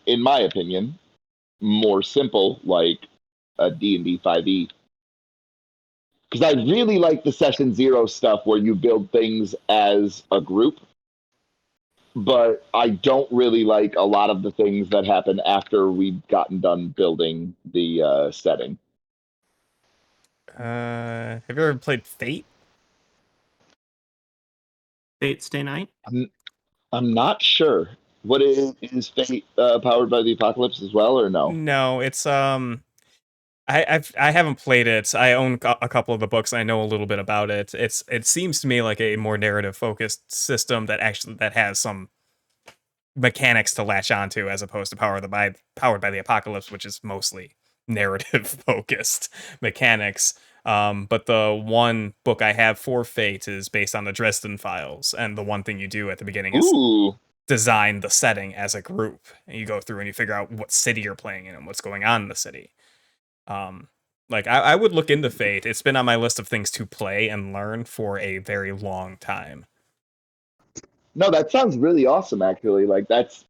in my opinion, more simple, like a D&D 5e. Because I really like the Session Zero stuff where you build things as a group, but I don't really like a lot of the things that happen after we've gotten done building the setting. Have you ever played Fate? Fate Stay Night? I'm not sure. What is Fate Powered by the Apocalypse as well, or no? No, it's I haven't played it. I own a couple of the books. And I know a little bit about it. It seems to me like a more narrative focused system that has some mechanics to latch onto, as opposed to Powered by the Apocalypse, which is mostly narrative focused mechanics. But the one book I have for Fate is based on the Dresden Files, and the one thing you do at the beginning is design the setting as a group, and you go through and you figure out what city you're playing in and what's going on in the city. Like, I would look into Fate. It's been on my list of things to play and learn for a very long time. No, that sounds really awesome. Actually, like that's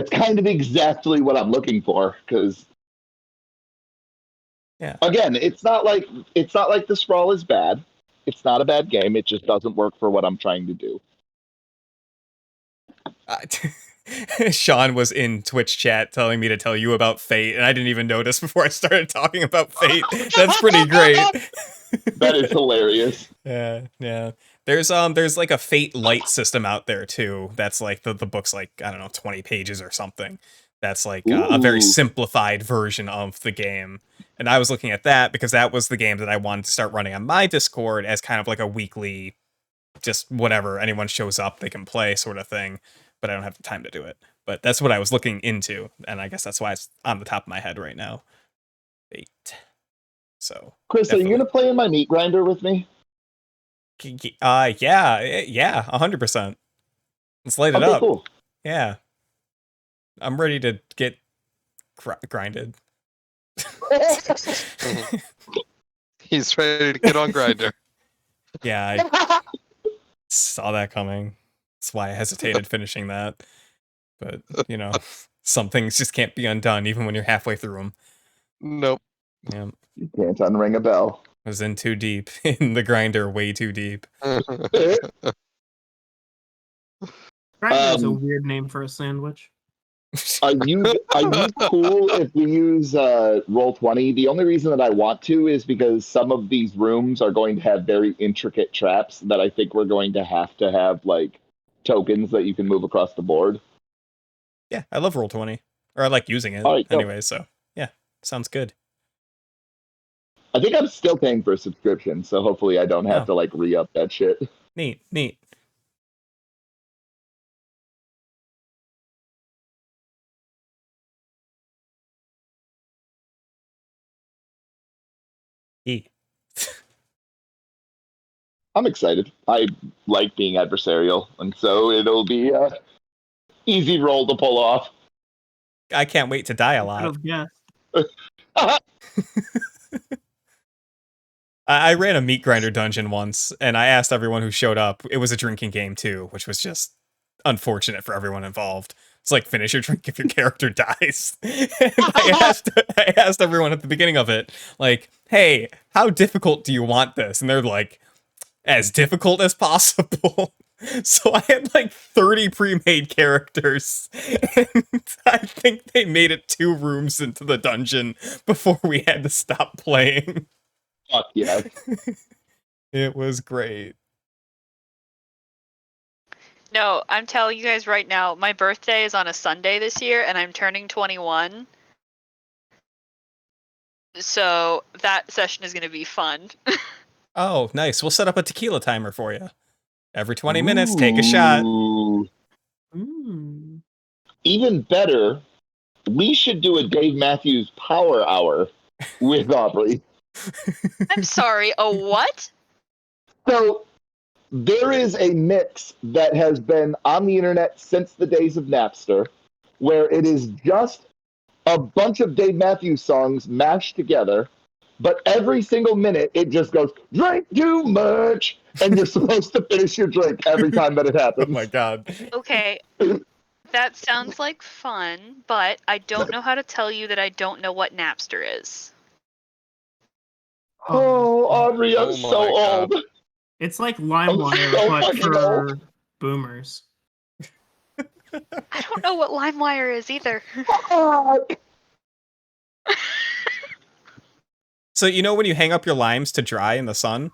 kind of exactly what I'm looking for. Because again, it's not like the Sprawl is bad. It's not a bad game. It just doesn't work for what I'm trying to do. Sean was in Twitch chat telling me to tell you about Fate, and I didn't even notice before I started talking about Fate. That's pretty great. That is hilarious. Yeah. There's like a Fate Light system out there too. That's like the book's like, I don't know, 20 pages or something. That's like a very Ooh. simplified version of the game. And I was looking at that because that was the game that I wanted to start running on my Discord as kind of like a weekly, just whatever, anyone shows up, they can play sort of thing. But I don't have the time to do it. But that's what I was looking into, and I guess that's why it's on the top of my head right now. Fate. So, Chris, definitely. are you gonna play in my meat grinder with me? Yeah, 100%. Let's light it Okay, up. cool. Yeah, I'm ready to get grinded. He's ready to get on Grinder. Yeah, I saw that coming. That's why I hesitated finishing that. But, you know, some things just can't be undone, even when you're halfway through them. Nope. Yeah. You can't unring a bell. I was in too deep. In the grinder, way too deep. Grinder is a weird name for a sandwich. Are you cool if we use Roll20? The only reason that I want to is because some of these rooms are going to have very intricate traps that I think we're going to have like tokens that you can move across the board. Yeah, I love Roll20. Or I like using it All right, anyway, so yeah, sounds good. I think I'm still paying for a subscription, so hopefully I don't have to like re-up that shit. Neat. I'm excited. I like being adversarial, and so it'll be a easy roll to pull off. I can't wait to die a Could lot. have guessed. I ran a meat grinder dungeon once, and I asked everyone who showed up. It was a drinking game too, which was just unfortunate for everyone involved. It's like finish your drink if your character dies. And I asked everyone at the beginning of it, like, "Hey, how difficult do you want this?" And they're like, "As difficult as possible." So I had like 30 pre-made characters, and I think they made it 2 rooms into the dungeon before we had to stop playing. Fuck yeah. It was great. No, I'm telling you guys right now, my birthday is on a Sunday this year, and I'm turning 21. So that session is going to be fun. Oh, nice. We'll set up a tequila timer for you. Every 20 minutes, take a shot. Mm. Even better, we should do a Dave Matthews Power Hour with Aubrey. I'm sorry, a what? So there is a mix that has been on the internet since the days of Napster, where it is just a bunch of Dave Matthews songs mashed together, but every single minute it just goes, drink too much, and you're supposed to finish your drink every time that it happens. Oh my god. Okay, that sounds like fun, but I don't know how to tell you that I don't know what Napster is. Oh, Aubrey, I'm Oh so my God. old. It's like so LimeWire, but fucking for old. boomers. I don't know what LimeWire is either. Fuck. So you know when you hang up your limes to dry in the sun?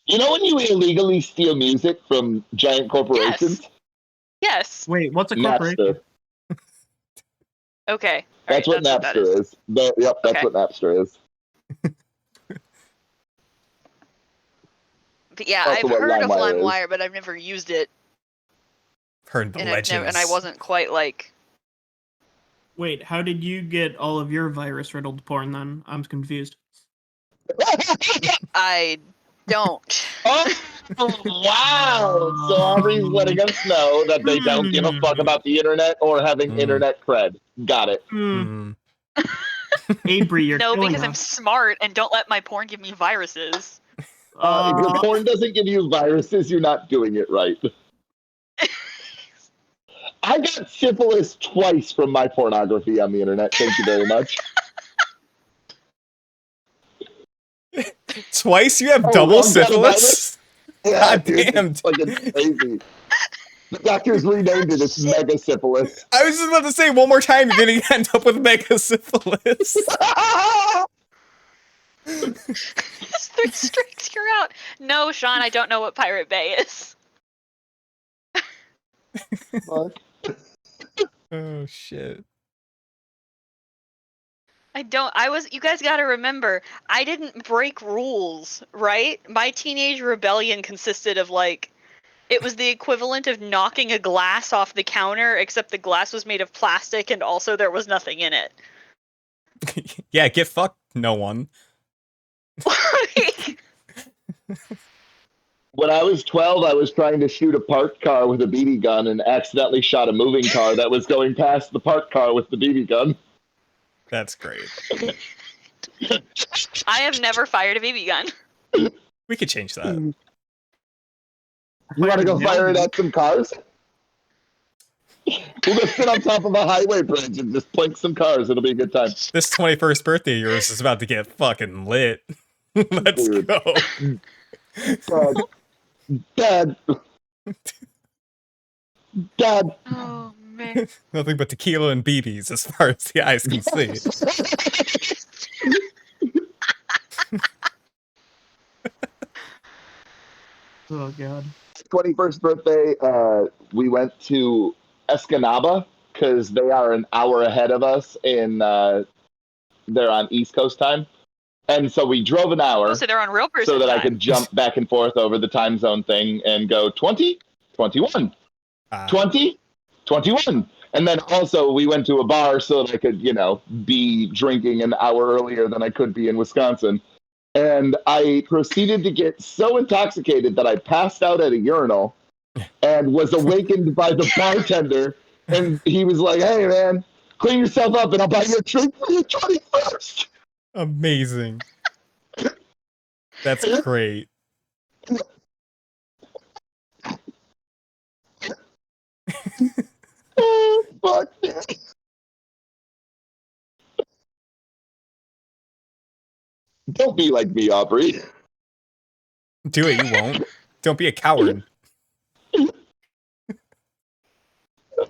You know when you illegally steal music from giant corporations? Yes. Wait, what's a corporation? Napster. Okay. That's what Napster is. Yep, that's Okay. what Napster is. But yeah, Also I've what heard of LimeWire is. LimeWire, but I've never used it, Heard the and legends. and I wasn't quite like. Wait, how did you get all of your virus-riddled porn then? I'm confused. I don't. Oh, Wow! So Aubrey's letting us know that they don't give a fuck about the internet or having internet cred. Got it. Hmm. Avery, you're No, killing because I'm us. smart and don't let my porn give me viruses. If your porn doesn't give you viruses, you're not doing it right. I got syphilis twice from my pornography on the internet. Thank you very much. Twice? You have Oh, double wrong kind of virus? syphilis? Yeah, God dude, damn. it's fucking crazy. The doctors renamed it. It's mega syphilis. I was just about to say, one more time, you're gonna end up with mega syphilis. Three strikes, you're out. No, Sean, I don't know what Pirate Bay is. Fuck. Oh, shit. You guys gotta remember, I didn't break rules, right? My teenage rebellion consisted of it was the equivalent of knocking a glass off the counter, except the glass was made of plastic and also there was nothing in it. Yeah, get fucked, no one. When I was 12, I was trying to shoot a parked car with a BB gun and accidentally shot a moving car that was going past the parked car with the BB gun. That's great. I have never fired a BB gun. We could change that. You want to go fire it at some cars? We'll go sit on top of a highway bridge and just plink some cars. It'll be a good time. This 21st birthday of yours is about to get fucking lit. Let's Dude. go. Dad. Dad. Oh, man. Nothing but tequila and BBs as far as the eyes can see. Oh god. 21st birthday, we went to Escanaba because they are an hour ahead of us they're on East Coast time. And so we drove an hour Oh, so they're on real person so that time. I could jump back and forth over the time zone thing and go 20, 21, 20, 21. And then also we went to a bar so that I could, be drinking an hour earlier than I could be in Wisconsin. And I proceeded to get so intoxicated that I passed out at a urinal and was awakened by the bartender. And he was like, "Hey, man, clean yourself up and I'll buy you a drink for your 21st." Amazing. That's great. Oh, fuck. Don't be like me, Aubrey. Do it, you won't. Don't be a coward. No,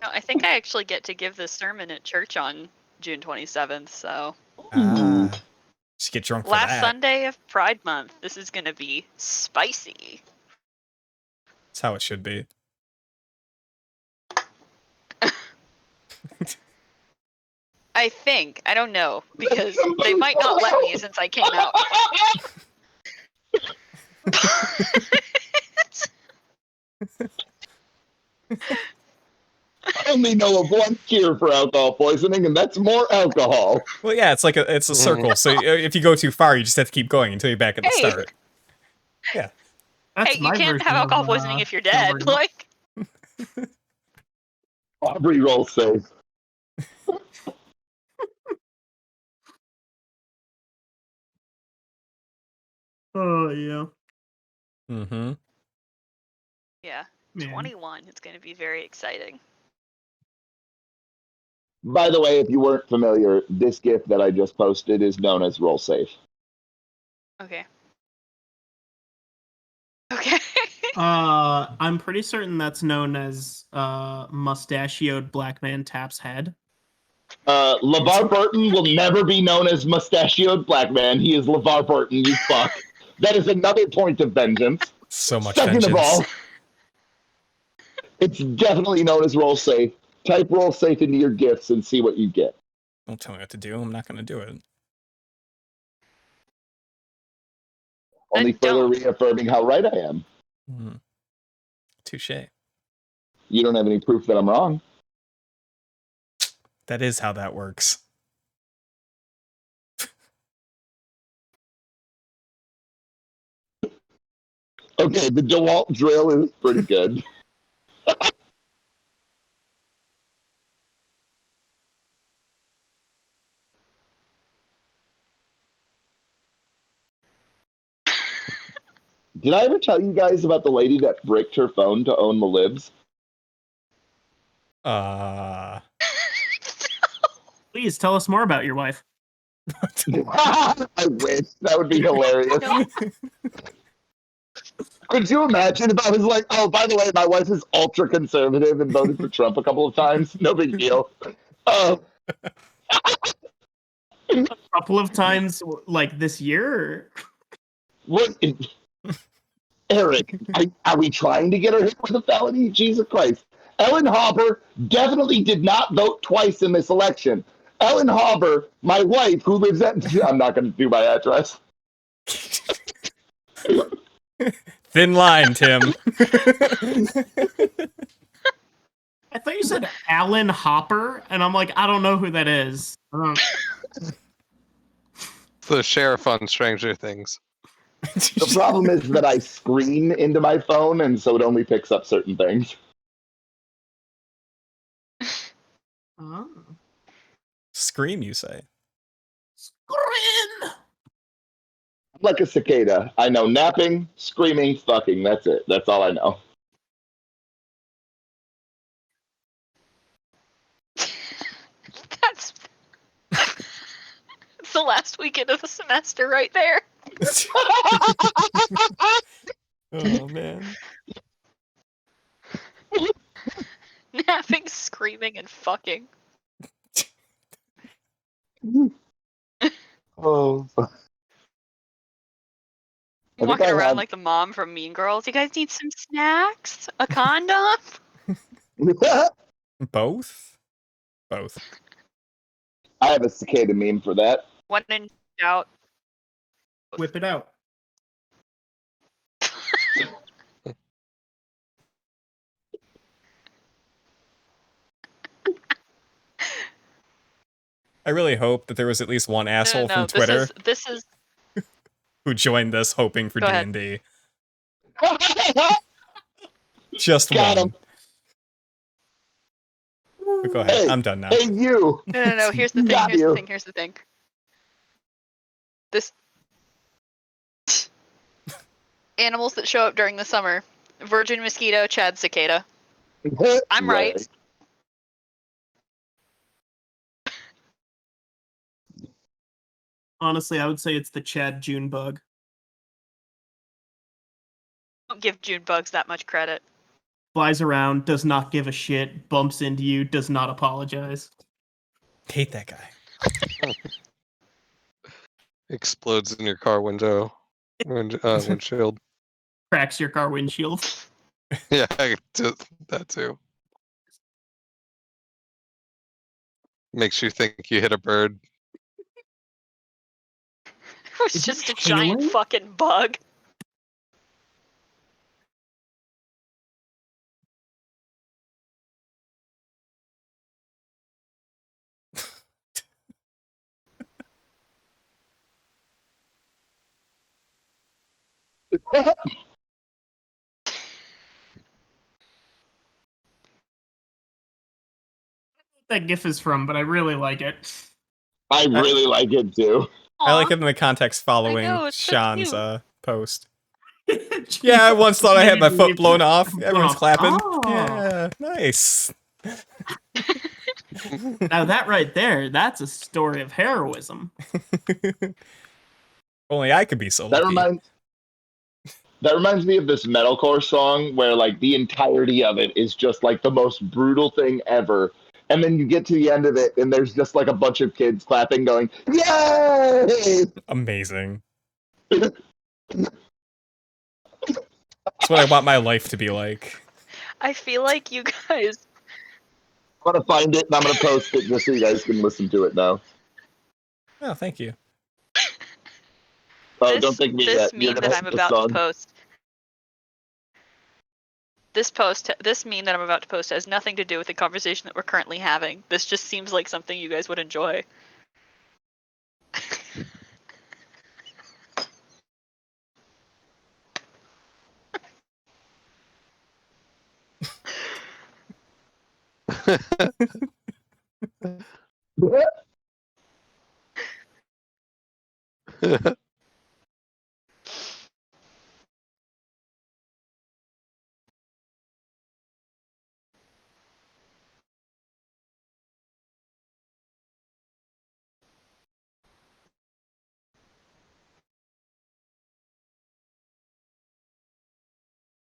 I think I actually get to give this sermon at church on June 27th, so. Just get drunk for Last that. Sunday of Pride Month. This is gonna be spicy. That's how it should be. I think. I don't know, because they might not let me since I came out. I only know of one cure for alcohol poisoning, and that's more alcohol. Well, yeah, it's a circle. So if you go too far, you just have to keep going until you're back at the Hey. start. Yeah. That's Hey, you my can't version have alcohol of, poisoning if you're dead. sobering up. Aubrey roll safe. Oh yeah. Mm-hmm. Yeah, Man. 21. It's gonna be very exciting. By the way, if you weren't familiar, this GIF that I just posted is known as roll safe. Okay. Okay. I'm pretty certain that's known as mustachioed black man taps head. LeVar Burton will never be known as mustachioed black man. He is LeVar Burton, you fuck. That is another point of vengeance. So much Second vengeance. of all, it's definitely known as roll safe. Type roll safe into your GIFs and see what you get. Don't tell me what to do. I'm not going to do it. Only further don't. reaffirming how right I am. Touche. You don't have any proof that I'm wrong. That is how that works. Okay, the DeWalt drill is pretty good. Did I ever tell you guys about the lady that bricked her phone to own the libs? Please tell us more about your wife. I wish. That would be hilarious. No. Could you imagine if I was like, oh, by the way, my wife is ultra conservative and voted for Trump a couple of times? No big deal. A couple of times, like this year? Or... What? Eric, are we trying to get her hit with a felony? Jesus Christ. Ellen Hopper definitely did not vote twice in this election. Ellen Hopper, my wife, who lives at... I'm not going to do my address. Thin line, Tim. I thought you said Alan Hopper, and I'm like, I don't know who that is. The sheriff on Stranger Things. The problem is that I scream into my phone, and so it only picks up certain things. Oh. Scream, you say? Scream! I'm like a cicada. I know napping, screaming, fucking. That's it. That's all I know. That's it's the last weekend of the semester right there. Oh, man. Napping, screaming, and fucking. Oh. I think Walking I around have- like the mom from Mean Girls. You guys need some snacks? A condom? Both? Both. I have a cicada meme for that. When in doubt. Whip it out. I really hope that there was at least one asshole No, from Twitter This is who joined this hoping for Go ahead. D&D. Just Got one. him. But go ahead. Hey, I'm done now. Hey, you. No. Here's the thing. Got you. Here's the thing. This animals that show up during the summer: virgin mosquito, Chad cicada. I'm right. Honestly, I would say it's the Chad June bug. Don't give June bugs that much credit. Flies around, does not give a shit, bumps into you, does not apologize. Hate that guy. Explodes in your car windshield. Cracks your car windshield. Yeah, that too. Makes you think you hit a bird. It was Is just a it giant hailing? fucking bug. That GIF is from, but I really like it. I really like it too. I like Aw. it in the context following know, it's so Sean's cute. post. Yeah, I once thought I had my foot blown off. Blown Everyone's off. clapping. Oh. Yeah, nice. Now that right there, that's a story of heroism. Only I could be so That lucky. reminds me of this metalcore song where like the entirety of it is just like the most brutal thing ever. And then you get to the end of it and there's just like a bunch of kids clapping going, "Yay!" Amazing. That's what I want my life to be like. I feel like you guys. I'm gonna find it and I'm gonna post it just so you guys can listen to it now. Oh, thank you. Oh, don't thank me this yet. You're meme gonna that hit I'm the about song. to post. This meme that I'm about to post has nothing to do with the conversation that we're currently having. This just seems like something you guys would enjoy.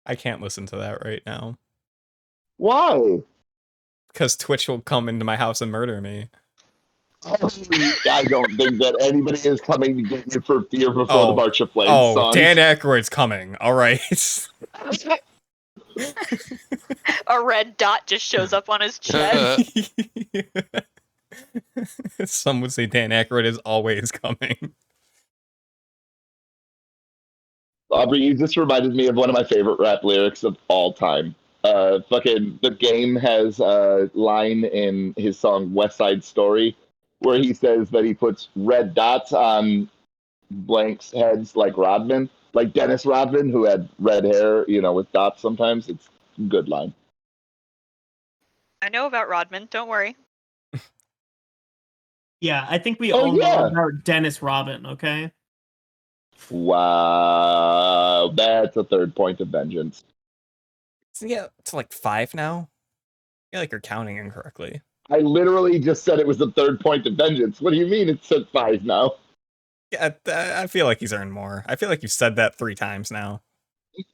I can't listen to that right now. Why? Because Twitch will come into my house and murder me. I don't think that anybody is coming to get you for Fear Before the Oh. March of Flames Oh, songs. Dan Aykroyd's coming. All right. A red dot just shows up on his chest. Some would say Dan Aykroyd is always coming. Aubrey, you just reminded me of one of my favorite rap lyrics of all time. Fucking The Game has a line in his song West Side Story where he says that he puts red dots on blanks' heads like Rodman, like Dennis Rodman, who had red hair, with dots sometimes. It's a good line. I know about Rodman, don't worry. Yeah, I think we Oh, all know yeah. about Dennis Robin, okay? Wow, that's a third point of vengeance. Yeah, it's like 5 now. I feel like you're counting incorrectly. I literally just said it was the third point of vengeance. What do you mean it's at 5 now? Yeah, I feel like he's earned more. I feel like you've said that 3 times now.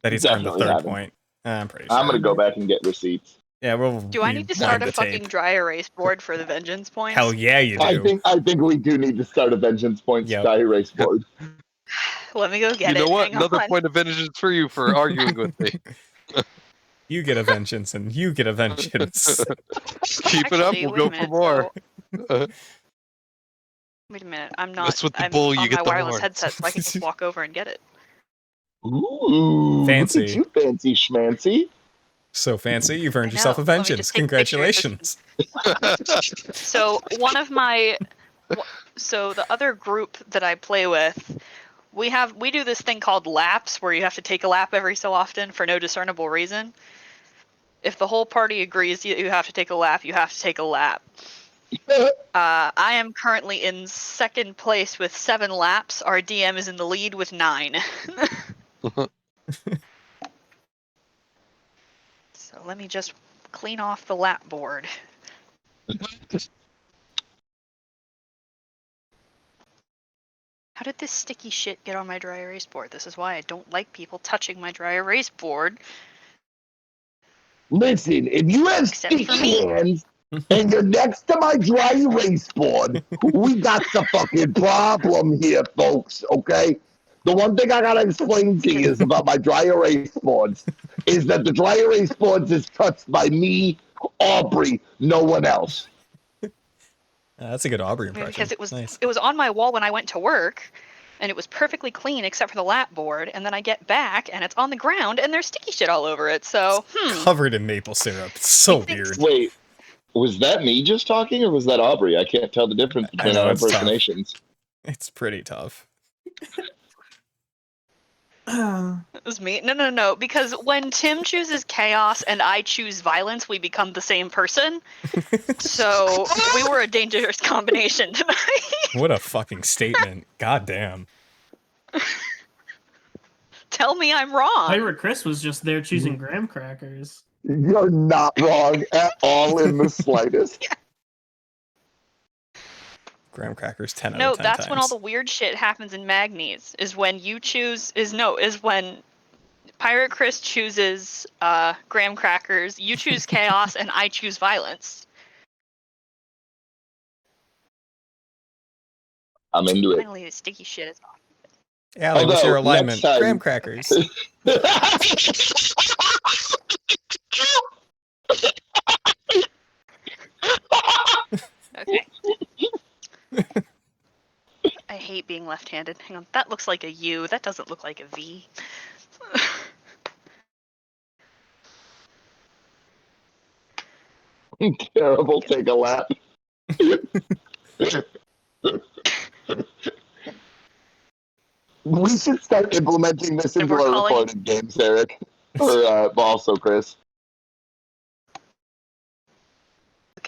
That he's earned the Definitely third haven't. point. I'm pretty sure. I'm gonna go back and get receipts. Yeah, we'll. Do I need to start a fucking dry erase board for the vengeance points? Hell yeah, you do. I think we do need to start a vengeance points Yep. dry erase board. Let me go get it. You know what? Hang Another on. point of vengeance for you for arguing with me. You get a vengeance, and you get a vengeance. Keep it up. Actually, We'll wait a go for minute, more. Wait a minute. I'm not. That's what the I'm bull, you on get my the wireless horns. headset, so I can just walk over and get it. Ooh, Fancy. Look at you, fancy schmancy. So fancy, you've earned I yourself a know. Let me vengeance. just take pictures. Congratulations. So one of my, so the other group that I play with, we do this thing called laps, where you have to take a lap every so often for no discernible reason. If the whole party agrees you have to take a lap, you have to take a lap. I am currently in second place with 7 laps. Our DM is in the lead with 9. So let me just clean off the lap board. How did this sticky shit get on my dry erase board? This is why I don't like people touching my dry erase board. Listen, if you have Except for sticky me. hands and you're next to my dry erase board, we got the fucking problem here, folks, okay? The one thing I gotta explain to you is about my dry erase boards is that the dry erase boards is touched by me, Aubrey, no one else. That's a good Aubrey impression. Because it was nice. it was on my wall when I went to work, and it was perfectly clean except for the lap board, and then I get back and it's on the ground and there's sticky shit all over it. So Covered in maple syrup. It's so weird. Wait, was that me just talking or was that Aubrey? I can't tell the difference between know, our it's tough. impersonations. It's pretty tough. it was me. No. Because when Tim chooses chaos and I choose violence, we become the same person. So we were a dangerous combination tonight. What a fucking statement. God damn. Tell me I'm wrong. Pirate Chris was just there choosing graham crackers. You're not wrong at all in the slightest. Graham crackers 10 out No, of 10 that's times. when all the weird shit happens in Magnes. Is when when Pirate Chris chooses graham crackers, you choose chaos, and I choose violence. I'm into it. Finally, the sticky shit is off. Allie, what's your Although, alignment? next time- Graham crackers. Okay. I hate being left-handed. Hang on, that looks like a U. That doesn't look like a V. Terrible, take a lap. We should start implementing this And into we're our calling- recorded games, Eric. Or also Chris.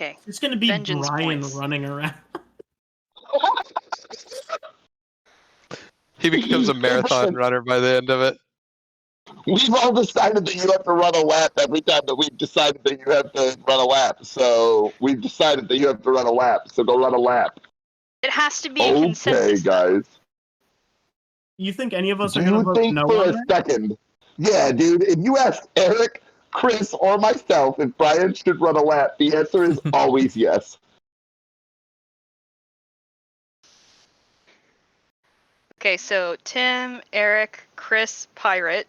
Okay. It's gonna be Vengeance Brian points. running around. He becomes a marathon runner by the end of it. We've all decided that you have to run a lap every time that we've decided that you have to run a lap. So we've decided that you have to run a lap. So go run a lap. It has to be a Okay, consensus, though. guys. You think any of us Do are gonna you vote think no for on a that? second? Yeah, dude. If you ask Eric, Chris, or myself if Brian should run a lap, the answer is always yes. Okay, so Tim, Eric, Chris, Pirate.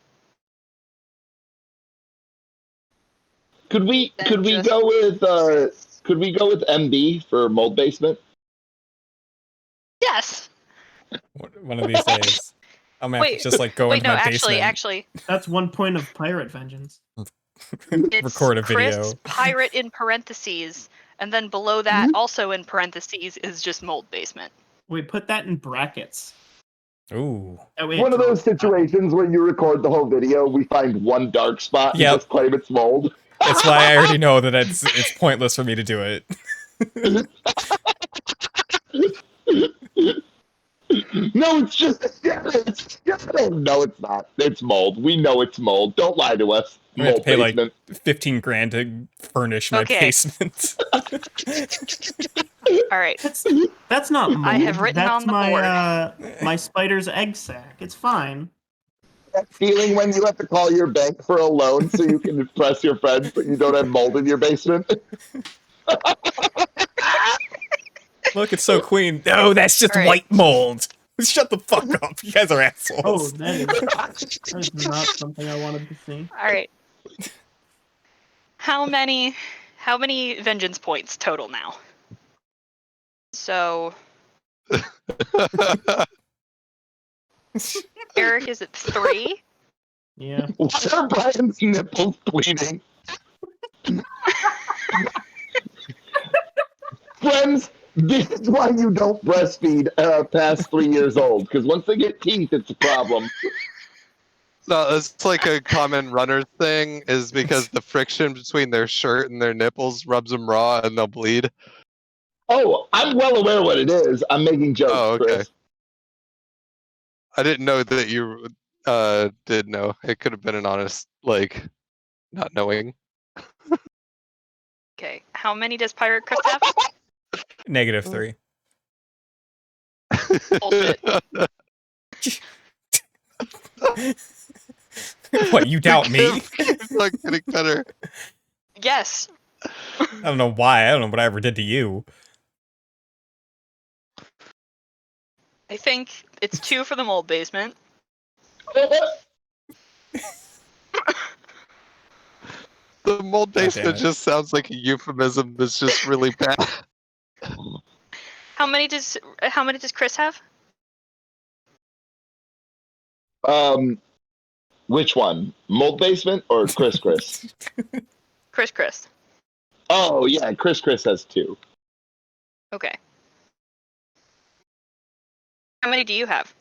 Could we Then just go with Chris. could we go with MB for mold basement? Yes. One of these days, I'm gonna have to just like go wait, into no, my actually, basement, That's 1 point of pirate vengeance. it's record a Chris, video. Pirate in parentheses, and then below that, also in parentheses, is just mold basement. Wait, put that in brackets. Ooh. That way One it of those draws the line. situations where you record the whole video, we find one dark spot and Yep. just claim it's mold. It's why I already know that it's pointless for me to do it. No, it's just a shadow. It's a shadow. No, it's not. It's mold. We know it's mold. Don't lie to us. I'm gonna have to Mold pay like basement. 15 grand to furnish my Okay. basement. All right. That's not mold. I have written That's on the my my spider's egg sac. It's fine. That feeling when you have to call your bank for a loan so you can impress your friends, but you don't have mold in your basement. Look, it's so clean. No, that's just All right. white mold. Shut the fuck up. You guys are Oh, assholes. that is not something I wanted to see. All right. How many vengeance points total now? So Eric is at 3. Yeah. Why are Brian's nipples bleeding? Friends, this is why you don't breastfeed past 3 years old, because once they get teeth, it's a problem. No, it's like a common runner thing, is because the friction between their shirt and their nipples rubs them raw and they'll bleed. Oh, I'm well aware what it is. I'm making jokes, Oh, okay. Chris. I didn't know that you did know. It could have been an honest, like, not knowing. Okay. How many does Pirate Chris have? -3. Bullshit. What, you doubt me? It's not getting better. Yes. I don't know why. I don't know what I ever did to you. I think it's 2 for the mold basement. The mold God damn basement it. just sounds like a euphemism that's just really bad. How many does Chris have? Which one? Mold basement or Chris? Chris. Oh, yeah, Chris has 2. Okay. How many do you have?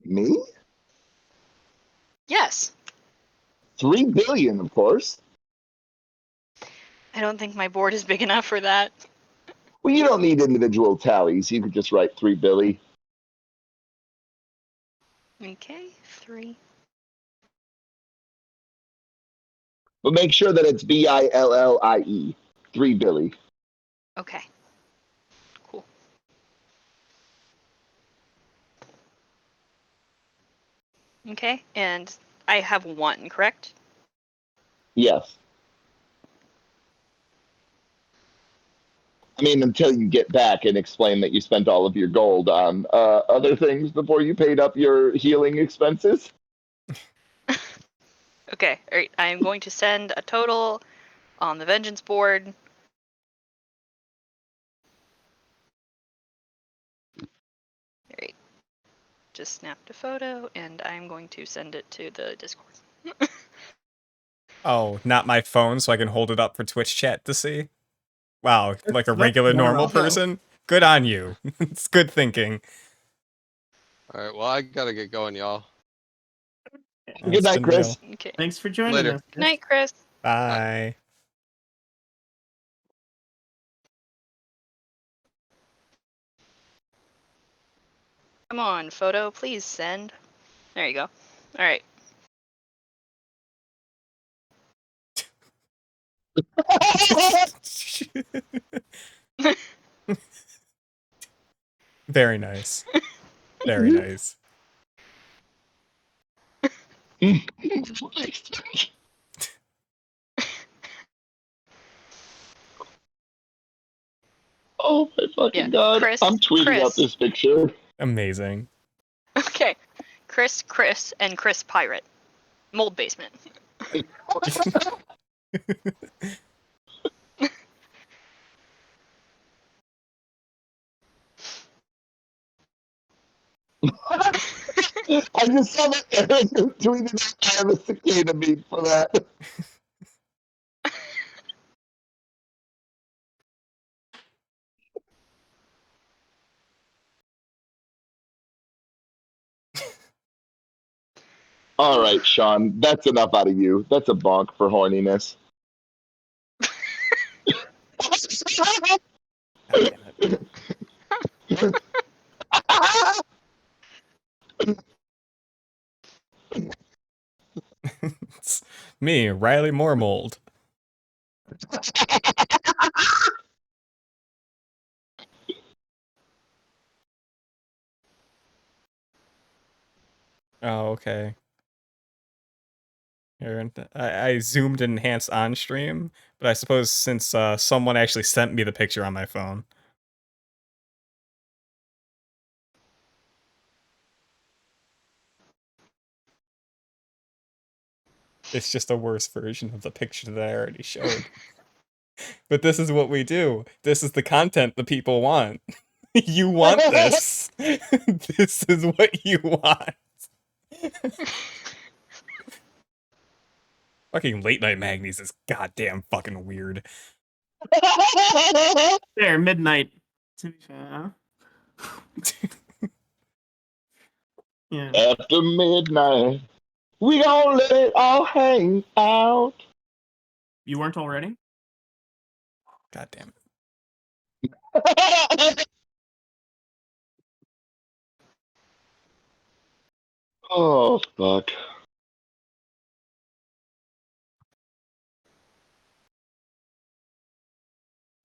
Me? Yes. 3 billion, of course. I don't think my board is big enough for that. Well, you don't need individual tallies. You could just write 3 billy. Okay, 3. But make sure that it's BILLIE. 3 billy. Okay. Cool. Okay, and I have 1, correct? Yes. I mean, until you get back and explain that you spent all of your gold on other things before you paid up your healing expenses. Okay, alright, I am going to send a total on the vengeance board. Alright. Just snapped a photo and I'm going to send it to the Discord. Oh, not my phone, so I can hold it up for Twitch chat to see? Wow, like a That's regular more normal awesome. person? Good on you. It's good thinking. Alright, well, I gotta get going, y'all. Good night, been Chris. real. Okay. Thanks for joining Later. us. Good night, Chris. Bye. Come on, photo, please send. There you go. All right. Very nice. Very nice. Oh my fucking Yeah, god. Chris, I'm tweeting out Chris. this picture. Amazing. Okay. Chris, and Chris Pirate. Mold basement. I just saw that Eric tweeted out I have a cicada meme for that. All right, Sean, that's enough out of you. That's a bonk for horniness. God damn it. It's me, Riley Moremold. Oh, okay. Here, I zoomed and enhanced on stream, but I suppose since someone actually sent me the picture on my phone. It's just a worse version of the picture that I already showed. But this is what we do. This is the content the people want. You want this. This is what you want. Fucking late night Magnes is goddamn fucking weird. There, midnight. To be fair. Yeah. After midnight, we gonna let it all hang out. You weren't already? God damn Oh, fuck.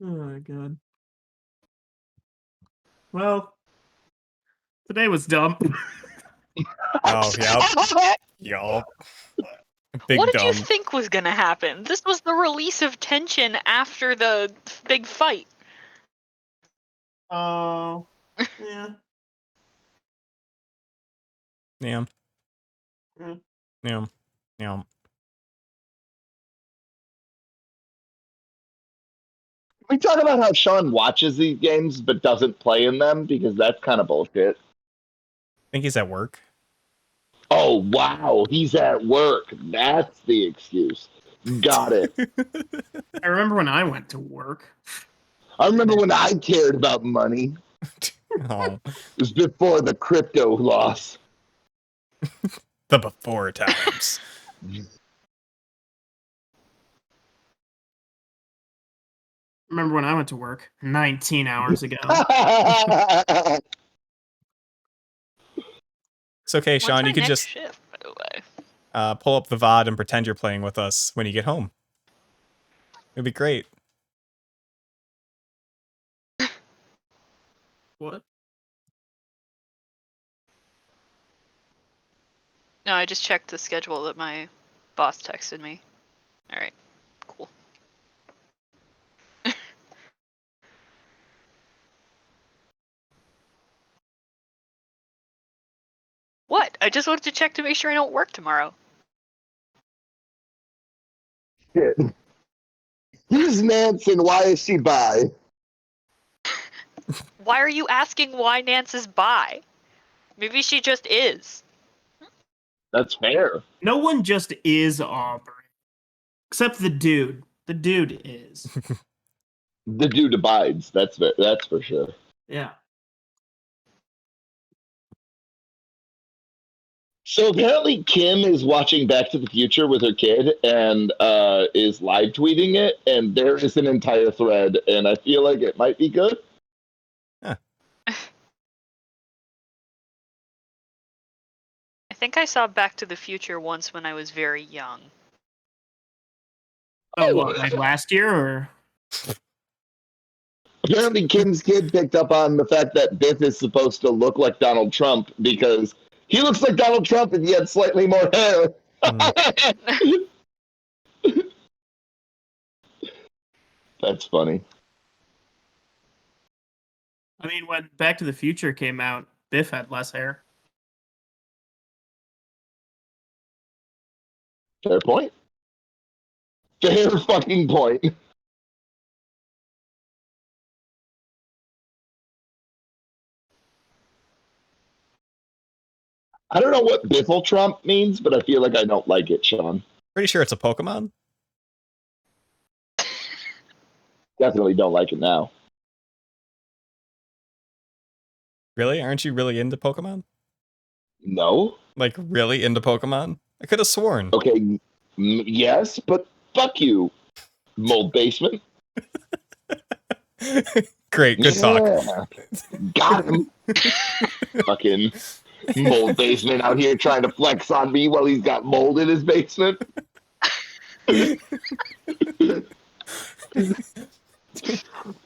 Oh my god. Well, today was dumb. Oh, yep. Yup. Big What did dumb. you think was gonna happen? This was the release of tension after the big fight. Oh, yeah. Yeah. Yeah. Yeah. Yeah. We talk about how Sean watches these games but doesn't play in them because that's kind of bullshit. I think he's at work. Oh, wow. He's at work. That's the excuse. Got it. I remember when I went to work. I remember when I cared about money. Oh. It was before the crypto loss. The before times. Remember when I went to work 19 hours ago. It's okay, What's Sean. our You could next just shift, by the way? pull up the VOD and pretend you're playing with us when you get home. It'd be great. What? No, I just checked the schedule that my boss texted me. Alright, cool. What? I just wanted to check to make sure I don't work tomorrow. Shit. Who's Nance and why is she bi? Why are you asking why Nance is bi? Maybe she just is. That's fair. No one just is Aubrey. Except the dude. The dude is. The dude abides. That's for sure. Yeah. So apparently Kim is watching Back to the Future with her kid and is live tweeting it, and there is an entire thread, and I feel like it might be good. Huh. I think I saw Back to the Future once when I was very young. Oh, what, like last year or? Apparently Kim's kid picked up on the fact that Biff is supposed to look like Donald Trump because he looks like Donald Trump if he had slightly more hair. That's funny. I mean, when Back to the Future came out, Biff had less hair. Fair point. Fair fucking point. I don't know what Biffle Trump means, but I feel like I don't like it, Sean. Pretty sure it's a Pokemon. Definitely don't like it now. Really? Aren't you really into Pokemon? No? Like, really into Pokemon? I could have sworn. Okay, yes, but fuck you, Mold Basement. Great, good talk. Got him. Fucking Mold Basement out here trying to flex on me while he's got mold in his basement.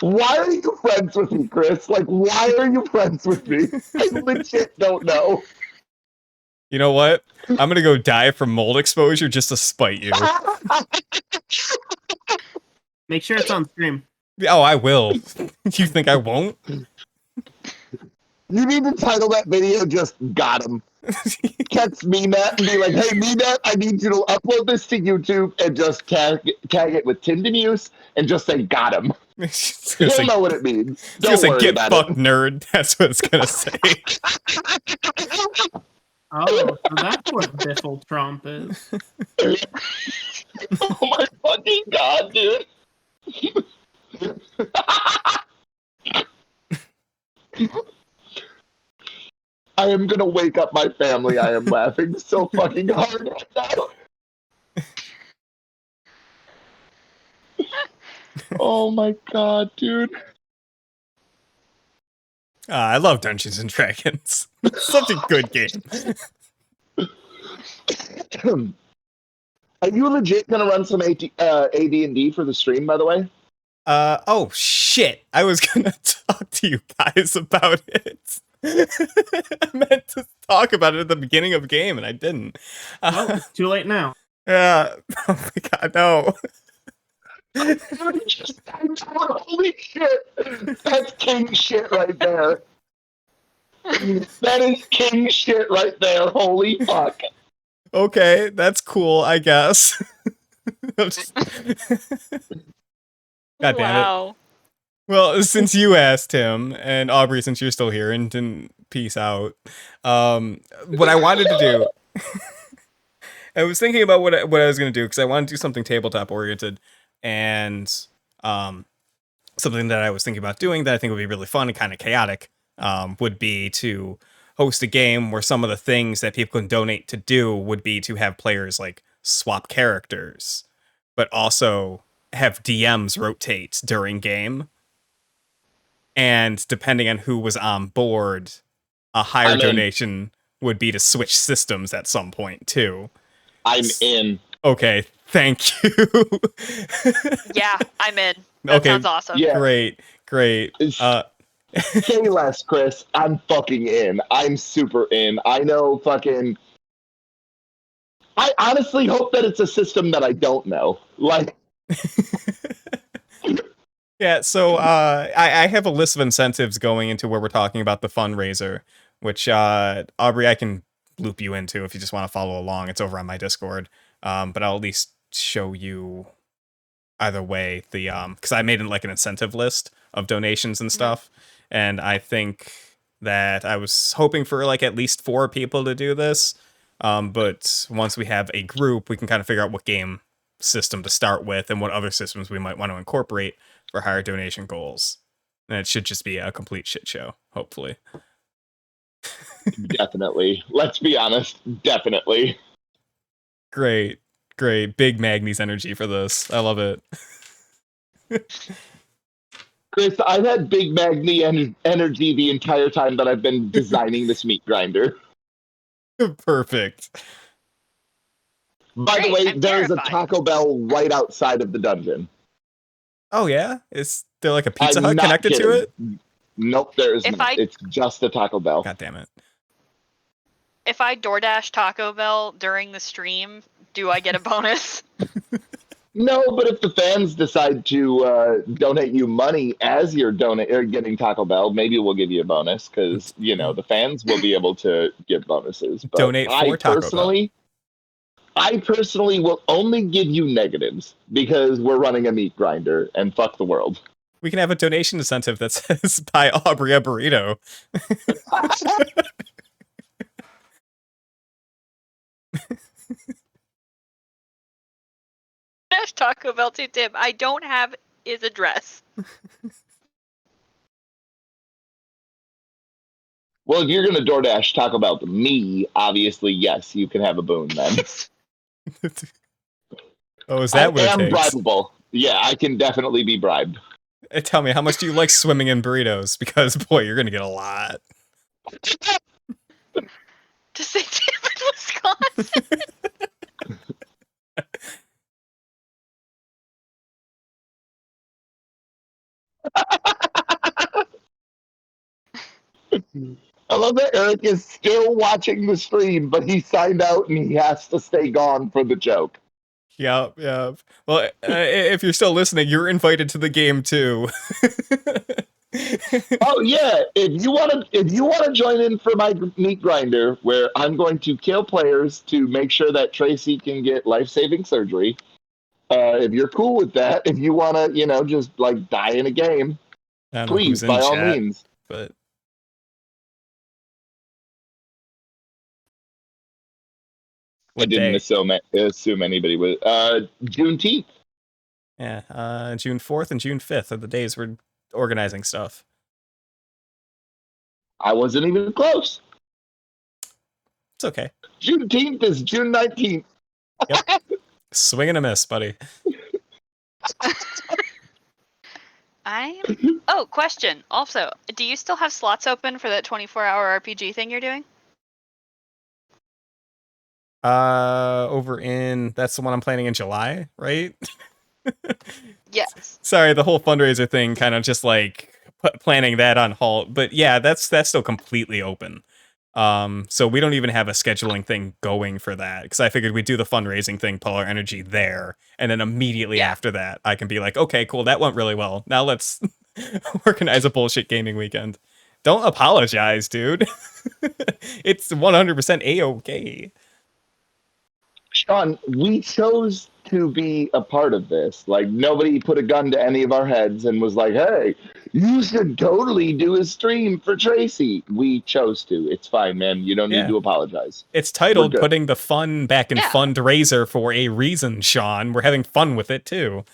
Why are you friends with me, Chris? Like, why are you friends with me? I legit don't know. You know what? I'm gonna go die from mold exposure just to spite you. Make sure it's on stream. Oh, I will. You think I won't? You need to title that video just "Got Him." Text MeNet and be like, "Hey, MeNet, I need you to upload this to YouTube and just tag it with Tim Demuse and just say "Got him." You'll know what it means. Don't worry get about fucked, it. nerd. That's what it's gonna say. Oh, so that's what Biffle Trump is. Oh my fucking god, dude. I am gonna wake up my family. I am laughing so fucking hard right now. Oh my god, dude. I love Dungeons and Dragons. Such a good game. Are you legit gonna run some AD&D for the stream, by the way? Oh shit. I was gonna talk to you guys about it. I meant to talk about it at the beginning of the game and I didn't. Well, it's too late now. Yeah. Oh my god, no. Holy shit! That's king shit right there. That is king shit right there. Holy fuck. Okay, that's cool, I guess. God damn it. Wow. Well, since you asked him, and Aubrey, since you're still here and didn't peace out, what I wanted to do, I was thinking about what I was going to do, because I want to do something tabletop oriented, and something that I was thinking about doing that I think would be really fun and kind of chaotic, would be to host a game where some of the things that people can donate to do would be to have players like swap characters, but also have DMs rotate during game. And depending on who was on board, a higher donation would be to switch systems at some point too. I'm in. Okay, thank you. Yeah, I'm in. That sounds awesome. Yeah. Great. Say less, Chris. I'm fucking in. I'm super in. I know fucking... I honestly hope that it's a system that I don't know. Like... Yeah, so I have a list of incentives going into where we're talking about the fundraiser, which Aubrey, I can loop you into if you just want to follow along. It's over on my Discord, but I'll at least show you either way the because I made like an incentive list of donations and stuff, and I think that I was hoping for like at least 4 people to do this, but once we have a group, we can kind of figure out what game system to start with and what other systems we might want to incorporate for higher donation goals. And it should just be a complete shit show, hopefully. Definitely. Let's be honest. Definitely. Great. Big Magnes energy for this. I love it. Chris, I've had big energy the entire time that I've been designing this meat grinder. Perfect. By the Great, way, I'm there is a terrified. Taco Bell right outside of the dungeon. Oh yeah? Is there like a Pizza I'm Hut not connected kidding. to it? Nope, there is If not. I- It's just a Taco Bell. God damn it. If I DoorDash Taco Bell during the stream, do I get a bonus? No, but if the fans decide to donate you money as you're getting Taco Bell, maybe we'll give you a bonus because the fans will be able to give bonuses. But Donate for Taco Bell. I personally will only give you negatives because we're running a meat grinder and fuck the world. We can have a donation incentive that says buy Aubrey a burrito. Dash Taco Bell to Tim. I don't have his address. Well, if you're going to DoorDash Taco Bell to me, obviously, yes, you can have a boon then. Oh, is that what it I am takes? bribable. Yeah, I can definitely be bribed. Tell me, how much do you like swimming in burritos? Because, boy, you're going to get a lot. To say Tim in Wisconsin. I love that Eric is still watching the stream, but he signed out and he has to stay gone for the joke. Yep. Well, if you're still listening, you're invited to the game too. Oh yeah, if you want to join in for my meat grinder, where I'm going to kill players to make sure that Tracy can get life-saving surgery. If you're cool with that, if you want to, just like die in a game, I don't know please, who's in by all chat, means. but I what didn't day? assume anybody was. Juneteenth. Yeah, June 4th and June 5th are the days we're organizing stuff. I wasn't even close. It's okay. Juneteenth is June 19th. Yep. Swing and a miss, buddy. Oh, question. Also, do you still have slots open for that 24-hour RPG thing you're doing? That's the one I'm planning in July, right? Yes. Sorry, the whole fundraiser thing kind of just like planning that on halt. But yeah, that's still completely open. So we don't even have a scheduling thing going for that because I figured we'd do the fundraising thing, Polar Energy there, and then immediately after that, I can be like, okay, cool, that went really well. Now let's organize a bullshit gaming weekend. Don't apologize, dude. It's 100% A-okay. Sean, we chose to be a part of this. Like, nobody put a gun to any of our heads and was like, hey, you should totally do a stream for Tracy. We chose to. It's fine, man. You don't need to apologize. It's titled Putting the Fun Back in Fundraiser for a Reason, Sean. We're having fun with it, too.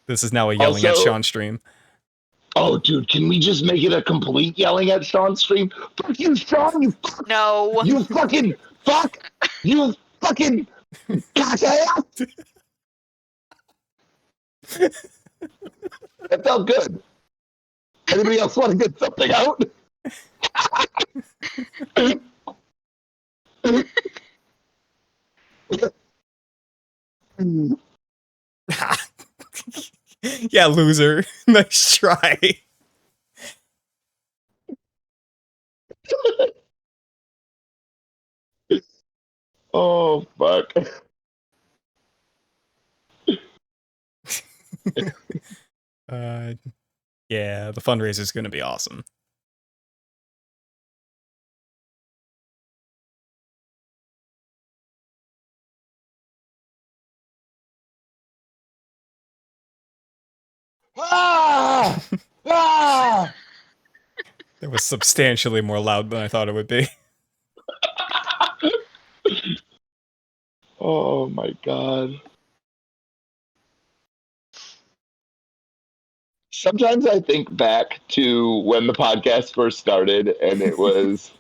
This is now a yelling at Sean stream. Oh, dude, can we just make it a complete yelling at Sean stream? Fuck you, Sean! You fuck! No! You fucking fuck! You fucking jackass! That felt good. Anybody else want to get something out? Yeah, loser. Nice try. Oh, fuck. Yeah, the fundraiser is going to be awesome. Ah! Ah! It was substantially more loud than I thought it would be. Oh my god. Sometimes I think back to when the podcast first started, and it was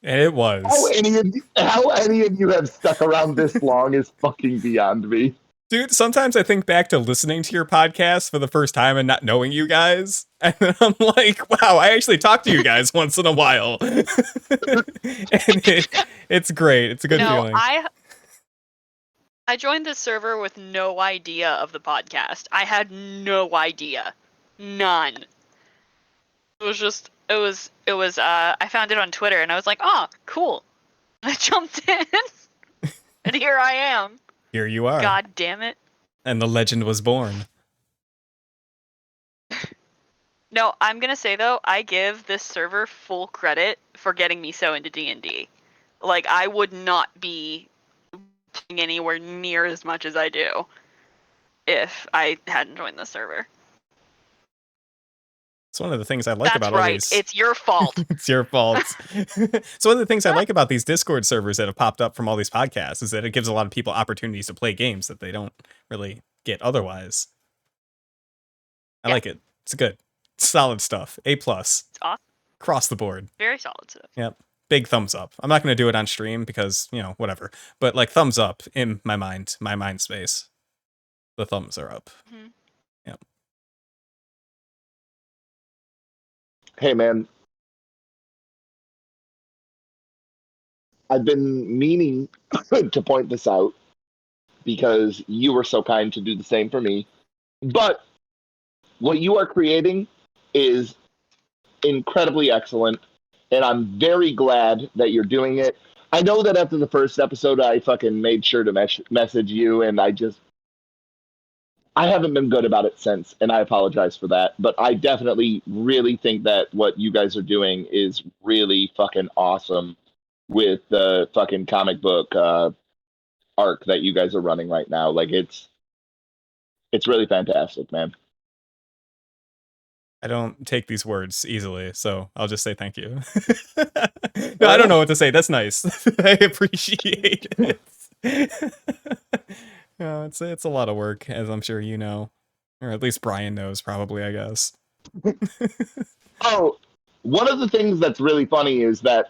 And it was. how any of you have stuck around this long is fucking beyond me. Dude, sometimes I think back to listening to your podcast for the first time and not knowing you guys. And then I'm like, wow, I actually talk to you guys once in a while. And it's great. It's a good feeling. I joined this server with no idea of the podcast. I had no idea. None. I found it on Twitter and I was like, oh, cool. I jumped in. And here I am. Here you are. God damn it. And the legend was born. No, I'm gonna say though, I give this server full credit for getting me so into D&D. Like, I would not be playing anywhere near as much as I do if I hadn't joined the server. It's one of the things I like about right. all these. It's your fault. It's your fault. So one of the things I like about these Discord servers that have popped up from all these podcasts is that it gives a lot of people opportunities to play games that they don't really get otherwise. I like it. It's good. Solid stuff. A+. It's awesome. Across the board. Very solid stuff. Yep. Big thumbs up. I'm not going to do it on stream because, whatever. But like thumbs up in my mind space. The thumbs are up. Mm-hmm. Yep. Hey, man. I've been meaning to point this out because you were so kind to do the same for me. But what you are creating is incredibly excellent, and I'm very glad that you're doing it. I know that after the first episode, I fucking made sure to message you, and I haven't been good about it since, and I apologize for that. But I definitely really think that what you guys are doing is really fucking awesome with the fucking comic book arc that you guys are running right now. Like, it's really fantastic, man. I don't take these words easily, so I'll just say thank you. No, I don't know what to say. That's nice. I appreciate it. No, it's a lot of work, as I'm sure you know. Or at least Brian knows, probably, I guess. Oh, one of the things that's really funny is that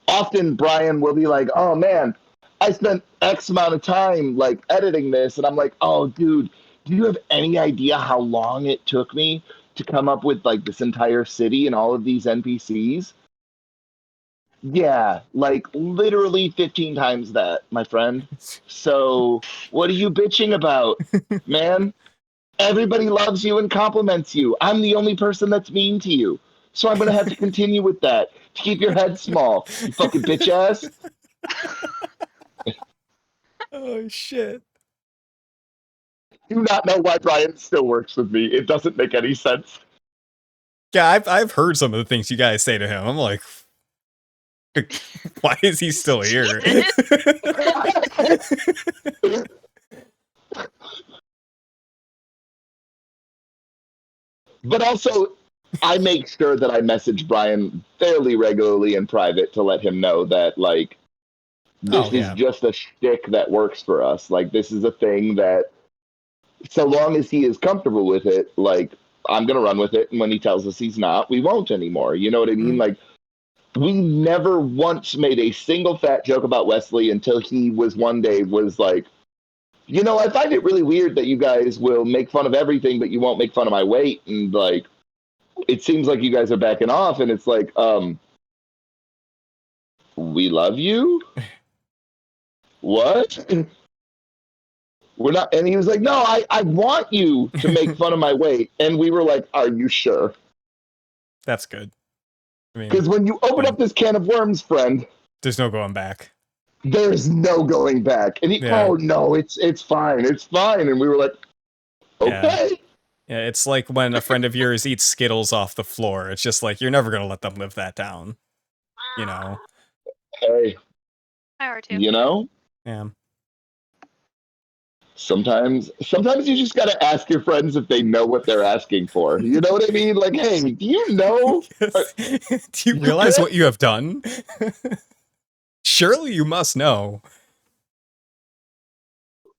often Brian will be like, oh man, I spent X amount of time like editing this, and I'm like, oh dude, do you have any idea how long it took me to come up with like this entire city and all of these NPCs? Yeah, like literally 15 times that, my friend. So what are you bitching about, man? Everybody loves you and compliments you. I'm the only person that's mean to you. So I'm going to have to continue with that to keep your head small, you fucking bitch ass. Oh, shit. Do not know why Brian still works with me. It doesn't make any sense. Yeah, I've heard some of the things you guys say to him. I'm like, why is he still here? But also, I make sure that I message Brian fairly regularly in private to let him know that, like, this is just a shtick that works for us. Like, this is a thing that, so long as he is comfortable with it, like, I'm going to run with it. And when he tells us he's not, we won't anymore. You know what I mean? Mm-hmm. Like, we never once made a single fat joke about Wesley until he was one day was like, you know, I find it really weird that you guys will make fun of everything, but you won't make fun of my weight. And like, it seems like you guys are backing off. And it's like, we love you. What? We're not. And he was like, no, I want you to make fun of my weight. And we were like, are you sure? That's good. I mean, because when you open up this can of worms, friend, there's no going back. There's no going back. And he, oh no, it's fine. It's fine. And we were like, okay. Yeah, it's like when a friend of yours eats Skittles off the floor. It's just like, you're never going to let them live that down. You know? Hey. I are too. You know? Yeah. Sometimes you just got to ask your friends if they know what they're asking for. You know what I mean? Like, hey, do you know? Yes. Do you realize what you have done? Surely you must know.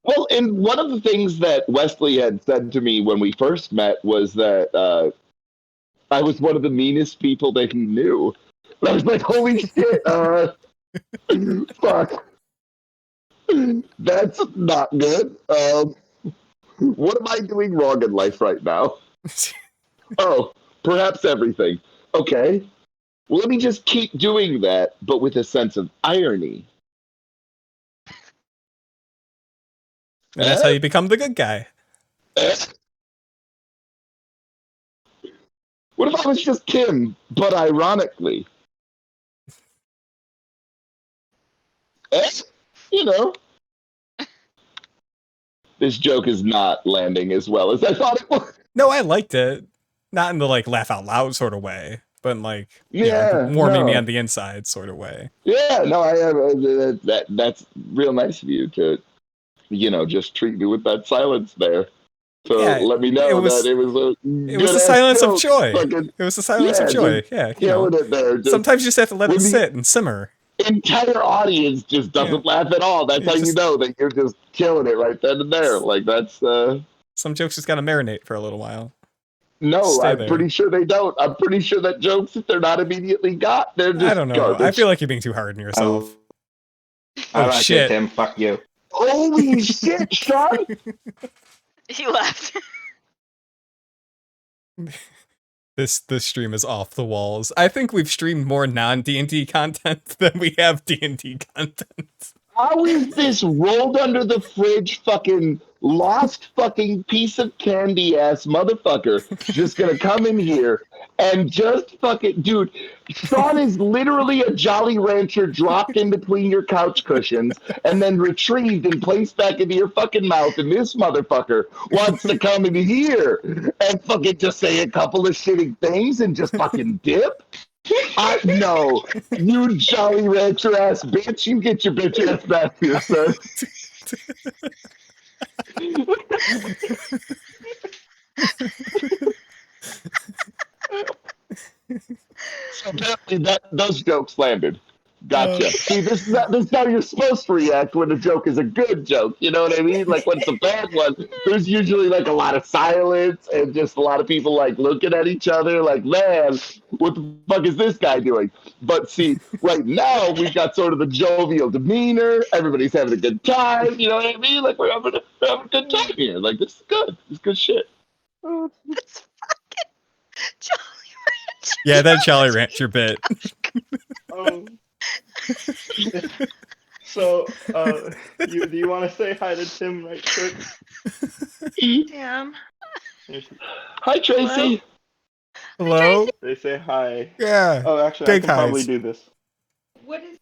Well, and one of the things that Wesley had said to me when we first met was that I was one of the meanest people that he knew. And I was like, holy shit, fuck. That's not good. What am I doing wrong in life right now? Oh, perhaps everything. Okay. Well, let me just keep doing that, but with a sense of irony. And that's how you become the good guy. What if I was just Tim, but ironically? You know, this joke is not landing as well as I thought it would. No, I liked it. Not in the like laugh out loud sort of way, but in like Yeah, warming me no. on the inside sort of way. Yeah, no, that's real nice of you to, just treat me with that silence there. To Yeah, let me know that it was a It was the silence of joy. It was the silence of joy. Yeah, killing it there. sometimes you just have to let it when the sit and simmer. entire audience just doesn't laugh at all. That's how you know that you're just killing it right then and there. Like that's Some jokes just gotta marinate for a little while. no, Stay I'm there. pretty sure they don't. I'm pretty sure that jokes, if they're not immediately got, they're just I don't know. garbage. I feel like you're being too hard on yourself. I like shit. it, Tim. Fuck you. Holy shit, Sean! He left. This stream is off the walls. I think we've streamed more non-D&D content than we have D&D content. How is this rolled under the fridge fucking lost fucking piece of candy ass motherfucker just gonna come in here and just fucking dude, Sean is literally a Jolly Rancher dropped in between your couch cushions and then retrieved and placed back into your fucking mouth, and this motherfucker wants to come in here and fucking just say a couple of shitty things and just fucking dip? No, you Jolly Rancher ass bitch, you get your bitch ass back here, sir. So apparently those jokes landed. Gotcha. See, this is how you're supposed to react when a joke is a good joke. You know what I mean? Like when it's a bad one, there's usually like a lot of silence and just a lot of people like looking at each other like, man, what the fuck is this guy doing? But see, right now we've got sort of the jovial demeanor. Everybody's having a good time. You know what I mean? Like we're having a good time here. Like this is good. This is good shit. It's fucking Jolly Rancher. Yeah, that Jolly Rancher bit. So, do you want to say hi to Tim right quick? Damn. Hi, Tracy. Hello? They say hi. Yeah. Oh, actually, Big I can probably highs. do this. What is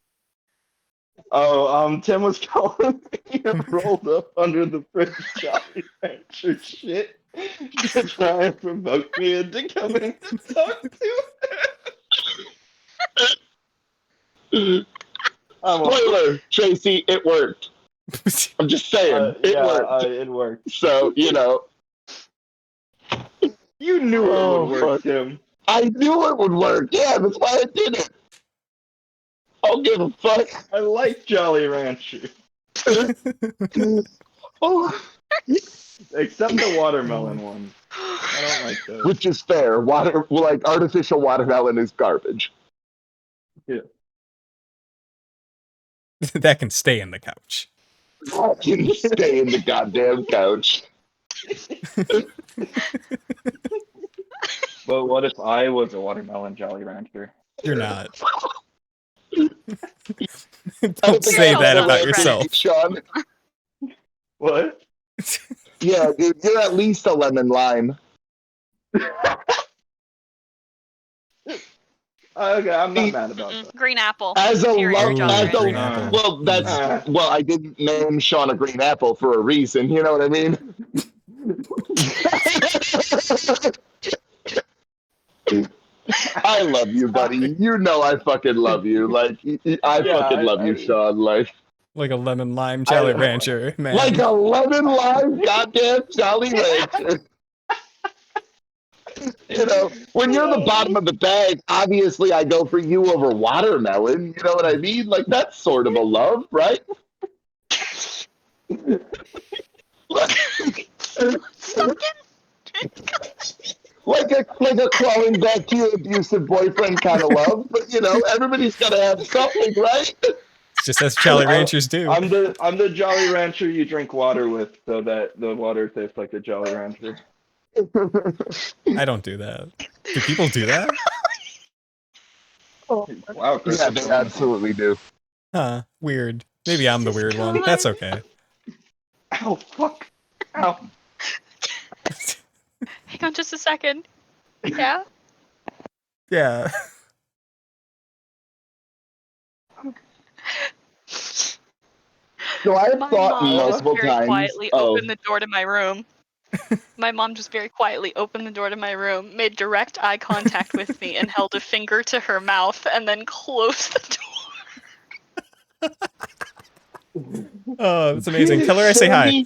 Tim was calling me and rolled up under the fridge Jolly Rancher shit to try and provoke me into coming to talk to him. Spoiler, Tracy, it worked. I'm just saying, it worked. It worked. So, You knew it would work, Tim. I knew it would work. Yeah, that's why I did it. I don't give a fuck. I like Jolly Rancher. Oh, Except the watermelon one. I don't like those. which is fair. Artificial watermelon is garbage. That can stay in the couch. I can stay in the goddamn couch. But what if I was a watermelon Jolly Rancher? You're not. I Don't think say I that know about that, yourself. Sean. What? Yeah, dude, you're at least a lemon lime. Okay, I'm not mad about that. Green apple. As a Superior love, Jolly as Rancher. Green apple. well, I didn't name Sean a green apple for a reason. You know what I mean? I love you, buddy. You know I fucking love you. Like I fucking love you, Sean. Like Like a lemon lime Jolly Rancher, man. like a lemon lime goddamn Jolly Rancher. When you're the bottom of the bag, obviously I go for you over watermelon. You know what I mean? Like that's sort of a love, right? Stuck in. like a clawing back to your abusive boyfriend kind of love, but you know, everybody's got to have something, right? It's just as Jolly Ranchers do. I'm the Jolly Rancher you drink water with, so that the water tastes like the Jolly Rancher. I don't do that. Do people do that? Wow, Chris. Yeah, they absolutely do. Huh. Weird. Maybe I'm the weird one. That's okay. Ow, fuck. Ow. Hang on just a second. Yeah? Yeah. So I've My thought mom just multiple very times. quietly Oh, opened the door to my room. My mom just very quietly opened the door to my room, made direct eye contact with me, and held a finger to her mouth, and then closed the door. Oh, that's amazing. Tell her I say hi. Sandy,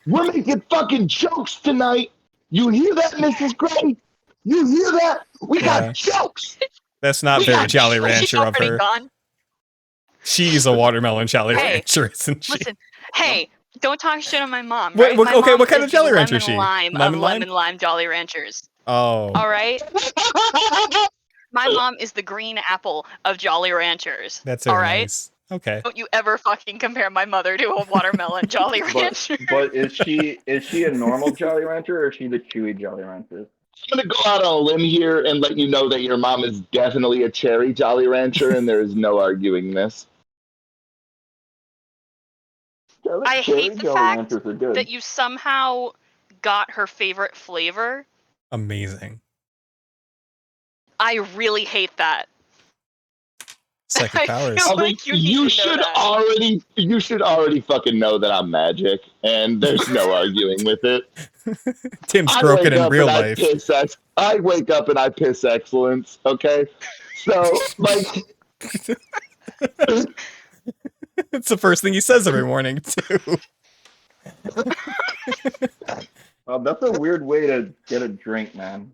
we're making fucking jokes tonight. You hear that, Mrs. Gray? You hear that? We Yeah. got jokes. That's not We very got Jolly jokes. She's Rancher of already her. gone. She's a watermelon Jolly Hey, Rancher, isn't she? Listen, hey, don't talk shit on my mom, What- right? what- My okay, mom what kind is of Jolly the Rancher is lemon she? lime Lemon of lime? lemon lime Jolly Ranchers. Oh. All right. My mom is the green apple of Jolly Ranchers. That's all very right. nice. Okay. Don't you ever fucking compare my mother to a watermelon Jolly Rancher. But is she a normal Jolly Rancher, or is she the chewy Jolly Rancher? I'm gonna go out on a limb here and let you know that your mom is definitely a cherry Jolly Rancher, and there is no arguing this. I hate Cherry the Jolly fact Ranchers are good. that you somehow got her favorite flavor. Amazing. I really hate that. Psychic I powers. feel like you need to know that. You should already fucking know that I'm magic, and there's no arguing with it. Tim's I broken wake in up real and life. I wake up and I piss excellence. Okay, so like, It's the first thing he says every morning, too. That's a weird way to get a drink, man.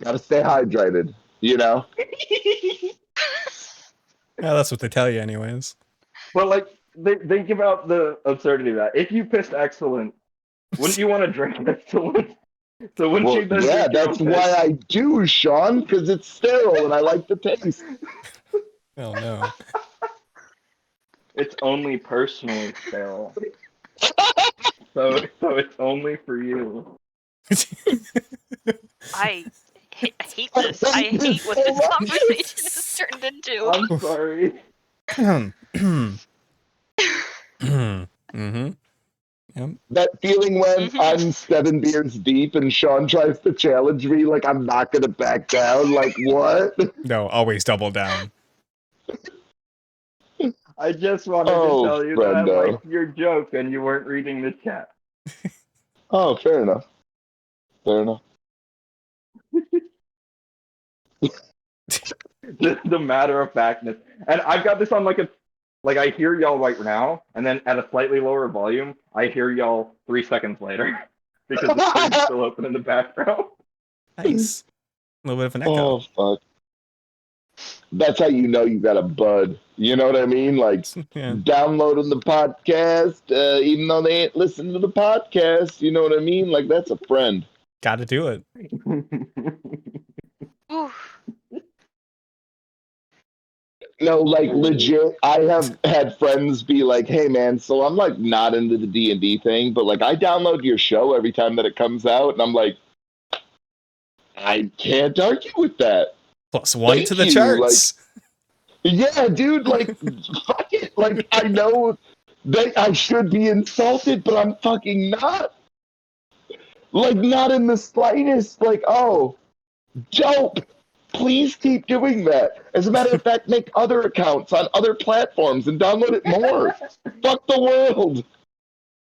gotta stay hydrated. You know. Yeah, that's what they tell you anyways. But like, they give out the absurdity of that. If you pissed excellent, wouldn't you want to drink excellent? So wouldn't Well, you then yeah, drink your own that's piss? why I do, Sean, because it's sterile and I like the taste. Oh no. It's only personally sterile. So it's only for you. I hate this. I hate what this conversation has turned into. I'm sorry. Mm-hmm. Yep. That feeling when Mhm. I'm 7 beers deep and Sean tries to challenge me like I'm not gonna back down. Like what? No, always double down. I just wanted Oh, to tell you that I Brendo. liked your joke and you weren't reading the chat. Oh, fair enough. Fair enough. The matter of factness. And I've got this on like I hear y'all right now, and then at a slightly lower volume, I hear y'all 3 seconds later because the screen's still open in the background. Nice. A little bit of an echo. Oh fuck. That's how you know you got a bud. You know what I mean? Like Yeah. downloading the podcast, even though they ain't listening to the podcast. You know what I mean? Like that's a friend. Gotta do it. Oof. No, like legit. I have had friends be like, "Hey, man, so I'm like not into the D&D thing, but like I download your show every time that it comes out," and I'm like, I can't argue with that. +1 Thank to the you, charts. Yeah, dude, like fuck it. Like I know that I should be insulted, but I'm fucking not. Like not in the slightest. Like, oh, dope. Please keep doing that. As a matter of fact, make other accounts on other platforms and download it more. Fuck the world.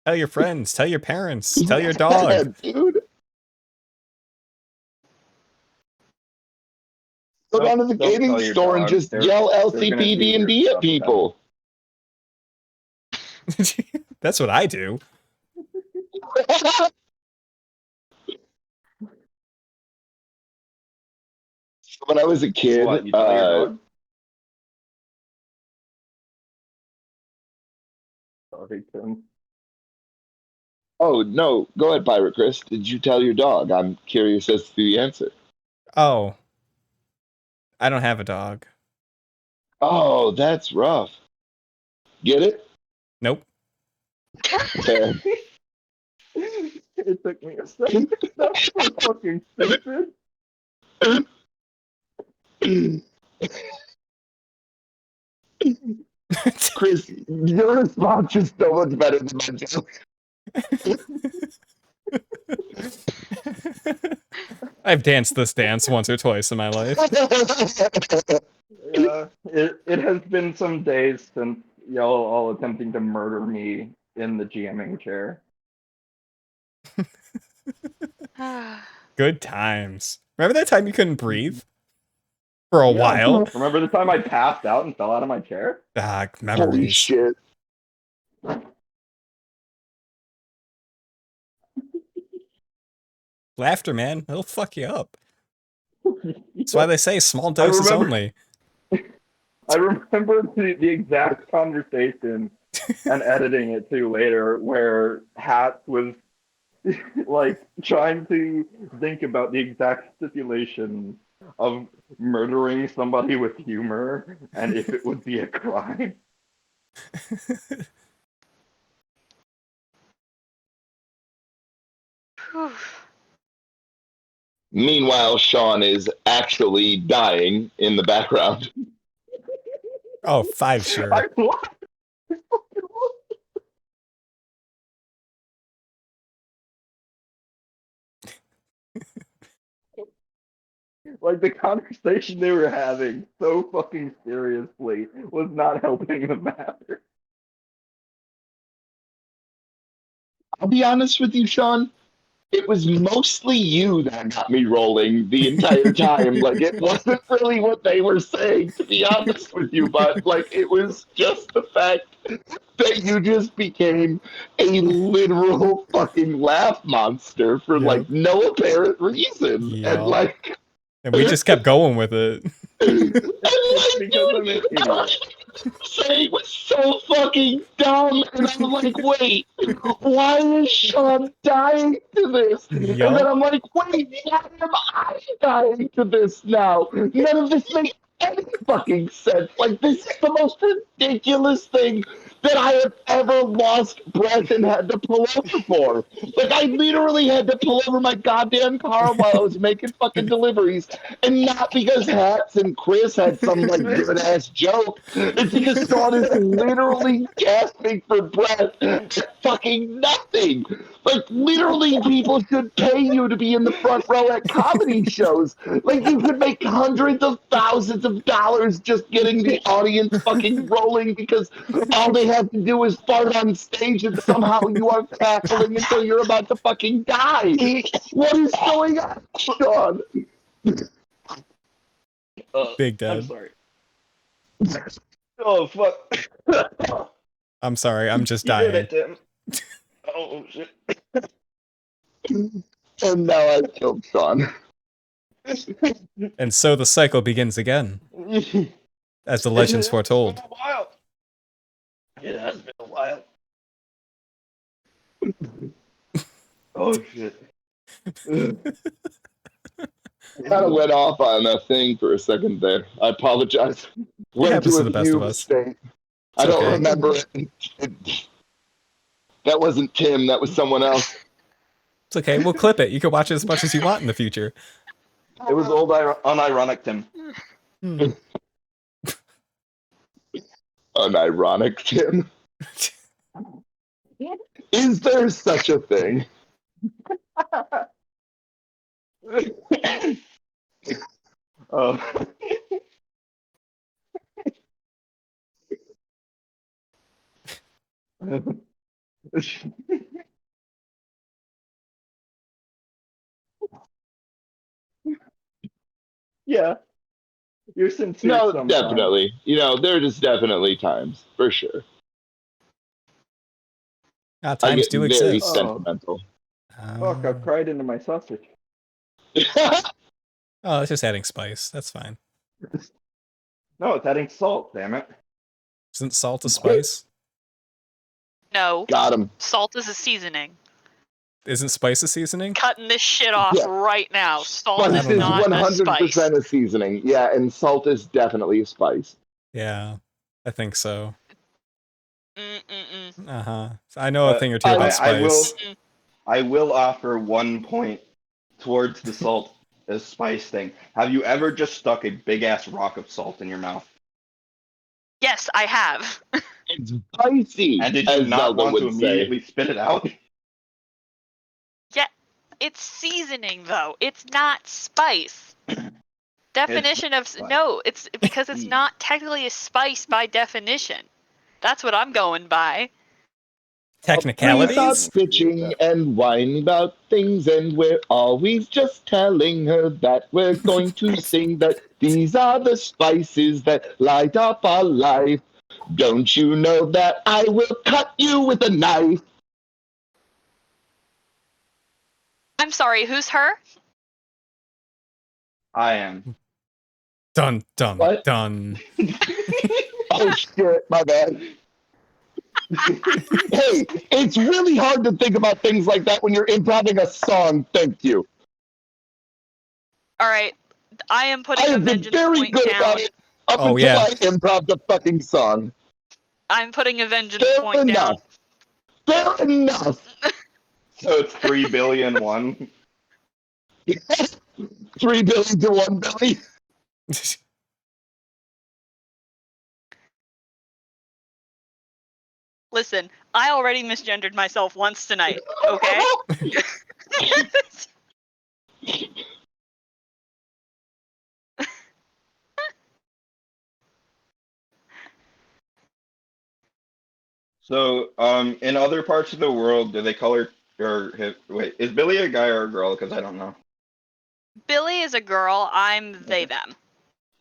Tell your friends. Tell your parents. Tell your Yeah, dog. dude. Go down to the Don't gaming tell your store and dog. just They're- yell they're gonna LCP do your D&D at stuff people. That's what I do. When I was a kid, What, you tell your dog? Sorry, Tim. Oh no, go ahead, Pirate Chris. Did you tell your dog? I'm curious as to the answer. Oh, I don't have a dog. Oh, that's rough. Get it? Nope. Fair. It took me a second. That's so fucking stupid. Chris, your response is so much better than my joke. I've danced this dance once or twice in my life. Yeah, it has been some days since y'all all attempting to murder me in the GMing chair. Good times. Remember that time you couldn't breathe? For a while? Remember the time I passed out and fell out of my chair? Ah, Holy memories. shit. Laughter, man. It'll fuck you up. That's why they say small doses only. I remember the exact conversation and editing it too later where Hat was like trying to think about the exact stipulation of murdering somebody with humor and if it would be a crime. Meanwhile, Sean is actually dying in the background. Oh, 5 sure. I lied. I fucking lied. Like the conversation they were having so fucking seriously was not helping the matter. I'll be honest with you, Sean. It was mostly you that got me rolling the entire time. Like, it wasn't really what they were saying, to be honest with you, but, like, it was just the fact that you just became a literal fucking laugh monster for, like, no apparent reason. Yep. And, like... And we just kept going with it. And, It's like, because I'm dude, an idiot. saying was so fucking dumb, and I'm like, wait, why is Sean dying to this? And then Yup. I'm like, wait, why am I dying to this now? None of this makes any fucking sense. Like, this is the most ridiculous thing that I have ever lost breath and had to pull over for. Like, I literally had to pull over my goddamn car while I was making fucking deliveries, and not because Hats and Chris had some, like, good-ass joke. It's because Sean is literally gasping for breath at fucking nothing. Like, literally, people should pay you to be in the front row at comedy shows. Like, you could make hundreds of thousands of dollars just getting the audience fucking rolling because all they have to do is fart on stage and somehow you are cackling until you're about to fucking die. What is going on, Sean? Big I'm Dad. sorry. Oh, fuck. I'm sorry, I'm just You did dying. it, Tim. Oh, shit. And now I've killed Sean. And so the cycle begins again, as the legends foretold. It's been a while. It has been a while. Oh, shit. Kind of went off on a thing for a second there. I apologize. Went happens to to a the best of fugue us. state. I don't okay. remember it. That wasn't Tim. That was someone else. It's okay, we'll clip it. You can watch it as much as you want in the future. It was old unironic Tim. Unironic Tim. Is there such a thing? Oh. Yeah. You're sincere No, sometimes. definitely. You know, there are just definitely times, for sure. I Times get do very exist. sentimental. Fuck, I've cried into my sausage. Oh, it's just adding spice. That's fine. No, it's adding salt, damn it. Isn't salt a spice? No. Got him. Salt is a seasoning. Isn't spice a seasoning? Cutting this shit off Yeah. right now. Salt Spice is don't is know. not a spice. 100% a seasoning. Yeah, and salt is definitely a spice. Yeah, I think so. Mm-mm-mm. Uh-huh. I know a thing or two I- about I will- spice. Mm-mm. I will offer 1 point towards the salt as spice thing. Have you ever just stuck a big ass rock of salt in your mouth? Yes, I have. It's spicy, And did you as not Zelda want to would say. immediately spit it out? Yeah, it's seasoning though. It's not spice. Definition of spice. no, it's because it's not technically a spice by definition. That's what I'm going by. We start Technicalities? bitching and whining about things, and we're always just telling her that we're going to sing that these are the spices that light up our life. Don't you know that I will cut you with a knife? I'm sorry, who's her? I am. Dun, dun, What? dun. Oh shit, my bad. Hey, it's really hard to think about things like that when you're improving a song. Thank you. All right, I am putting I a have been vengeance very point good down. about it up Oh, until yeah. I improv the fucking song. I'm putting a vengeance Fair point down. enough. Fair enough. So it's 3 billion 1. 3 billion to 1 billion. Listen, I already misgendered myself once tonight, okay? So, in other parts of the world, do they color or wait? Is Billy a guy or a girl? Because I don't know. Billy is a girl, I'm they them.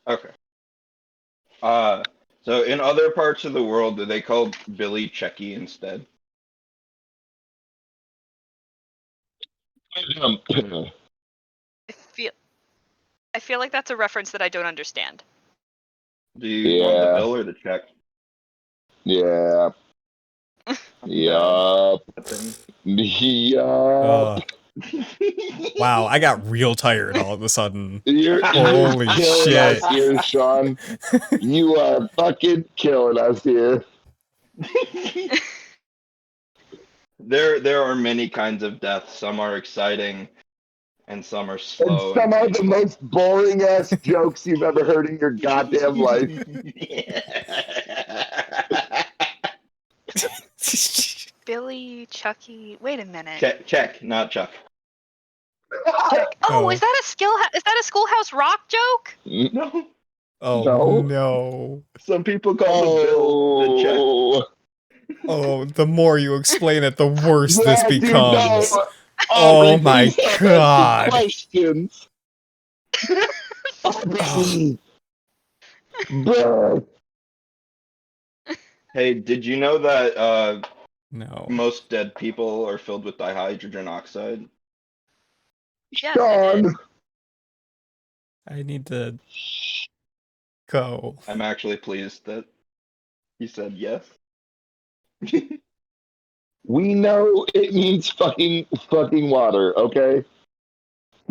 Okay. So in other parts of the world, do they call Billy Checky instead? I feel like that's a reference that I don't understand. Do you want the Yeah. bill or the check? Yeah. Yup. Yup. Ugh. Wow, I got real tired all of a sudden. You're Holy killing shit. us here, Sean. You are fucking killing us here. There are many kinds of death. Some are exciting, and some are And slow. some are the most boring ass jokes you've ever heard in your goddamn life. Billy, Chucky. Wait a minute. Check, not Chuck. Check. Oh, Oh. is that a Schoolhouse Rock joke? No. Oh, No. no. Some people call the bill the check. Oh. Oh, the more you explain it, the worse this Yeah, dude, becomes. no. Oh Aubrey, my please stop asking God. Questions. Aubrey. Bro. Hey, did you know that No. most dead people are filled with dihydrogen oxide? Yes, I did. Sean. I need to go. I'm actually pleased that he said yes. We know it means fucking water, okay?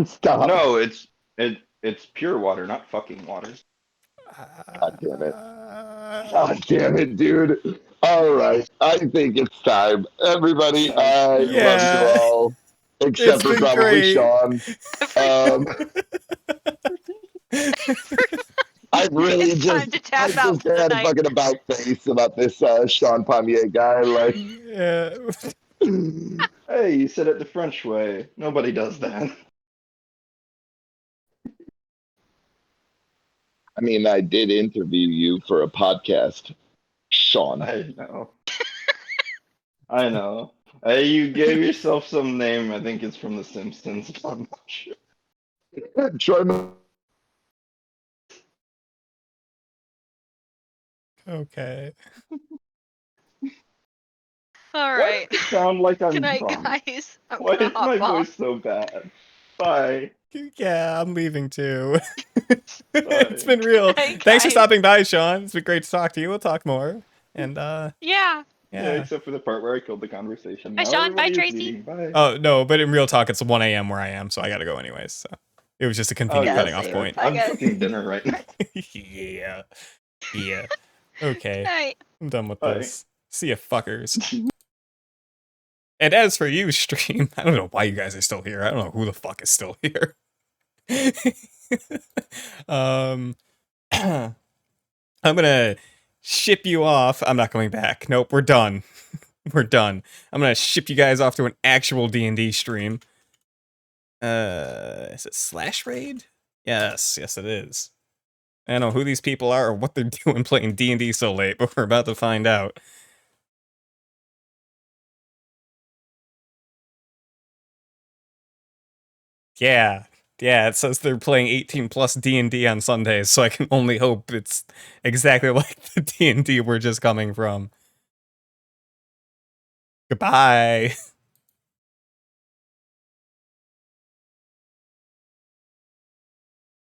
Stop. No, it's pure water, not fucking water. God damn it. God damn it, dude. All right. I think it's time. Everybody, I love Yeah. you all. It's Except for been probably great. Sean. I really It's time to tap out just for the had a night. fucking about face about this Sean Pommier guy. Like, Yeah. Hey, you said it the French way. Nobody does that. I mean, I did interview you for a podcast, Sean. I know. I know. You gave yourself some name. I think it's from The Simpsons. I'm not sure. Troy Ma- Okay. All Why right. does it sound like I'm Good night, drunk? guys. I'm Why gonna is my hop off. voice so bad? Bye. Yeah, I'm leaving too. Bye. It's been real. Hey, Thanks for guys. stopping by, Sean. It's been great to talk to you. We'll talk more. And Yeah. Yeah, except for the part where I killed the conversation. Bye, Now Sean. Bye, everybody is Tracy. leaving. Bye. Oh no, but in real talk, it's 1 a.m. where I am, so I gotta go anyways. So it was just a convenient yeah, cutting off same. point. Bye, I'm guys. cooking dinner right now. Yeah. Yeah. Okay. Night. I'm done with Bye. this. See ya, fuckers. And as for you, stream, I don't know why you guys are still here. I don't know who the fuck is still here. um, I'm gonna ship you off. I'm not coming back. Nope, we're done. We're done. I'm gonna ship you guys off to an actual D&D stream. Is it Slash Raid? Yes, yes it is. I don't know who these people are or what they're doing playing D&D so late, but we're about to find out. Yeah, it says they're playing 18 plus D&D on Sundays, so I can only hope it's exactly like the D&D we're just coming from. Goodbye.